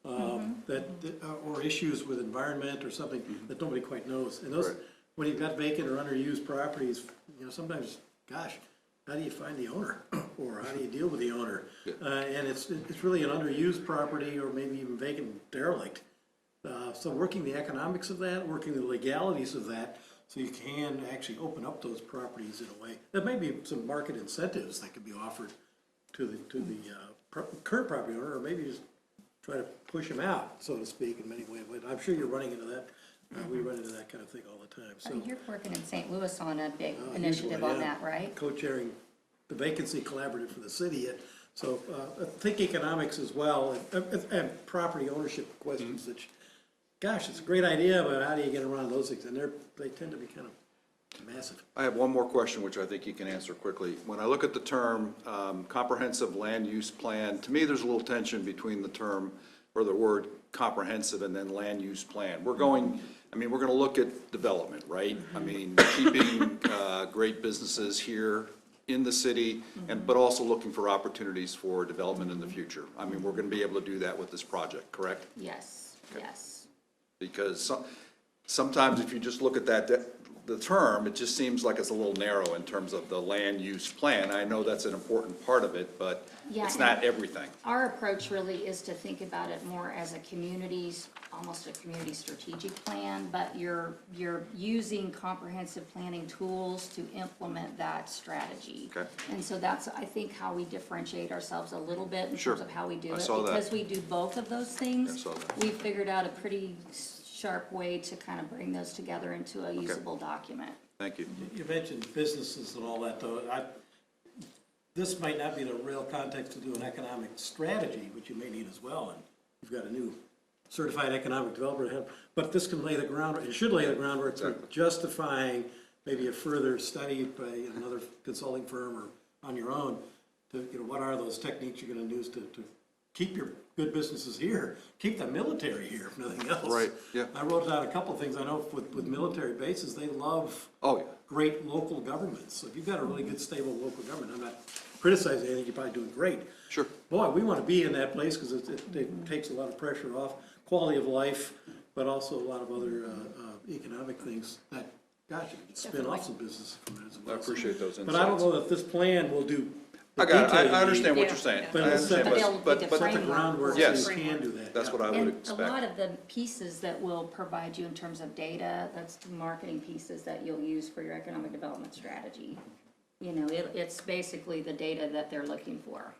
S14: Or issues with environment or something that nobody quite knows. And those, when you've got vacant or underused properties, sometimes, gosh, how do you find the owner? Or how do you deal with the owner? And it's really an underused property or maybe even vacant derelict. So working the economics of that, working the legalities of that, so you can actually open up those properties in a way. There may be some market incentives that could be offered to the current property owner, or maybe just try to push them out, so to speak, in many ways. I'm sure you're running into that, we run into that kind of thing all the time, so.
S11: You're working in St. Louis on a big
S14: Usually,
S11: initiative on
S14: yeah.
S11: that, right?
S14: Co-chairing the vacancy collaborative for the city. So think economics as well, and property ownership questions that, gosh, it's a great idea, but how do you get around those things? And they tend to be kind of massive.
S3: I have one more question, which I think you can answer quickly. When I look at the term comprehensive land use plan, to me, there's a little tension between the term or the word comprehensive and then land use plan. We're going to look at development, right? I mean, keeping great businesses here in the city, but also looking for opportunities for development in the future. I mean, we're going to be able to do that with this project, correct?
S11: Yes, yes.
S3: Because sometimes if you just look at the term, it just seems like it's a little narrow in terms of the land use plan. I know that's an important part of it, but
S11: Yeah,
S3: it's not everything.
S11: Our approach really is to think about it more as a community's, almost a community strategic plan, but you're using comprehensive planning tools to implement that strategy.
S3: Okay.
S11: And so that's, I think, how we differentiate ourselves a little bit in
S3: Sure.
S11: terms of how we do
S3: I
S11: it.
S3: saw that.
S11: Because we do both of those things.
S3: I saw that.
S11: We've figured out a pretty sharp way to kind of bring those together into a usable document.
S3: Thank you.
S14: You mentioned businesses and all that, though. This might not be the real context to do an economic strategy, which you may need as well, and you've got a new certified economic developer to have, but this can lay the groundwork, it should lay the groundwork for justifying maybe a further study by another consulting firm or on your own to, what are those techniques you're gonna use to keep your good businesses here, keep the military here, if nothing else.
S3: Right, yeah.
S14: I wrote down a couple of things. I know with military bases, they love
S3: Oh, yeah.
S14: great local governments. So if you've got a really good, stable local government, I'm not criticizing anything, you're probably doing great.
S3: Sure.
S14: Boy, we want to be in that place because it takes a lot of pressure off, quality of life, but also a lot of other economic things that, gosh, you can spin off some business from it as well.
S3: I appreciate those
S14: But I don't
S3: insights.
S14: know that this plan will do the
S3: I got it.
S14: detailing
S3: I understand what
S14: need,
S3: you're saying.
S14: but
S3: I
S14: it'll set
S3: understand,
S11: the-
S3: but
S14: set the groundwork so
S3: Yes.
S14: you can do that.
S3: that's
S14: yeah.
S3: what I would
S11: And a
S3: expect.
S11: lot of the pieces that will provide you in terms of data, that's the marketing pieces that you'll use for your economic development strategy. You know, it's basically the data that they're looking for.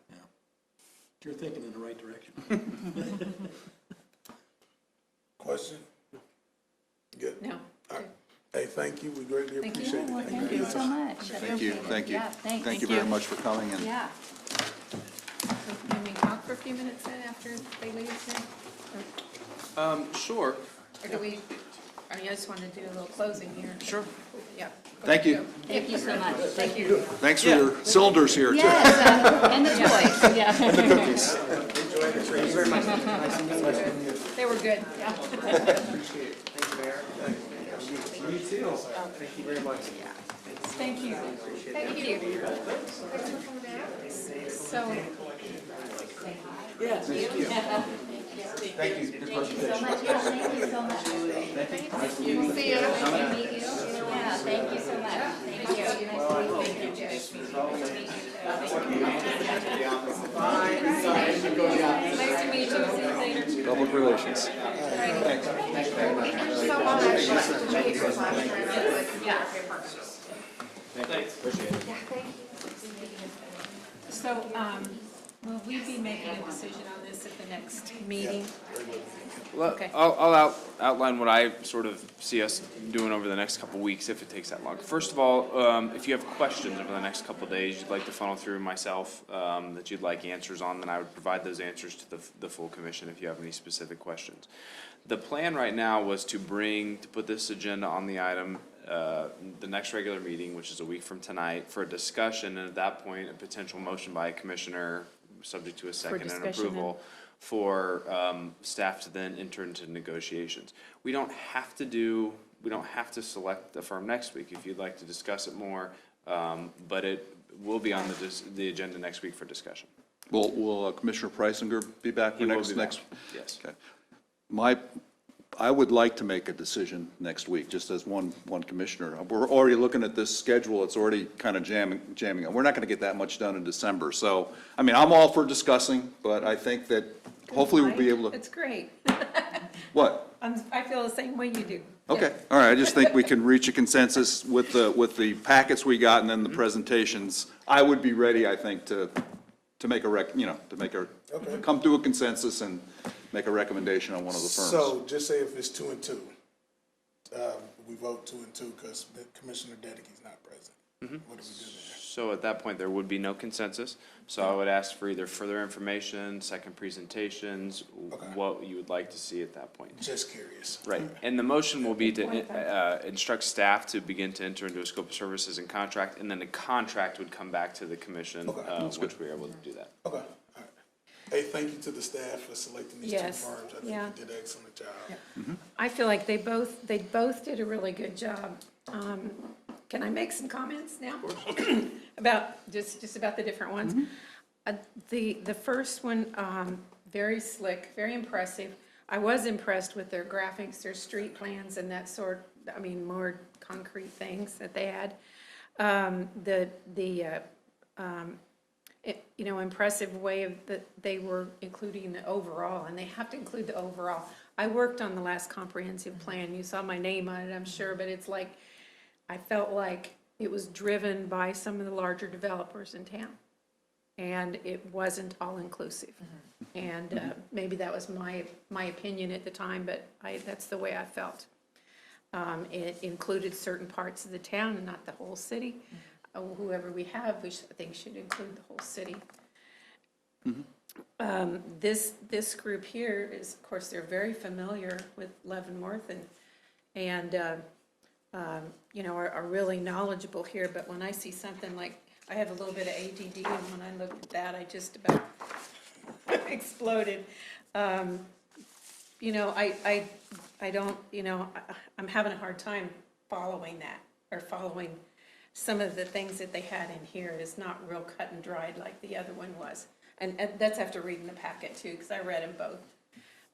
S14: You're thinking in the right direction.
S1: Question? Good.
S4: No.
S1: All right. Hey, thank you, we greatly
S4: Thank you.
S1: appreciate it.
S11: Well,
S1: Thank you
S11: thank
S1: very
S11: you
S1: much.
S11: so much.
S3: Thank you, thank you.
S11: Yeah, thanks.
S3: Thank you very much for coming and
S11: Yeah.
S4: Can we talk for a few minutes then after they leave then?
S5: Sure.
S4: Or do we, I mean, I just wanted to do a little closing here.
S5: Sure.
S4: Yeah.
S3: Thank you.
S11: Thank you so much. Thank you.
S3: Thanks for your cylinders here too.
S11: Yes, and the toys, yeah.
S4: They were good, yeah.
S10: You too. Thank you very much.
S4: Thank you. Thank you. Thanks for coming down. So.
S10: Yes. Thank you. Thank you. Good presentation.
S11: Yeah, thank you so much.
S4: Thank you. See ya.
S11: Nice to meet you. Yeah, thank you so much. Thank you. Nice to meet you. Nice to meet you. See you later.
S3: Public relations.
S4: So much. Yeah.
S10: Thanks. Appreciate it.
S4: Yeah, thank you. So, will we be making a decision on this at the next meeting? Okay.
S5: I'll outline what I sort of see us doing over the next couple weeks, if it takes that long. First of all, if you have questions over the next couple days you'd like to funnel through myself, that you'd like answers on, then I would provide those answers to the full commission if you have any specific questions. The plan right now was to put this agenda on the item, the next regular meeting, which is a week from tonight, for a discussion, and at that point, a potential motion by a commissioner, subject to a second and
S4: discussion and-
S5: approval, for staff to then enter into negotiations. We don't have to select the firm next week if you'd like to discuss it more, but it will be on the agenda next week for discussion.
S3: Will Commissioner Preisinger be back for
S5: He will
S3: next?
S5: be back. Yes.
S3: Okay. I would like to make a decision next week, just as one commissioner. We're already looking at this schedule, it's already kind of jamming on. We're not going to get that much done in December, so, I mean, I'm all for discussing, but I think that hopefully we'll be able to.
S4: It's great.
S3: What?
S4: I feel the same way you do.
S3: Okay, all right, I just think we can reach a consensus with the packets we got and then the presentations. I would be ready, I think, to to make come to a consensus and make a recommendation on one of the firms.
S1: So just say if it's 2 and 2, we vote 2 and 2 because Commissioner Dedekey's not present. What do we do there?
S5: So at that point, there would be no consensus. So I would ask for either further information, second presentations, what you would like to see at that point.
S1: Just curious.
S5: Right, and the motion will be to instruct staff to begin to enter into a scope of services and contract, and then the contract would come back to the commission, which we are able to do that.
S1: Okay, all right. Hey, thank you to the staff for selecting these 2
S4: Yes,
S1: firms. I think
S4: yeah.
S1: you did an excellent job.
S4: I feel like they both did a really good job. Can I make some comments now? About, just about the different ones? The first one, very slick, very impressive. I was impressed with their graphics, their street plans and that sort, more concrete things that they had. Impressive way of that they were including the overall, and they have to include the overall. I worked on the last comprehensive plan. You saw my name on it, I'm sure, but it's like, I felt like it was driven by some of the larger developers in town. And it wasn't all-inclusive. And maybe that was my opinion at the time, but that's the way I felt. It included certain parts of the town and not the whole city. Whoever we have, I think should include the whole city. This group here is, of course, they're very familiar with Leavenworth and are really knowledgeable here, but when I see something like, I have a little bit of ADD, and when I looked at that, I just about exploded. I don't, I'm having a hard time following that, or following some of the things that they had in here. It's not real cut and dried like the other one was. And that's after reading the packet too, because I read them both.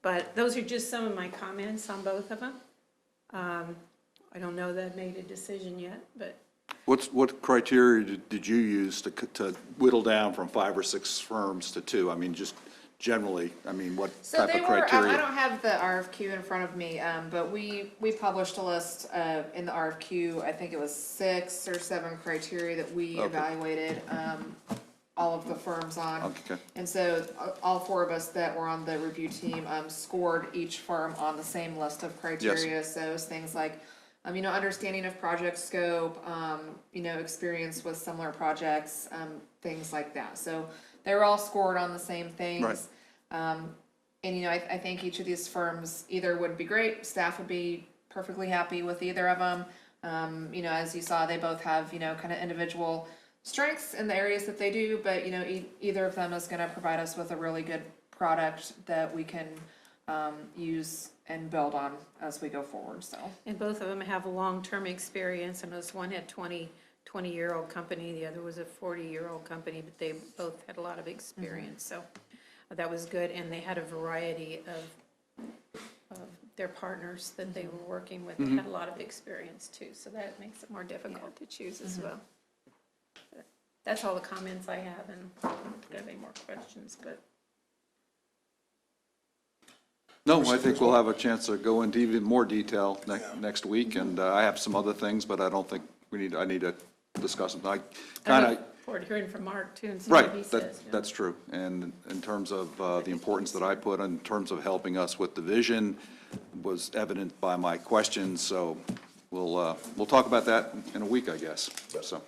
S4: But those are just some of my comments on both of them. I don't know that I made a decision yet, but.
S3: What criteria did you use to whittle down from 5 or 6 firms to 2? I mean, just generally, what
S6: So
S3: type of criteria?
S6: I don't have the RFQ in front of me, but we published a list in the RFQ. I think it was 6 or 7 criteria that we evaluated all of the firms on.
S3: Okay.
S6: And so all 4 of us that were on the review team scored each firm on the same list of criteria.
S3: Yes.
S6: So it was things like understanding of project scope, experience with similar projects, things like that. So they were all scored on the same things.
S3: Right.
S6: I think each of these firms either would be great, staff would be perfectly happy with either of them. As you saw, they both have, kind of individual strengths in the areas that they do, but, either of them is gonna provide us with a really good product that we can use and build on as we go forward, so.
S4: And both of them have a long-term experience, and this one had 20-year-old company, the other was a 40-year-old company, but they both had a lot of experience, so that was good, and they had a variety of their partners that they were working with, that had a lot of experience too, so that makes it more difficult to choose as well. That's all the comments I have, and I don't have any more questions, but.
S3: No, I think we'll have a chance to go into even more detail next week, and I have some other things, but I don't think I need to discuss them. I
S4: look forward to hearing from Mark too, and see what he says.
S3: That's true. And in terms of the importance that I put in terms of helping us with the vision was evident by my questions, so we'll talk about that in a week, I guess, so.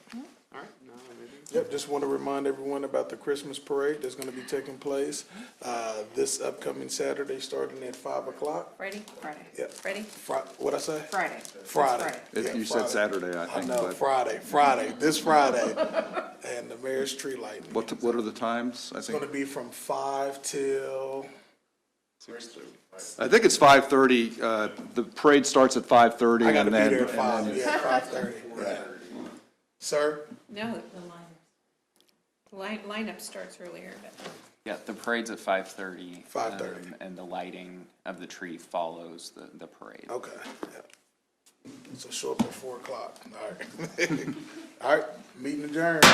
S1: Yep, just want to remind everyone about the Christmas parade that's going to be taking place this upcoming Saturday, starting at 5 o'clock.
S4: Friday?
S1: Yep.
S4: Friday?
S1: What'd I say?
S6: Friday.
S1: Friday.
S3: You said Saturday, I think.
S1: I know, Friday, this Friday, and the mayor's tree lighting.
S3: What are the times, I
S1: It's
S3: think?
S1: going to be from 5 till,
S3: I think it's 5:30. The parade starts at 5:30.
S1: I got to
S3: and
S1: be
S3: then
S1: there at 5, yeah, 5:30. Yeah. Sir?
S4: No, the lineup starts earlier, but.
S15: Yeah, the parade's at 5:30.
S1: 5:30.
S15: And the lighting of the tree follows the parade.
S1: Okay, yeah. So show up at 4 o'clock. All right. All right, meeting adjourned.